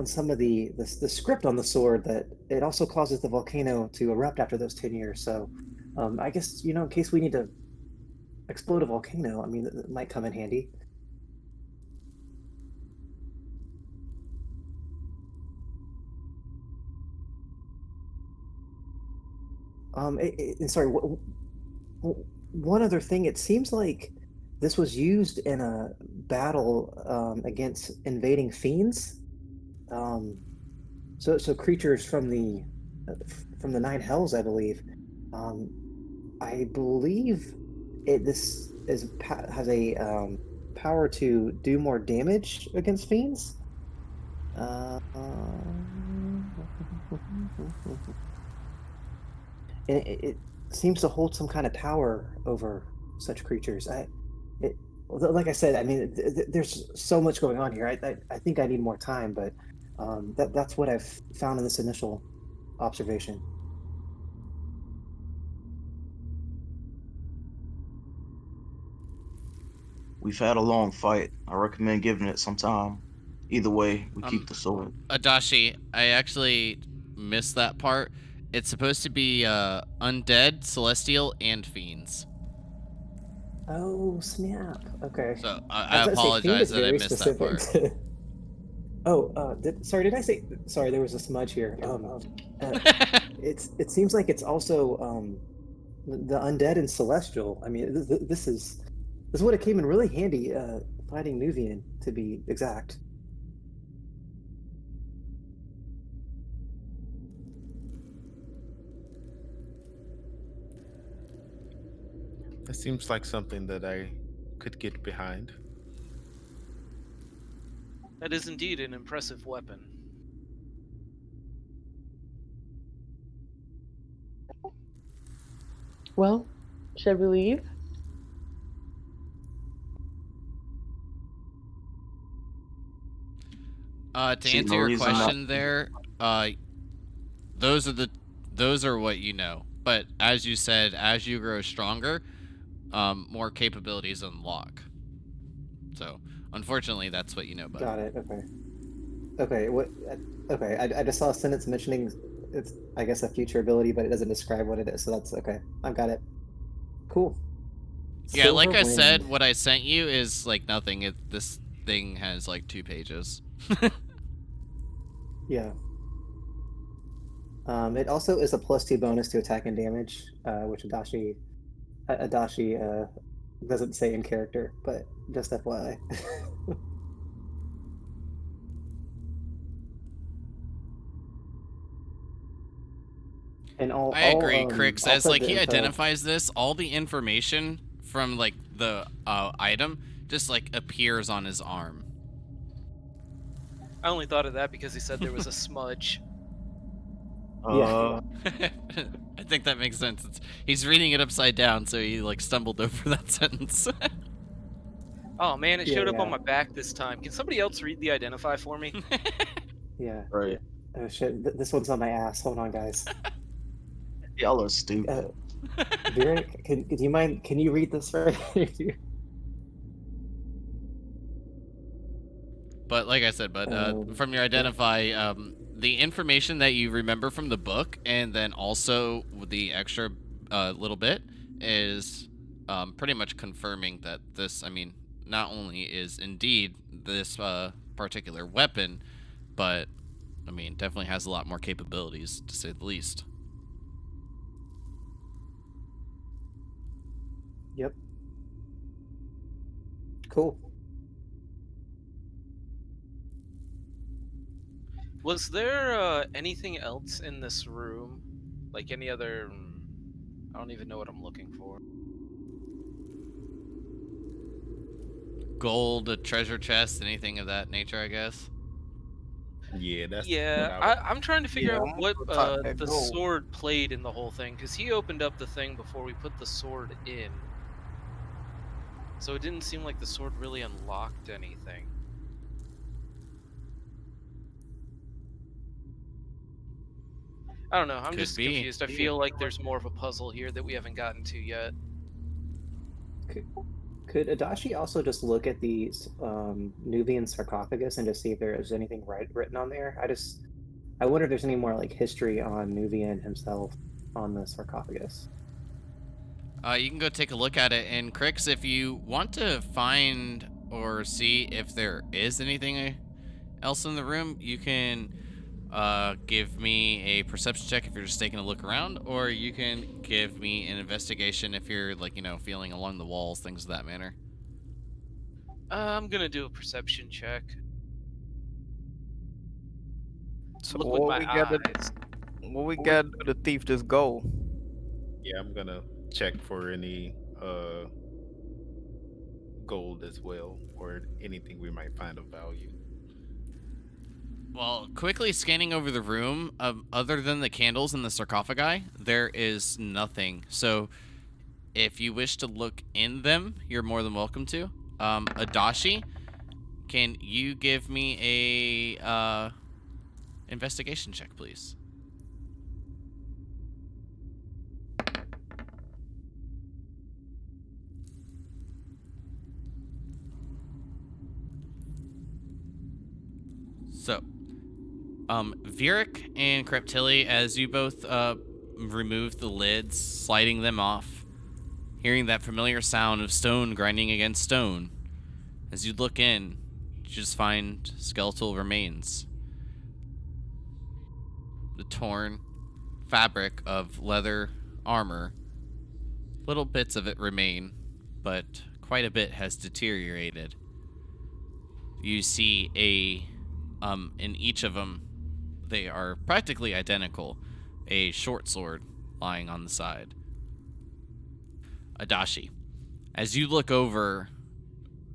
some of the script on the sword that it also causes the volcano to erupt after those 10 years. So I guess, in case we need to explode a volcano, I mean, it might come in handy. Sorry, one other thing. It seems like this was used in a battle against invading fiends. So creatures from the Nine Hells, I believe. I believe this has a power to do more damage against fiends. And it seems to hold some kind of power over such creatures. Like I said, I mean, there's so much going on here. I think I need more time, but that's what I've found in this initial observation. We've had a long fight. I recommend giving it some time. Either way, we keep the sword. Adachi, I actually missed that part. It's supposed to be undead, celestial, and fiends. Oh, snap. Okay. So I apologize that I missed that part. Sorry, did I say... Sorry, there was a smudge here. It seems like it's also the undead and celestial. I mean, this would have came in really handy fighting Nuvian, to be exact. That seems like something that I could get behind. That is indeed an impressive weapon. Well, should we leave? To See answer no your reason not question there, those are what you know. But as you said, as you grow stronger, more capabilities unlock. So, unfortunately, that's what you know about. Got it. Okay. Okay. What? Okay. I just saw a sentence mentioning it's, I guess, a future ability, but it doesn't describe what it is. So that's okay. I've got it. Cool. Yeah, like Silver I Wind. said, what I sent you is like nothing. This thing has like 2 pages. Yeah. It also is a +2 bonus to attack and damage, which Adachi doesn't say in character, but just FYI. And I agree, Crix. I'll As put like the he info. identifies this, all the information from like the item just like appears on his arm. I only thought of that because he said there was a smudge. Yeah. I think that makes sense. He's reading it upside down, so he like stumbled over that sentence. Oh man, it Yeah, showed up on yeah. my back this time. Can somebody else read the identify for me? Yeah. right. Oh shit! This one's on my ass. Hold on, guys. Y'all are stupid. Vera, do you mind? Can you read this right? But like I said, from your identify, the information that you remember from the book, and then also the extra little bit is pretty much confirming that this, I mean, not only is indeed this particular weapon, but I mean, definitely has a lot more capabilities, to say the least. Yep. Cool. Was there anything else in this room? Like any other... I don't even know what I'm looking for. Gold, a treasure chest, anything of that nature, I guess. Yeah, that's Yeah, I'm trying to figure out what that the gold. sword played in the whole thing, because he opened up the thing before we put the sword in. So it didn't seem like the sword really unlocked anything. I don't know, I'm Could just be. confused. I feel like there's more of a puzzle here that we haven't gotten to yet. Could Adachi also just look at the Nubian sarcophagus and just see if there is anything written on there? I wonder if there's any more like history on Nubian himself on the sarcophagus. You can go take a look at it, and Crix, if you want to find or see if there is anything else in the room, you can give me a perception check if you're just taking a look around, or you can give me an investigation if you're like, you know, feeling along the walls, things of that manner. I'm gonna do a perception check. So Look with my eyes. what we gotta do to thief this gold? Yeah, I'm gonna check for any gold as well, or anything we might find of value. Well, quickly scanning over the room, other than the candles and the sarcophagi, there is nothing. So, if you wish to look in them, you're more than welcome to. Adachi, can you give me a investigation check, please? So, Vieric and Creptilli, as you both remove the lids, sliding them off, hearing that familiar sound of stone grinding against stone, as you look in, you just find skeletal remains. The torn fabric of leather armor. Little bits of it remain, but quite a bit has deteriorated. You see in each of them, they are practically identical, a short sword lying on the side. Adachi, As you look over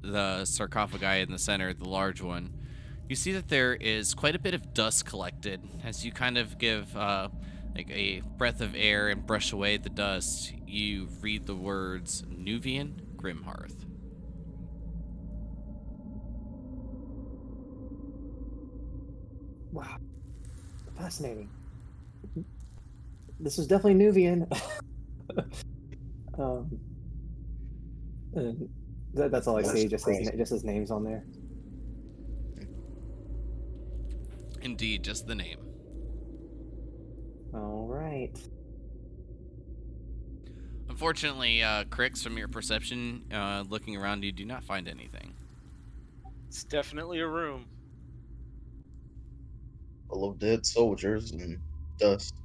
the sarcophagi in the center, the large one, you see that there is quite a bit of dust collected. As you kind of give like a breath of air and brush away the dust, you read the words Nuvian Grimhearth. Wow, fascinating. This is definitely Nuvian. And that's all I see. Just his name's on there. Indeed, just the name. All right. Unfortunately, Crix, from your perception, looking around, you do not find anything. It's definitely a room. Full of dead soldiers and dust.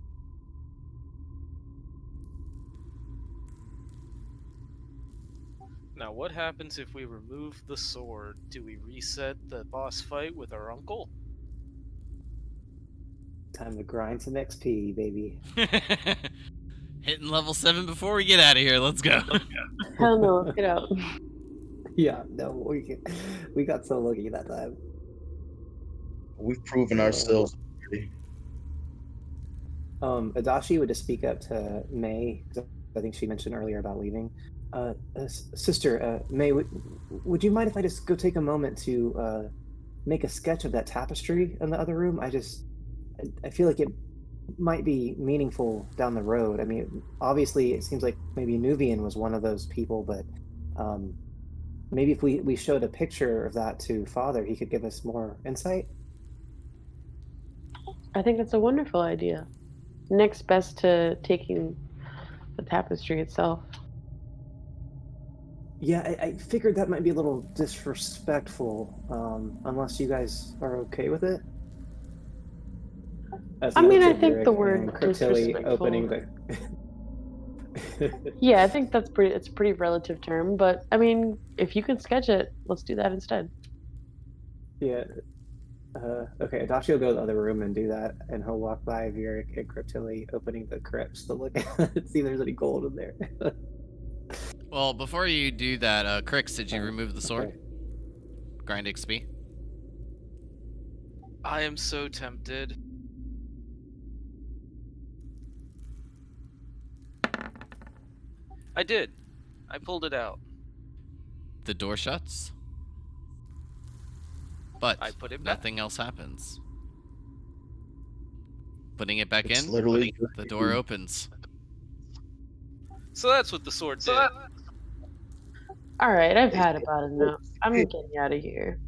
Now, what happens if we remove the sword? Do we reset the boss fight with our uncle? Time to grind some XP, baby. Hitting level 7 before we get out of here. Let's go. Hell no, let's get out. Yeah, no, we got so lucky that time. We've proven ourselves. Adachi would just speak up to May, because I think she mentioned earlier about leaving. Sister, May, would you mind if I just go take a moment to make a sketch of that tapestry in the other room? I feel like it might be meaningful down the road. I mean, obviously, it seems like maybe Nuvian was one of those people, but maybe if we showed a picture of that to Father, he could give us more insight. I think that's a wonderful idea. Next best to taking the tapestry itself. Yeah, I figured that might be a little disrespectful, unless you guys are okay with it. I mean, I think the word disrespectful. Opening the. Yeah, I think it's a pretty relative term, but I mean, if you can sketch it, let's do that instead. Yeah. Okay, Adachi will go to the other room and do that, and he'll walk by Vieric and Cryptilli opening the crypts to look at see if there's any gold in there. Well, before you do that, Crix, did you remove the sword? Okay. Grind XP? I am so tempted. I did. I pulled it out. The door shuts, but I put it back. nothing else happens. Putting it back It's in, literally the door opens. So that's what the sword did. All right, I've had about enough. I'm getting out of here.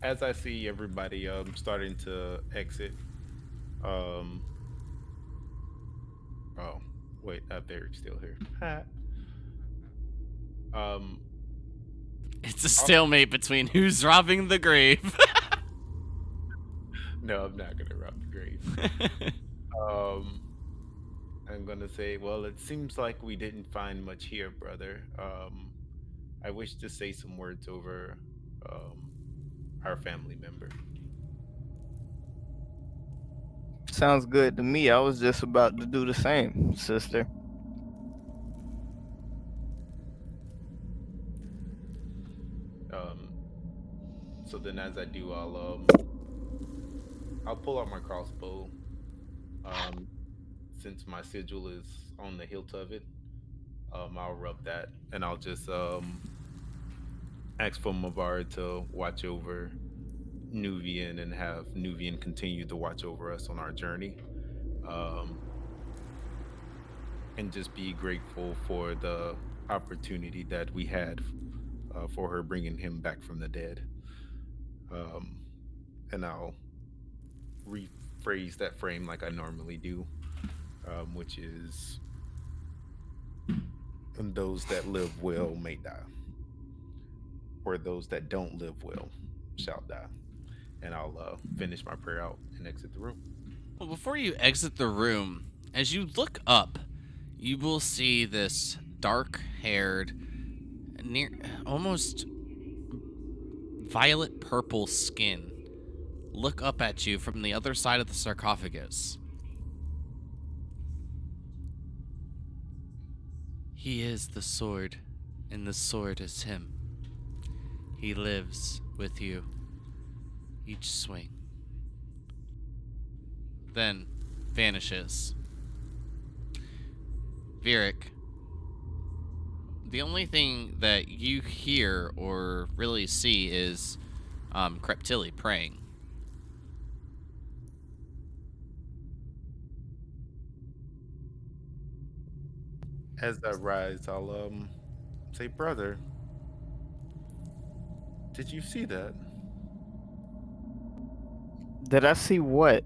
As I see everybody starting to exit, oh wait, Eric's still here. It's a stalemate between who's robbing the grave. No, I'm not gonna rob the grave. I'm gonna say, well, it seems like we didn't find much here, brother. I wish to say some words over our family member. Sounds good to me. I was just about to do the same, sister. So then, as I do, I'll pull out my crossbow. Since my sigil is on the hilt of it, I'll rub that, and I'll just ask for Mavar to watch over Nuvian and have Nuvian continue to watch over us on our journey, and just be grateful for the opportunity that we had for her bringing him back from the dead. And I'll rephrase that frame like I normally do, which is, and those that live well may die, or those that don't live well shall die. And I'll finish my prayer out and exit the room. Well, before you exit the room, as you look up, you will see this dark-haired, near almost violet purple skin look up at you from the other side of the sarcophagus. He is the sword, and the sword is him. He lives with you each swing. Then vanishes. Vieric, the only thing that you hear or really see is Creptilli praying. As I rise, I'll say, brother, did you see that? Did I see what?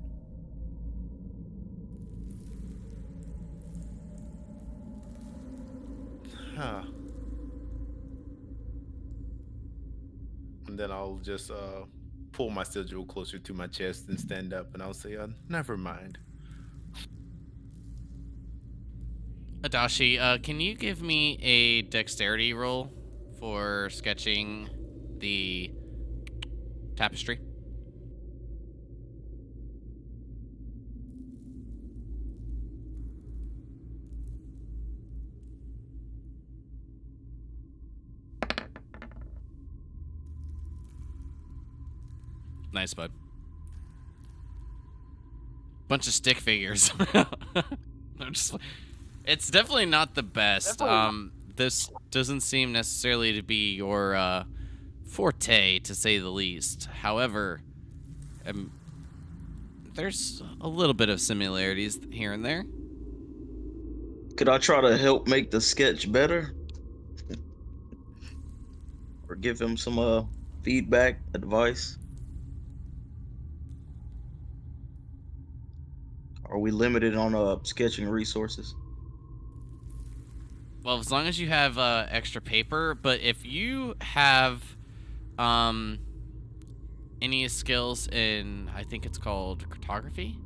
Huh. And then I'll just pull my sigil closer to my chest and stand up, and I'll say, never mind. Adachi, can you give me a dexterity roll for sketching the tapestry? Nice, bud. Bunch of stick figures. It's definitely not the best. This doesn't seem necessarily to be your forte, to say the least. However, there's a little bit of similarities here and there. Could I try to help make the sketch better? Or give him some feedback, advice? Are we limited on sketching resources? Well, as long as you have extra paper, but if you have any skills in, I think it's called cartography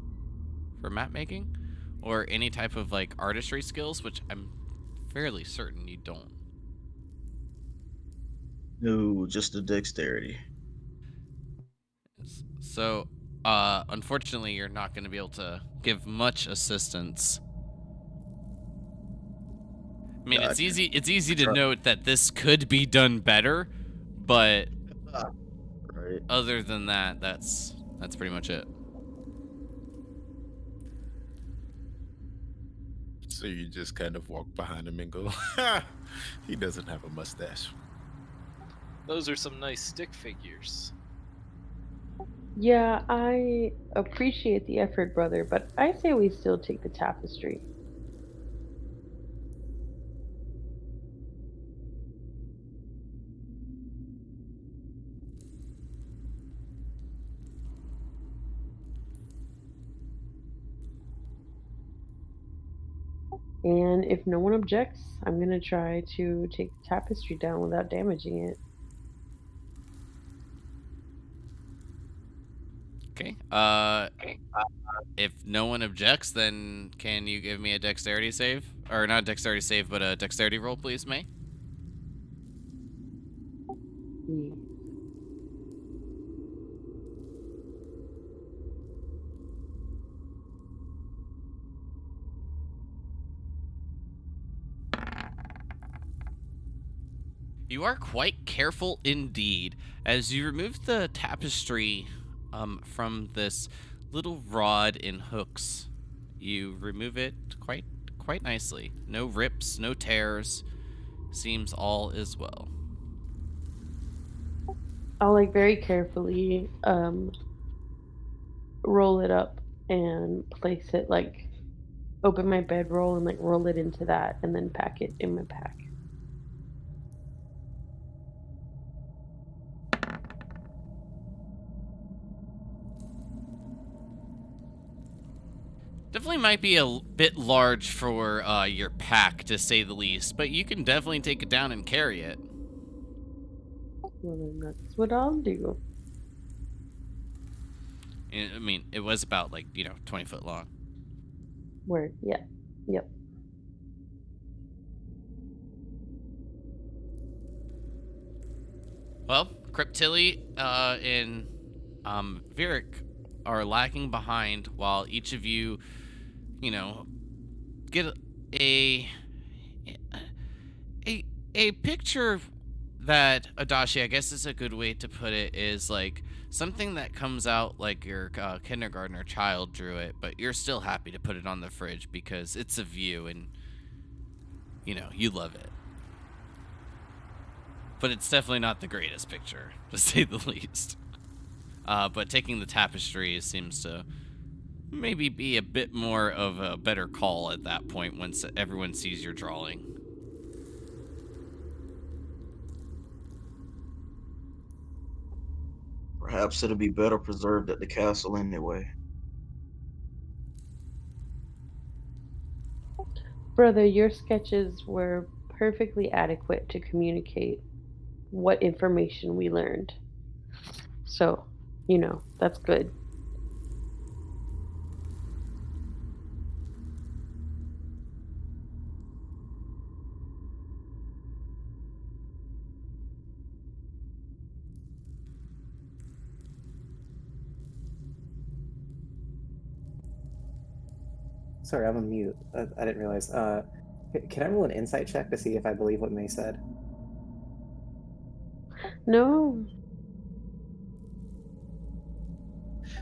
for map making, or any type of like artistry skills, which I'm fairly certain you don't. No, just the dexterity. So, unfortunately, you're not going to be able to give much assistance. I mean, Gotcha. it's easy to note that this could be done better, but Right. other than that, that's pretty much it. So you just kind of walk behind him and go, ha! He doesn't have a mustache. Those are some nice stick figures. Yeah, I appreciate the effort, brother, but I say we still take the tapestry. And if no one objects, I'm gonna try to take the tapestry down without damaging it. Okay. If no one objects, then can you give me a dexterity save? Or not a dexterity save, but a dexterity roll, please, May? Hmm. You are quite careful indeed as you remove the tapestry from this little rod and hooks. You remove it quite nicely. No rips, no tears. Seems all is well. I'll like very carefully roll it up and place it, like open my bedroll and like roll it into that and then pack it in my pack. Definitely might be a bit large for your pack, to say the least, but you can definitely take it down and carry it. Well, then that's what I'll do. I mean, it was about, like, 20 foot long. Word. Yeah. Yep. Well, Cryptilli and Virik are lagging behind while each of you, get a a picture that Adachi, I guess is a good way to put it, is like something that comes out like your kindergartner child drew it, but you're still happy to put it on the fridge because it's a view and you love it. But it's definitely not the greatest picture, to say the least. But taking the tapestry seems to maybe be a bit more of a better call at that point once everyone sees your drawing. Perhaps it'll be better preserved at the castle anyway. Brother, your sketches were perfectly adequate to communicate what information we learned. So, that's good. Sorry, I'm on mute. I didn't realize. Can I roll an insight check to see if I believe what May said? No.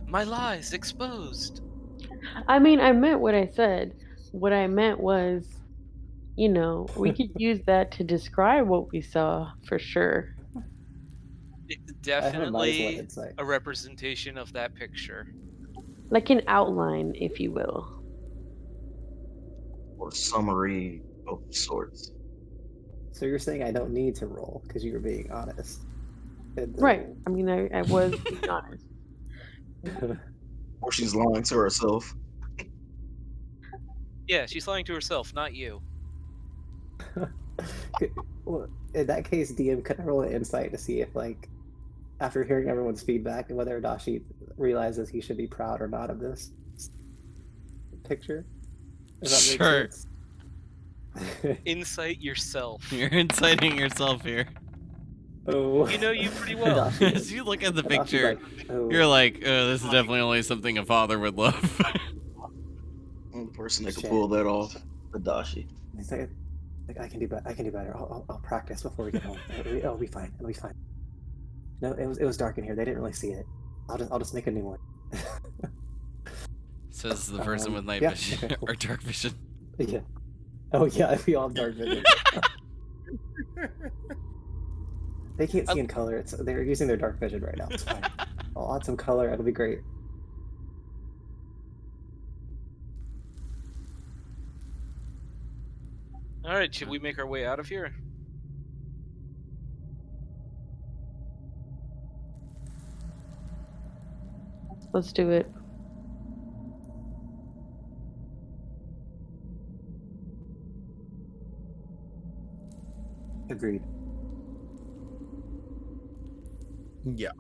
My lies exposed. I mean, I meant what I said. What I meant was, we could use that to describe what we saw for sure. It's I have a -1 definitely insight. a representation of that picture. Like an outline, if you will. Or summary of sorts. So you're saying I don't need to roll because you were being honest. Right. I mean, I was being honest. Or she's lying to herself. Yeah, she's lying to herself, not you. Well, in that case, DM, could I roll an insight to see if, after hearing everyone's feedback, whether Adachi realizes he should be proud or not of this picture? Does that Sure. make sense? Insight yourself. You're inciting yourself here. Oh. You know you pretty well. Adachi- As you look at the Adashi's picture, oh. you're like, this is definitely only something a father would love. Only person that can Shit. pull that off, Adachi. He's like, I can do better. I can do better. I'll practice before we get home. It'll be fine. It'll be fine. No, it was dark in here. They didn't really see it. I'll just make a new one. Says the person with night yeah, vision okay, cool. or dark vision. Yeah. Oh yeah, we all have dark vision. They can't see in color. They're using their dark vision right now. It's fine. I'll add some color. It'll be great. All right, should we make our way out of here? Let's do it. Agreed. Yeah.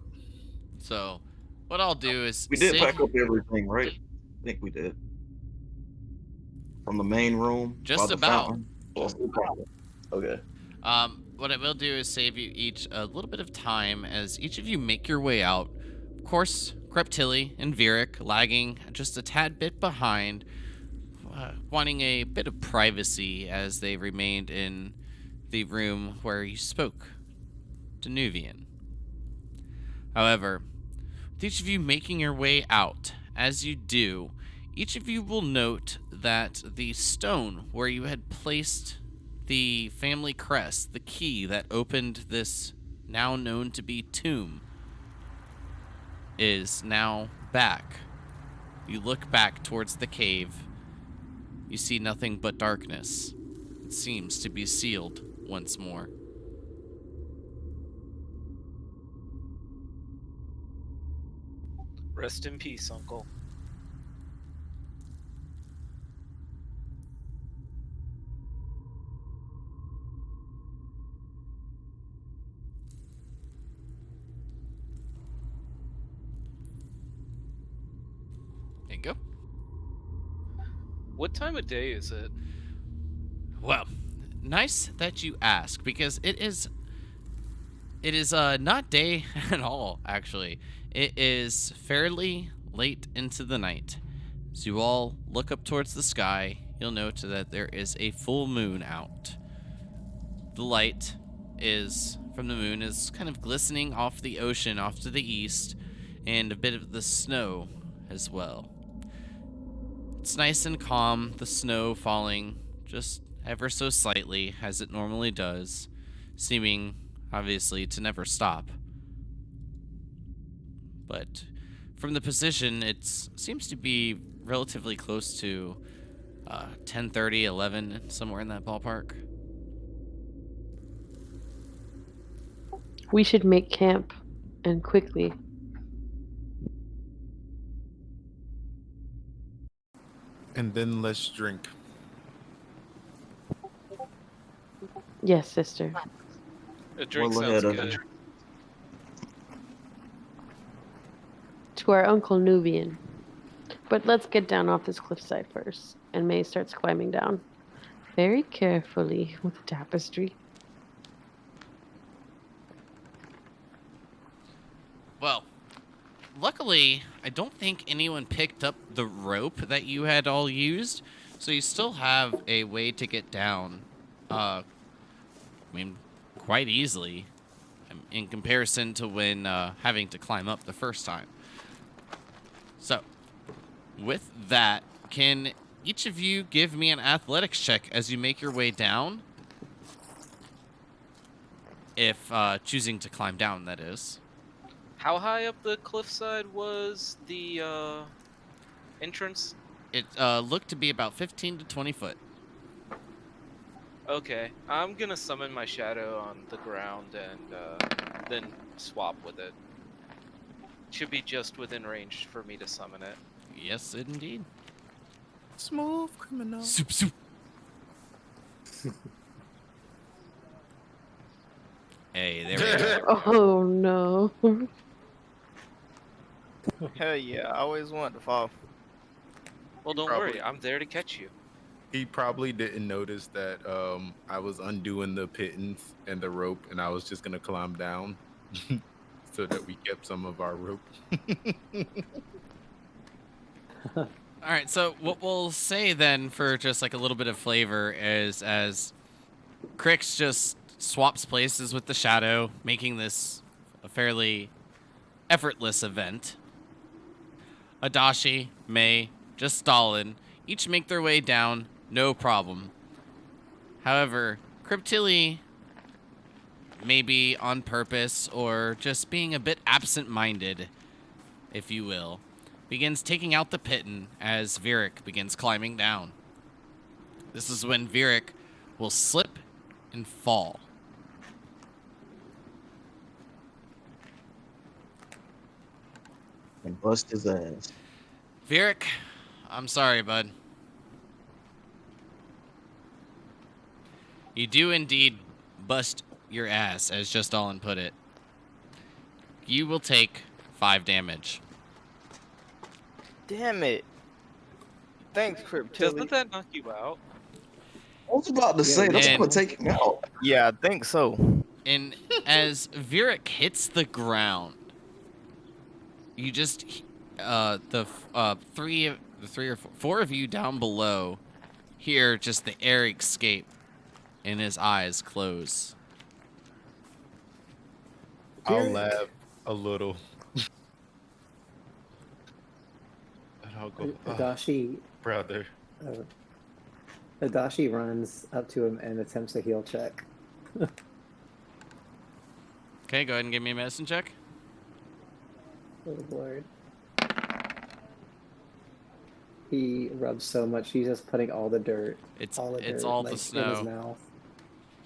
So, what I'll do is We did save- pack up everything, right? I think we did. From the main room. Just by the about. fountain. Okay. What I will do is save you each a little bit of time as each of you make your way out. Of course, Cryptilli and Virik lagging just a tad bit behind, wanting a bit of privacy as they remained in the room where you spoke to Nuvian. However, with each of you making your way out, as you do, each of you will note that the stone where you had placed the family crest, the key that opened this now known to be tomb, is now back. You look back towards the cave. You see nothing but darkness. It seems to be sealed once more. Rest in peace, Uncle. There you go. What time of day is it? Well, nice that you ask, because it is It is not day at all, actually. It is fairly late into the night. As you all look up towards the sky, you'll note that there is a full moon out. The light from the moon is kind of glistening off the ocean off to the east, and a bit of the snow as well. It's nice and calm, the snow falling just ever so slightly, as it normally does, seeming, obviously, to never stop. But from the position, it seems to be relatively close to 10:30, 11, somewhere in that ballpark. We should make camp, and quickly. And then let's drink. Yes, sister. A drink Well sounds ahead of good. To our Uncle Nubian. But let's get down off this cliffside first. And May starts climbing down. Very carefully with the tapestry. Well, luckily, I don't think anyone picked up the rope that you had all used, so you still have a way to get down. Quite easily, in comparison to when having to climb up the first time. So, with that, can each of you give me an athletics check as you make your way down? If choosing to climb down, that is. How high up the cliffside was the entrance? It looked to be about 15 to 20 foot. Okay, I'm gonna summon my shadow on the ground and then swap with it. Should be just within range for me to summon it. Yes, indeed. Smooth criminal. Soup, soup. Hey, there we go. Oh no. Hell yeah, I always wanted to fall. Well, don't worry, I'm there to catch you. He probably didn't notice that I was undoing the pittance and the rope, and I was just gonna climb down so that we kept some of our rope. All right, so what we'll say then, for just like a little bit of flavor, is as Crix just swaps places with the shadow, making this a fairly effortless event. Adachi, May, just Stalin, each make their way down, no problem. However, Cryptilli, maybe on purpose or just being a bit absent-minded, if you will, begins taking out the piton as Virik begins climbing down. This is when Virik will slip and fall. And bust his ass. Virik, I'm sorry, bud. You do indeed bust your ass, as Just Allen put it. You will take 5 damage. Damn it. Thanks, Cryptilli. Doesn't that knock you out? I was about to say, that's and- gonna take him out. Yeah, I think so. And as Virik hits the ground, you just four of you down below hear just the air escape and his eyes close. I'll laugh a little. And I'll go, Adachi, brother. Adachi runs up to him and attempts a heal check. Okay, go ahead and give me a medicine check. Oh lord. He rubs so much, he's just putting all the dirt. It's all the the in his snow. mouth.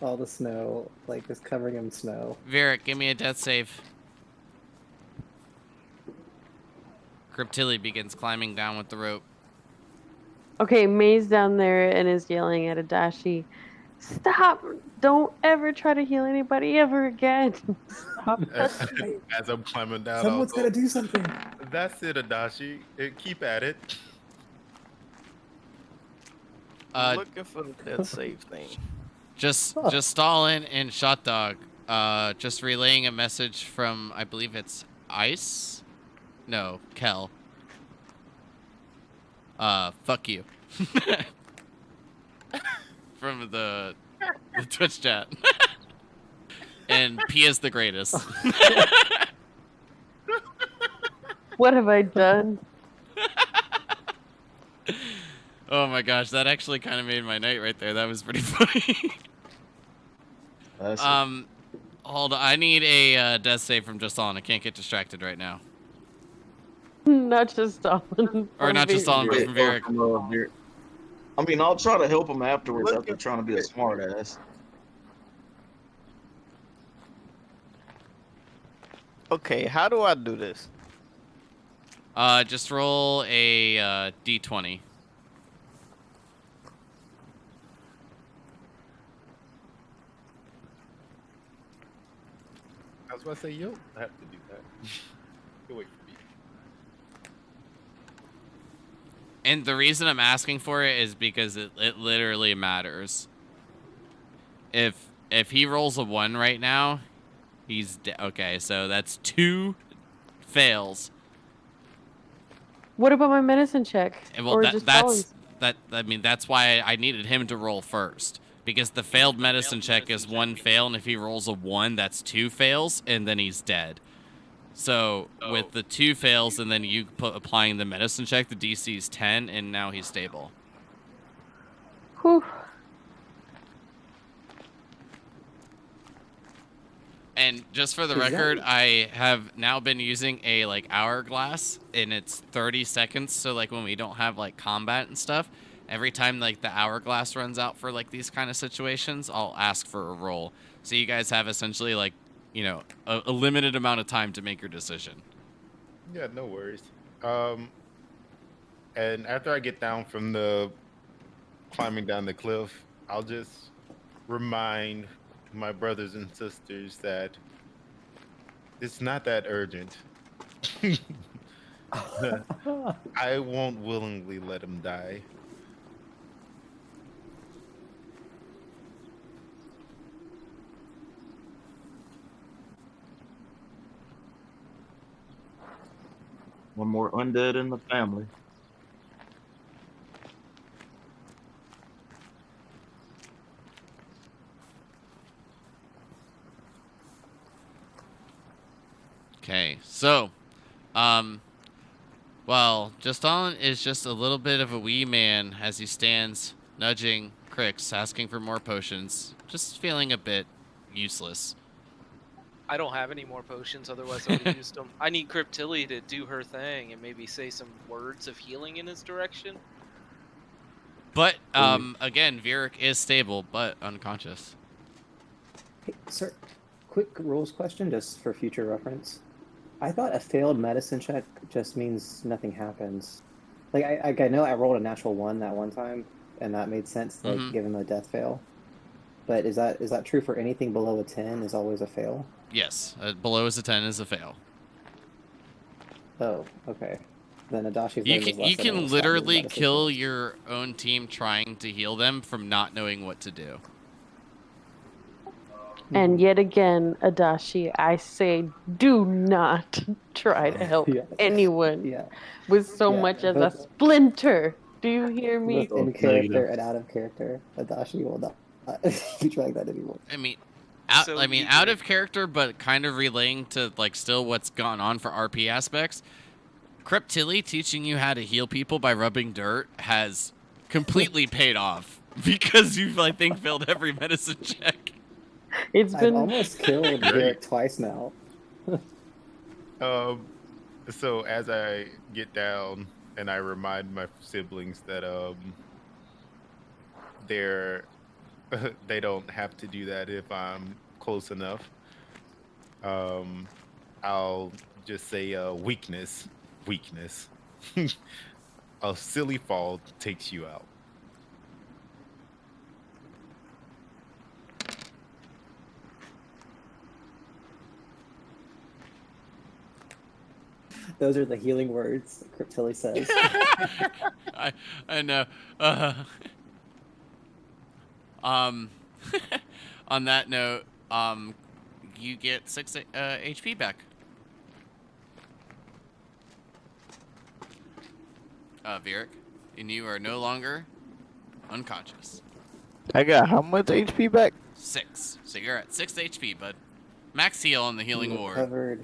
All the snow, like just covering him in snow. Virik, give me a death save. Cryptilli begins climbing down with the rope. Okay, May's down there and is yelling at Adachi, "Stop! Don't ever try to heal anybody ever again. Stop." As I'm climbing down, Someone's I'll gotta go, do something. That's it, Adachi. Keep at it. I'm looking for the death save thing. Just Stalin and Shot Dog. just relaying a message from, I believe it's Ice? No, Kel. Fuck you. From the Twitch chat. And P is the greatest. What have I done? Oh my gosh, that actually kind of made my night right there. That was pretty funny. Hold on. I need a death save from just on. I can't get distracted right now. Not just on. Or not just on, but from Varric. I mean, I'll try to help him afterwards after trying to be a smart ass. Okay, how do I do this? Just roll a d20. I was about to say, you'll have to do that. You'll wait for me. And the reason I'm asking for it is because it literally matters. If he rolls a 1 right now, he's okay. So that's 2 fails. What about my medicine check? Well, or that's why I needed him to roll first. Because the failed medicine check is 1 fail, and if he rolls a 1, that's 2 fails, and then he's dead. So with the 2 fails, and then you applying the medicine check, the DC is 10, and now he's stable. Whew. And just for the record, I have now been using a hourglass, and it's 30 seconds. So when we don't have combat and stuff, every time the hourglass runs out for these kind of situations, I'll ask for a roll. So you guys have essentially a limited amount of time to make your decision. Yeah, no worries. And after I get down from the climbing down the cliff, I'll just remind my brothers and sisters that it's not that urgent. I won't willingly let him die. One more undead in the family. Okay, so, well, Justin is just a little bit of a wee man as he stands nudging Crix, asking for more potions, just feeling a bit useless. I don't have any more potions, otherwise I would have used them. I need Cryptilli to do her thing and maybe say some words of healing in his direction. But, again, Varric is stable, but unconscious. Hey, sir, quick rules question just for future reference. I thought a failed medicine check just means nothing happens. I know I rolled a natural 1 that one time, and that made sense to give him a death fail. But is that true for anything below a 10 is always a fail? Yes, below a 10 is a fail. Oh, okay. Then Adashi's you can literally kill your own team trying to heal them from not knowing what to do. And yet again, Adashi, I say do not try to help anyone with so much as a splinter. Do you hear me? Both in character and out of character, Adashi will not be trying that anymore. I mean, out of character, but kind of relaying to still what's gone on for RP aspects. Cryptilli teaching you how to heal people by rubbing dirt has completely paid off because you've failed every medicine check. I've almost killed Varric twice now. So as I get down and I remind my siblings that they don't have to do that if I'm close enough, I'll just say weakness. A silly fall takes you out. Those are the healing words Cryptilli says. I know. On that note, you get 6 HP back. Vieric, and you are no longer unconscious. I got how much HP back? 6. So you're at 6 HP, bud. Max heal on the healing You ward. are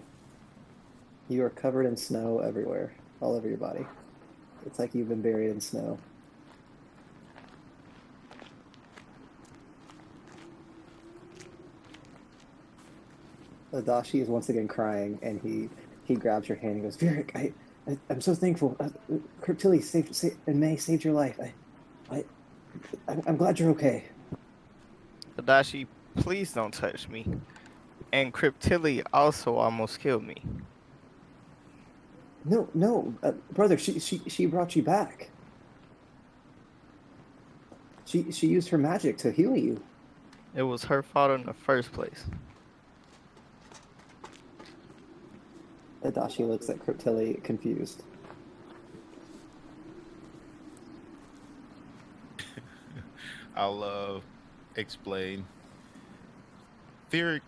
covered in snow everywhere, all over your body. It's like you've been buried in snow. Adachi is once again crying, and he grabs your hand and goes, Vieric, I'm so thankful. Cryptilli saved and May saved your life. I'm glad you're okay. Adachi, please don't touch me. And Cryptilli also almost killed me. No, brother. She brought you back. She used her magic to heal you. It was her fault in the first place. Adachi looks at Cryptilli confused. I'll explain. Vieric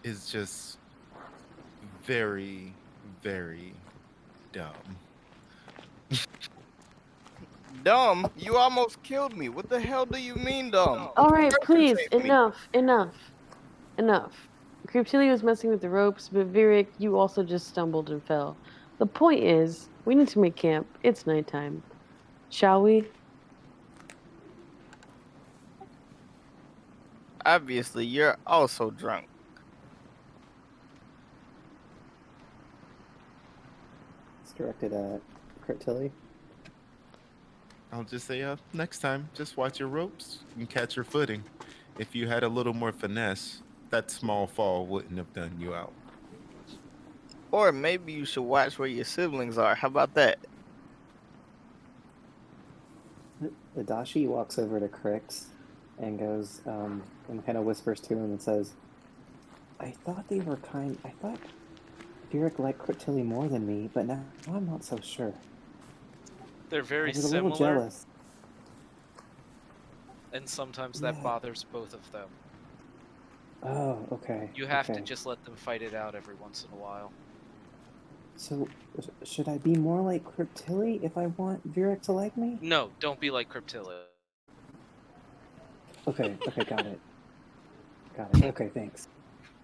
is just very, very dumb. Dumb? You almost killed me. What the hell do you mean, dumb? All right, Of course you please, saved me. enough. Cryptilli was messing with the ropes, but Vieric, you also just stumbled and fell. The point is, we need to make camp. It's nighttime. Shall we? Obviously, you're also drunk. It's directed at Cryptilli. I'll just say, next time, just watch your ropes and catch your footing. If you had a little more finesse, that small fall wouldn't have done you out. Or maybe you should watch where your siblings are. How about that? Adachi walks over to Crix and goes, and kind of whispers to him and says, I thought Vieric liked Cryptilli more than me, but now I'm not so sure. They're very I was a similar, little jealous. and sometimes that Yeah. bothers both of them. Oh, okay. You have to okay. just let them fight it out every once in a while. So, should I be more like Cryptilli if I want Vieric to like me? No, don't be like Cryptilli. Okay, got it. Got it. Okay, thanks.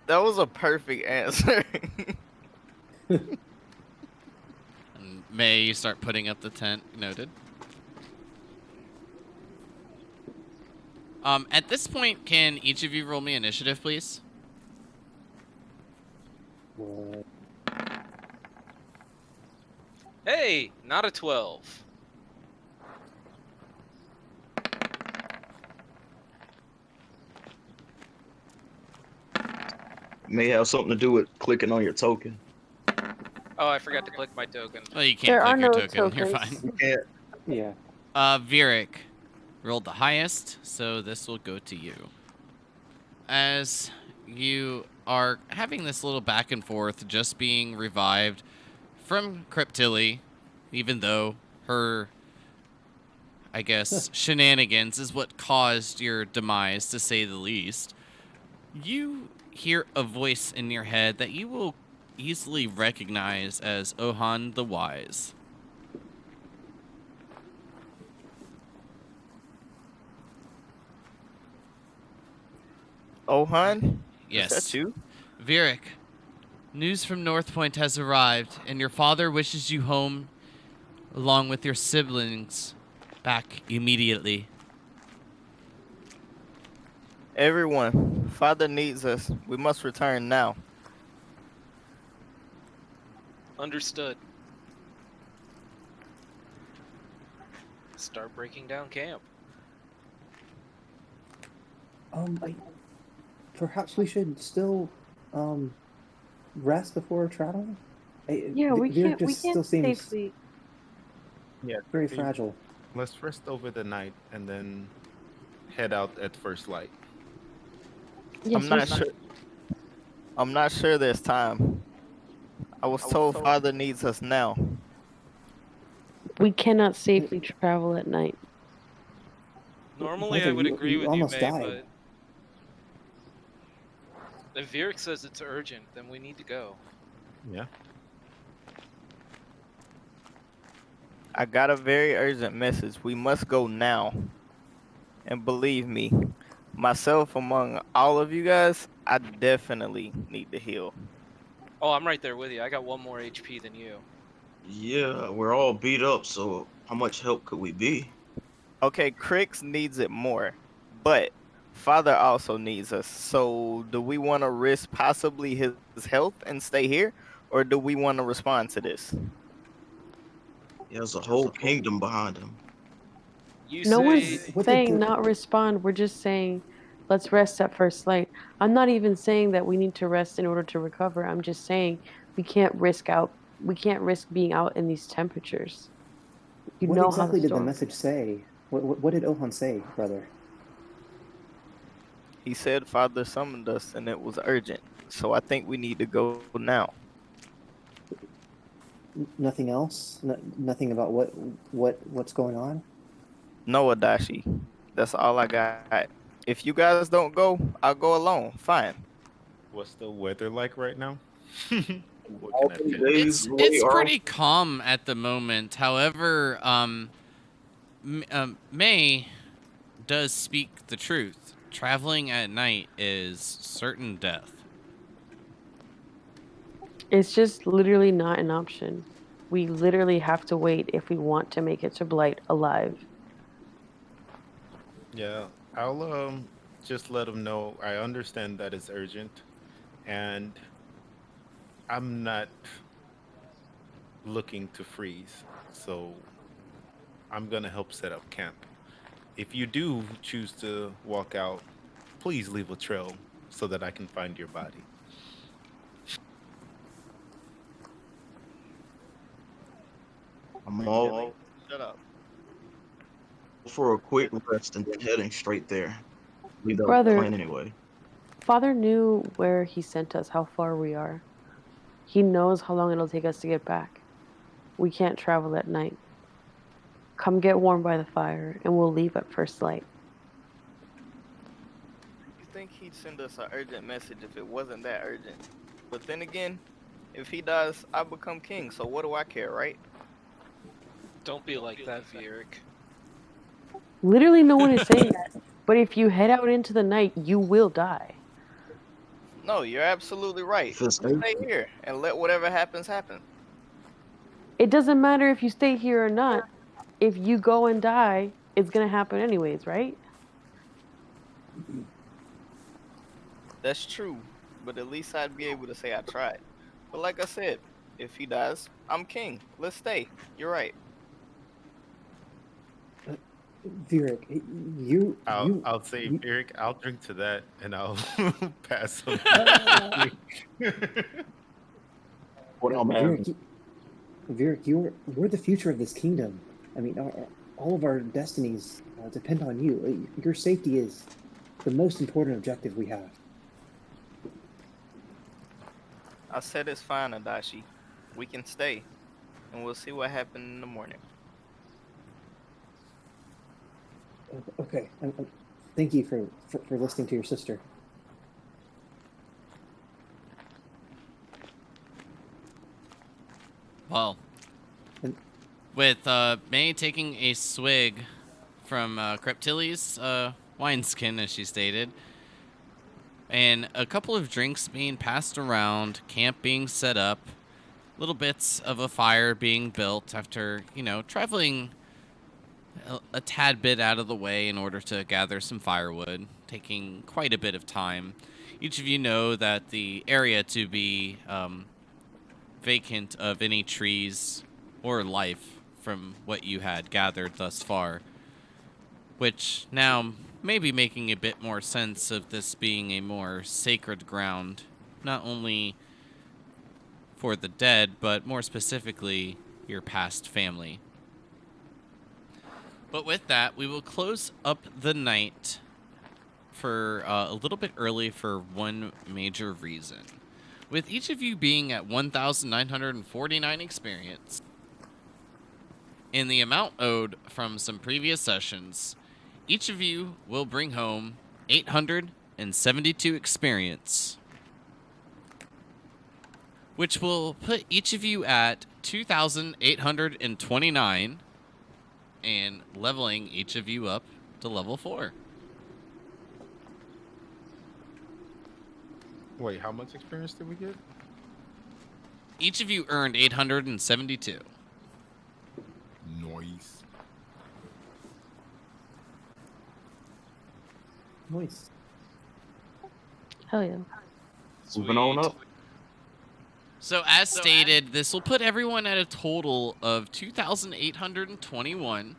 That was a perfect answer. And May, you start putting up the tent. Noted. At this point, can each of you roll me initiative, please? What? Hey, not a 12. May have something to do with clicking on your token. Oh, I forgot to click my token. Well, you can't There click are your no token. You're tokens. fine. Yeah. Yeah. Vieric rolled the highest, so this will go to you. As you are having this little back and forth, just being revived from Cryptilli, even though her, I guess, shenanigans is what caused your demise, to say the least, you hear a voice in your head that you will easily recognize as Ohan the Wise. Ohan? Yes. Is that you? Vieric, news from North Point has arrived, and your father wishes you home along with your siblings back immediately. Everyone, father needs us. We must return now. Understood. Start breaking down camp. Perhaps we should still, rest before traveling? Yeah, we Vieric can't. We just still can't seems safely. Yeah. very see, fragile. Let's rest over the night and then head out at first light. Yes, I'm not sure there's time. I was told father needs us now. we cannot safely travel at night. Normally, I Brother, would you agree with you, almost May, died. If Vieric says it's urgent, then we need to go. Yeah. I got a very urgent message. We must go now. And believe me, myself among all of you guys, I definitely need to heal. Oh, I'm right there with you. I got 1 more HP than you. Yeah, we're all beat up, so how much help could we be? Okay, Crix needs it more, but Father also needs us. So, do we want to risk possibly his health and stay here, or do we want to respond to this? He has a whole kingdom behind him. You No say one's What did saying the not respond. We're just saying let's rest at first light. I'm not even saying that we need to rest in order to recover. I'm just saying we can't risk being out in these temperatures. You what know how the exactly did the storm. message say? What did Ohan say, brother? He said Father summoned us and it was urgent. So, I think we need to go now. Nothing else? Nothing about what's going on? No, Adashi. That's all I got. If you guys don't go, I'll go alone. Fine. What's the weather like right now? What All can I these tell you? days really It's are. pretty calm at the moment. However, May does speak the truth. Traveling at night is certain death. It's just literally not an option. We literally have to wait if we want to make it to Blight alive. Yeah, I'll just let them know. I understand that it's urgent, and I'm not looking to freeze, so I'm gonna help set up camp. If you do choose to walk out, please leave a trail so that I can find your body. I'm all Shut up. for a quick rest and then heading straight there. Leave that was the Brother, plan anyway. Father knew where he sent us, how far we are. He knows how long it'll take us to get back. We can't travel at night. Come get warm by the fire, and we'll leave at first light. You think he'd send us an urgent message if it wasn't that urgent? But then again, if he does, I become king, so what do I care, right? don't be like that, Vieric. Literally, no one is saying that. But if you head out into the night, you will die. No, you're absolutely right. If it's Stay here and let whatever happens happen. It doesn't matter if you stay here or not. If you go and die, it's going to happen anyways, right? That's true, but at least I'd be able to say I tried. But like I said, if he dies, I'm king. Let's stay. You're right. Vieric, you I'll say, you Eric, I'll drink to that, and I'll pass on. what I'm having. Vieric, you're the future of this kingdom. I mean, all of our destinies depend on you. Your safety is the most important objective we have. I said it's fine, Adashi. We can stay, and we'll see what happens in the morning. Okay, thank you for listening to your sister. Well, And- with May taking a swig from Creptilli's wineskin, as she stated, and a couple of drinks being passed around, camp being set up, little bits of a fire being built after, traveling a tad bit out of the way in order to gather some firewood, taking quite a bit of time. Each of you know that the area to be vacant of any trees or life from what you had gathered thus far, which now may be making a bit more sense of this being a more sacred ground, not only for the dead, but more specifically, your past family. But with that, we will close up the night for a little bit early for one major reason. With each of you being at 1,949 experience, in the amount owed from some previous sessions, each of you will bring home 872 experience. which will put each of you at 2,829 and leveling each of you up to level 4. Wait, how much experience did we get? Each of you earned 872. Noise. Nice. Hell yeah. Moving on up. So as stated, this will put everyone at a total of 2,821.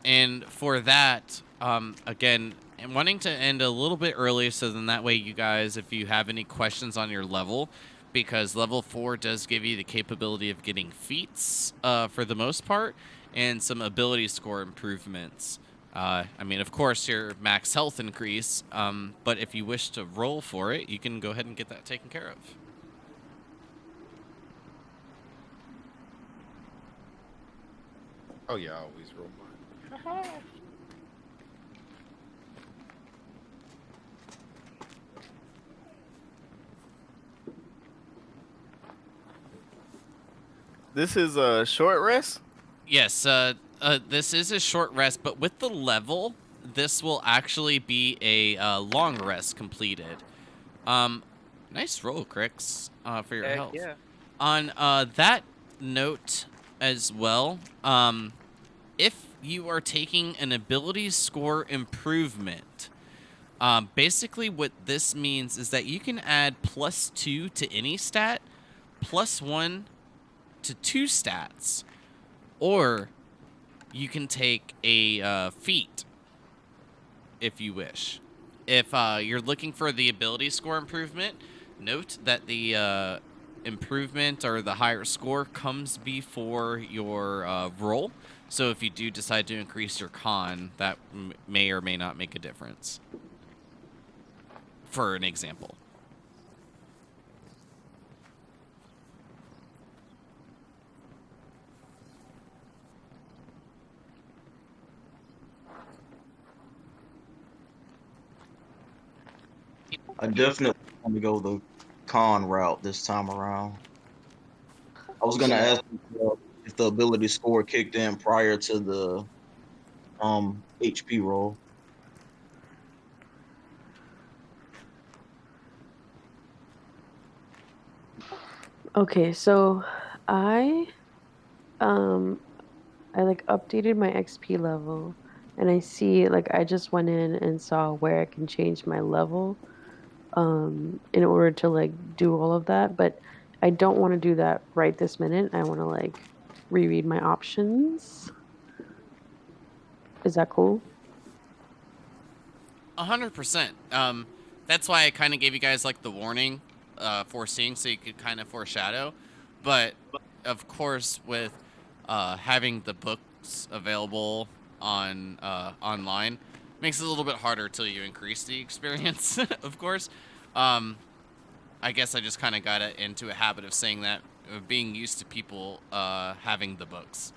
And for that, again, I'm wanting to end a little bit early so then that way you guys, if you have any questions on your level, because level 4 does give you the capability of getting feats for the most part and some ability score improvements. I mean, of course, your max health increase, but if you wish to roll for it, you can go ahead and get that taken care of. Oh yeah, I always roll mine. This is a short rest? Yes, this is a short rest, but with the level, this will actually be a long rest completed. Nice roll, Crix, for your Heck health. yeah. On that note as well, if you are taking an ability score improvement, basically what this means is that you can add +2 to any stat, +1 to 2 stats, or you can take a feat if you wish. If you're looking for the ability score improvement, note that the improvement or the higher score comes before your roll. So if you do decide to increase your con, that may or may not make a difference. For an example. I definitely want to go the con route this time around. I was gonna ask if the ability score kicked in prior to the HP roll. Okay, so I like updated my XP level, and I see like I just went in and saw where I can change my level in order to like do all of that, but I don't want to do that right this minute. I want to like reread my options. Is that cool? 100%. That's why I kind of gave you guys like the warning, foreseeing, so you could kind of foreshadow. But of course, with having the books available on online, makes it a little bit harder till you increase the experience. Of course, I guess I just kind of got into a habit of saying that, of being used to people having the books.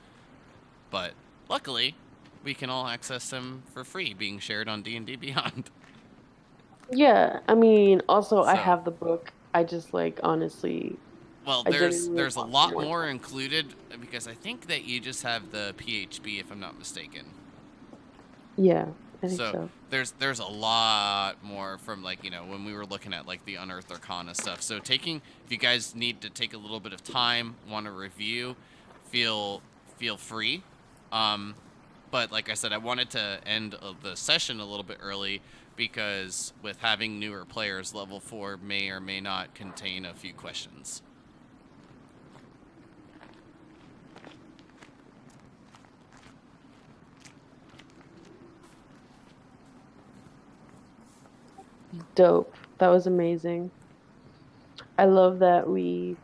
But luckily, we can all access them for free, being shared on D&D Beyond. Yeah, I mean, also I So- have the book. I just like honestly, Well, I there's genuinely a want lot more more time. included because I think that you just have the PHB, if I'm not mistaken. Yeah, I think so. There's a lot more from, like, you know, when we were looking at like the Unearthed Arcana stuff. So if you guys need to take a little bit of time, want to review, feel free. But like I said, I wanted to end the session a little bit early because with having newer players, level 4 may or may not contain a few questions. Dope. That was amazing. I love that we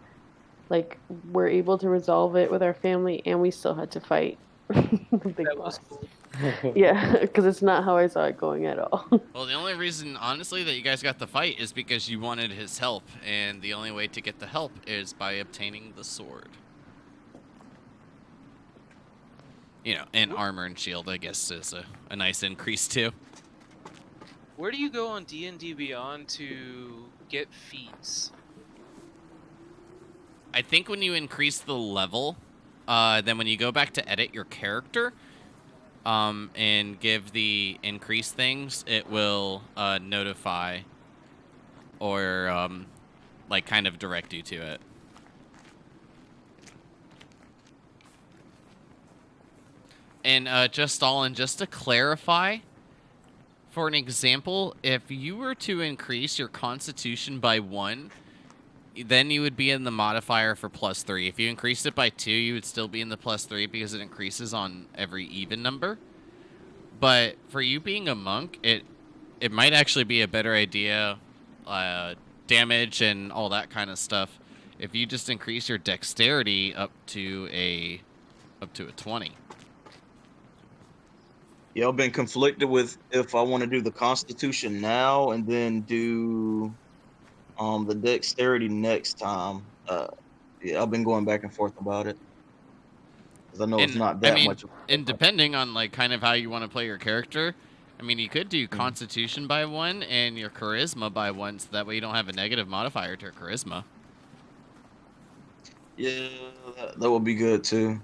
like were able to resolve it with our family and we still had to fight the big That boss. was cool. Yeah, because it's not how I saw it going at all. Well, the only reason, honestly, that you guys got the fight is because you wanted his help, and the only way to get the help is by obtaining the sword. You know, and armor and shield, I guess, is a nice increase, too. Where do you go on D&D Beyond to get feats? I think when you increase the level, then when you go back to edit your character, and give the increase things, it will notify or like kind of direct you to it. And just to clarify, for an example, if you were to increase your Constitution by 1, then you would be in the modifier for +3. If you increased it by 2, you would still be in the +3 because it increases on every even number. But for you being a monk, it might actually be a better idea, damage and all that kind of stuff, if you just increase your dexterity up to a 20. Yeah, I've been conflicted with if I want to do the Constitution now and then do the dexterity next time. Yeah, I've been going back and forth about it because I know it's And not I that mean, much of a and difference. depending on like kind of how you want to play your character, I mean, you could do Mm-hmm. Constitution by 1 and your Charisma by 1, so that way you don't have a negative modifier to your Charisma. Yeah, that would be good too.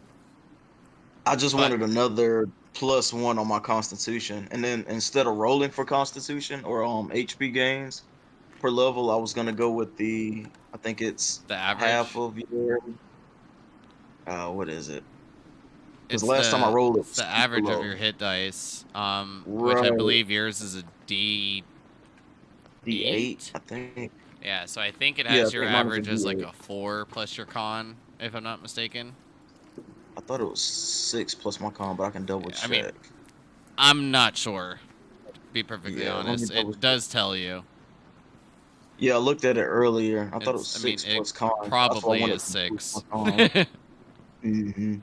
I just But- wanted another +1 on my Constitution, and then instead of rolling for Constitution or HP gains per level, I was gonna go with I think it's The average. half of your what is it? Because It's last time I rolled it it's was the super average of low. your hit dice, which I Right. believe yours is a D8. D8, I think. Yeah, so I think it Yeah, has I your think mine was a average as like D8. a 4 plus your con, if I'm not mistaken. I thought it was 6 plus my con, but I can double I mean, check. I'm not sure, to be perfectly Yeah, let me honest. double It check. does tell you. Yeah, I looked at it earlier. I thought it was I mean, 6 it plus con. That's why I probably wanted is to boost my 6. con.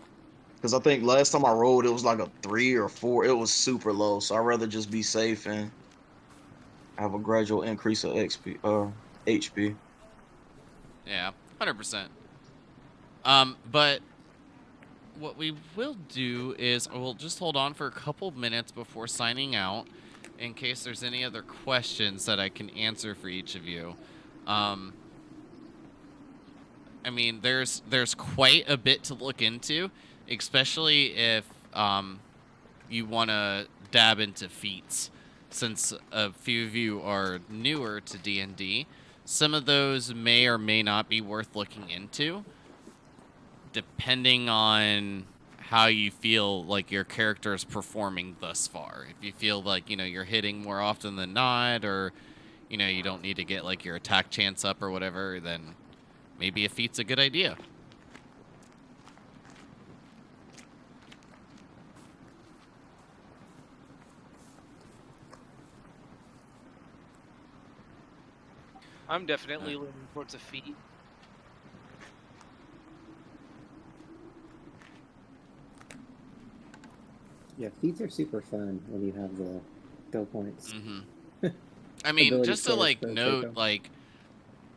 Because I think last time I rolled, it was like a 3 or 4. It was super low, so I'd rather just be safe and have a gradual increase of HP. Yeah, 100%. But what we will do is we'll just hold on for a couple minutes before signing out, in case there's any other questions that I can answer for each of you. I mean, there's quite a bit to look into, especially if you want to dab into feats, since a few of you are newer to D&D. Some of those may or may not be worth looking into, depending on how you feel like your character is performing thus far. If you feel like, you're hitting more often than not, or, you don't need to get like your attack chance up or whatever, then maybe a feat's a good idea. I'm definitely leaning towards a feat. Yeah, feats are super fun when you have the skill points. I mean, Ability just to scores like for note, Draco. like,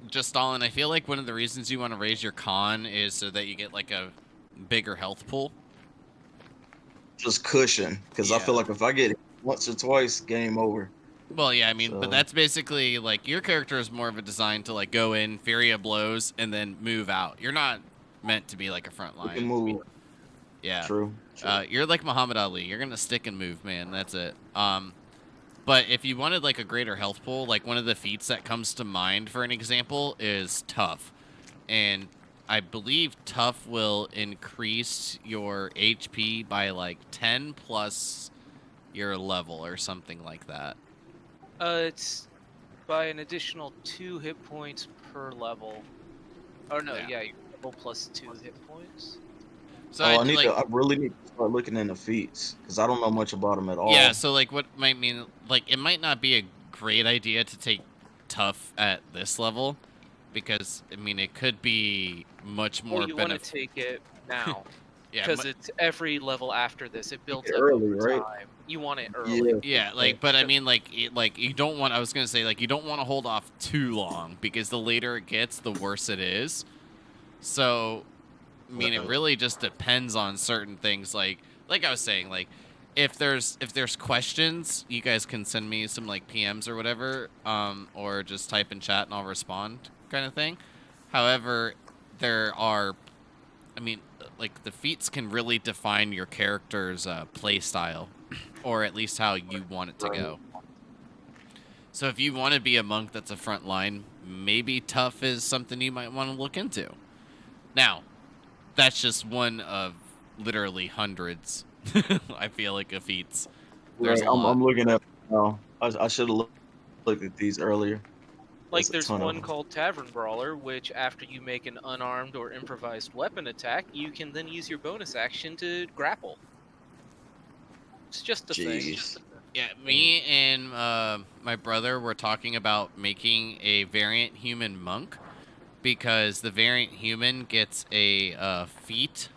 just Stalin, I feel like one of the reasons you want to raise your con is so that you get like a bigger health pool. Just cushion, because I feel Yeah. like if I get hit once or twice, game over. Well, yeah, I mean, So- but that's basically like your character is more of a design to like go in, Fury of blows, and then move out. You're not meant to be like a front You can line. move. Yeah. True. You're like Muhammad Ali. You're gonna stick and move, man. That's it. But if you wanted like a greater health pool, like one of the feats that comes to mind for an example is tough, and I believe tough will increase your HP by like 10 plus your level or something like that. It's by an additional 2 hit points per level. Oh no, Yeah. yeah, your level plus 2 hit points. So I like, really need to start looking into feats because I don't know much about them at all. yeah, so like what might mean, like it might not be a great idea to take tough at this level, because I mean it could be much more Well, you want to beneficial. take it now. Yeah, Because it's every level after this, it builds it up early, over right? time. You want it early. yeah, like, but I mean, like, you don't want. I was gonna say, like, you don't want to hold off too long, because the later it gets, the worse it is. So, I mean, it really just depends on certain things. Like I was saying, like, if there's questions, you guys can send me some like PMs or whatever, or just type in chat and I'll respond, kind of thing. However, there are, I mean, like the feats can really define your character's play style, or at least how you want it to go. So if you want to be a monk that's a front line, maybe tough is something you might want to look into. Now, that's just one of literally hundreds. I feel like of feats. There's Right, a lot. I'm looking at. No, I should have looked at these earlier. Like There's a there's ton of one them. called Tavern Brawler, which after you make an unarmed or improvised weapon attack, you can then use your bonus action to grapple. It's just a thing. Jeez. Yeah, me and my brother were talking about making a variant human monk, because the variant human gets a feat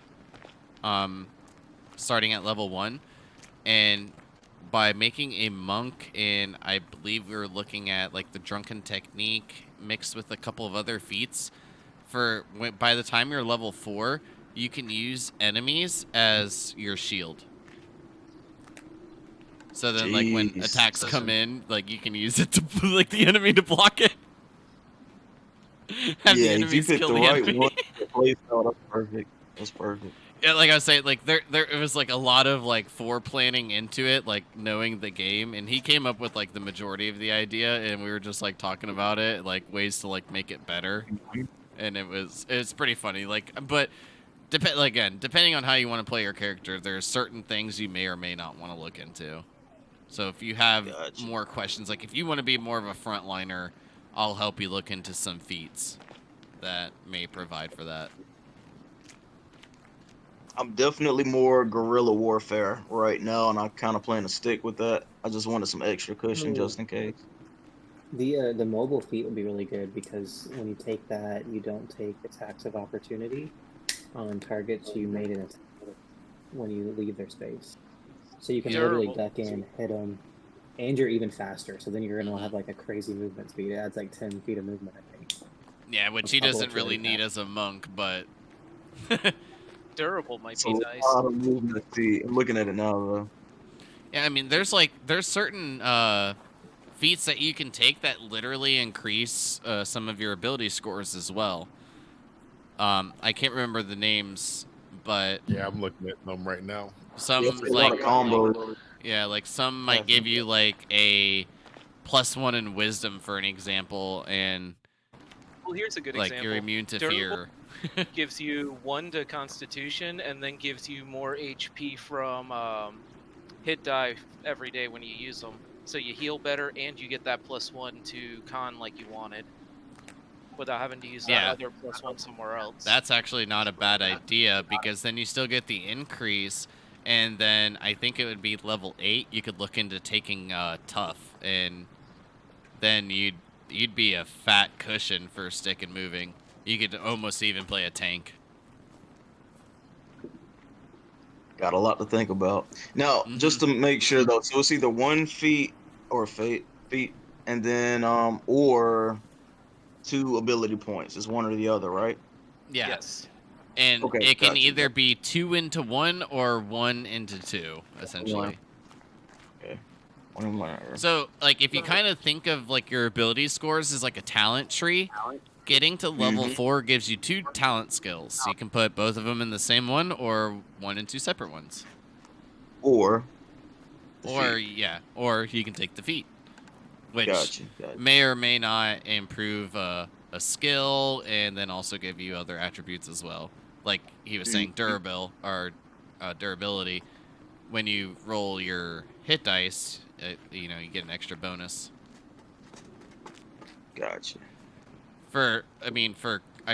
starting at level 1, and by making a monk, and I believe we were looking at like the drunken technique mixed with a couple of other feats, by the time you're level 4, you can use enemies as your shield. So then, like, when Jeez. attacks come in, like, you can use it to, like, the enemy to block it. Have the Yeah, if you enemies pick kill the the right enemy. one, the play style, that's perfect. That's perfect. Yeah, like I was saying, like, there it was, like, a lot of, like, planning into it, like, knowing the game, and he came up with, like, the majority of the idea, and we were just, like, talking about it, like, ways to, like, make it better, and it's pretty funny, like, but, depending on how you want to play your character, there's certain things you may or may not want to look into. So if you have Gotcha. more questions, like if you want to be more of a frontliner, I'll help you look into some feats that may provide for that. I'm definitely more guerrilla warfare right now, and I kind of plan to stick with that. I just wanted some extra cushion just in case. The mobile feat would be really good because when you take that, you don't take attacks of opportunity on targets you made an attack with when you leave their space. So you can literally Durable. duck in, hit them, and you're even faster. So then you're gonna have like a crazy movement speed. It adds like 10 feet of movement, I think. Yeah, which he doesn't really need as a monk, but Durable might So be a nice. lot of movement speed. I'm looking at it now, though. yeah, I mean, there's certain feats that you can take that literally increase some of your ability scores as well. I can't remember the names, but Yeah, I'm looking at them right now. some There's a lot of combos. yeah, like some might give you like a +1 in wisdom, for an example, and Well, here's a good like example. you're immune to Durable fear. gives you 1 to Constitution, and then gives you more HP from hit die every day when you use them. So you heal better, and you get that +1 to con like you wanted, without having to use that Yeah. other +1 somewhere else. That's actually not a bad idea, because then you still get the increase, and then I think it would be level 8. You could look into taking tough, and then you'd be a fat cushion for stick and moving. You could almost even play a tank. Got a lot to think about. Now, just to make sure though, so it's either 1 feat or feat, and then or 2 ability points. It's one or the other, right? Yeah. Yes. And Okay, it can gotcha. either be 2 into 1 or 1 into 2, essentially. Okay. What am I- So, like, if you kind of think of, like, your ability scores as like a talent tree, getting to level 4 gives you 2 talent skills. So you can put both of them in the same one, or 1 and 2 separate ones. Or Or, yeah, or you can take the feat, which Gotcha. may or may not improve a skill, and then also give you other attributes as well. Like he was saying, durability. When you roll your hit dice, you know, you get an extra bonus. Gotcha. I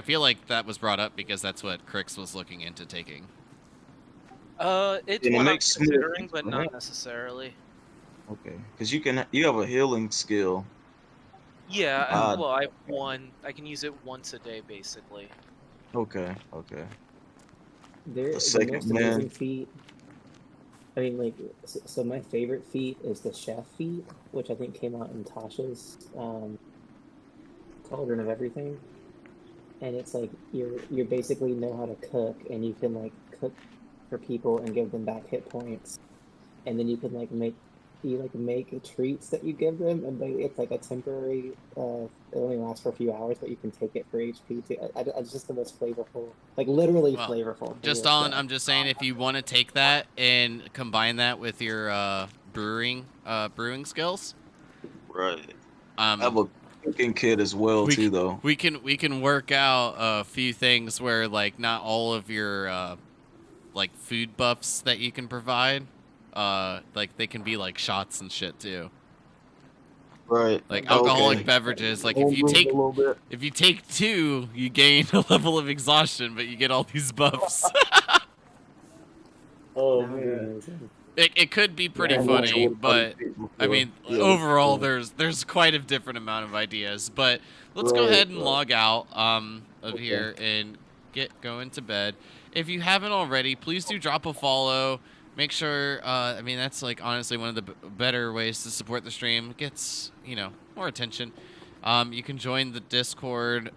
feel like that was brought up because that's what Crix was looking into taking. It's And it what I'm makes sense, considering, but right? not necessarily. Okay, because you have a healing skill. Yeah, well, I have 1. I can use it once a day, basically. Okay. The second most man. amazing feat. I mean, like, so my favorite feat is the chef feat, which I think came out in Tasha's Cauldron of Everything, and it's like you basically know how to cook, and you can like cook for people and give them back hit points, and then you can like make you like make treats that you give them, and it's like a temporary. It only lasts for a few hours, but you can take it for HP too. It's just the most flavorful, like literally Well, flavorful. just Weird on, stuff. I'm just saying, if you want to take that and combine that with your brewing skills, Right. I have um, a cooking kit as well too, though. we can work out a few things where like not all of your like food buffs that you can provide, like they can be like shots and shit too. Right. Like Okay. alcoholic beverages. Like Homebrew a little bit. if you take 2, you gain a level of exhaustion, but you get all these buffs. Oh That would be man. amazing. It could be pretty Yeah, I'm not sure funny, what a funny but treat I before. mean, Yeah, overall, there's quite a different amount of ideas. But let's go right, ahead and right. log out of Okay. here and get going to bed. If you haven't already, please do drop a follow. Make sure. I mean, that's like honestly one of the better ways to support the stream. It gets more attention. You can join the Discord.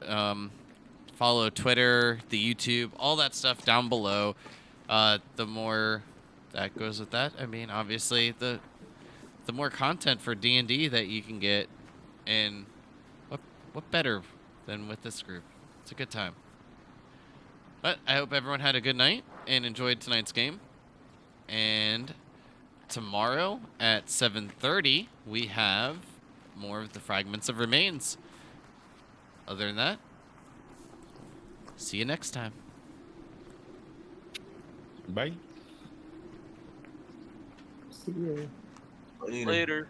Follow Twitter, the YouTube, all that stuff down below. The more that goes with that, I mean, obviously, the more content for D&D that you can get, and what better than with this group? It's a good time. But I hope everyone had a good night and enjoyed tonight's game. And tomorrow at 7:30, we have more of the Fragments of Remains. Other than that, see you next time. Bye. See ya. Later. Later.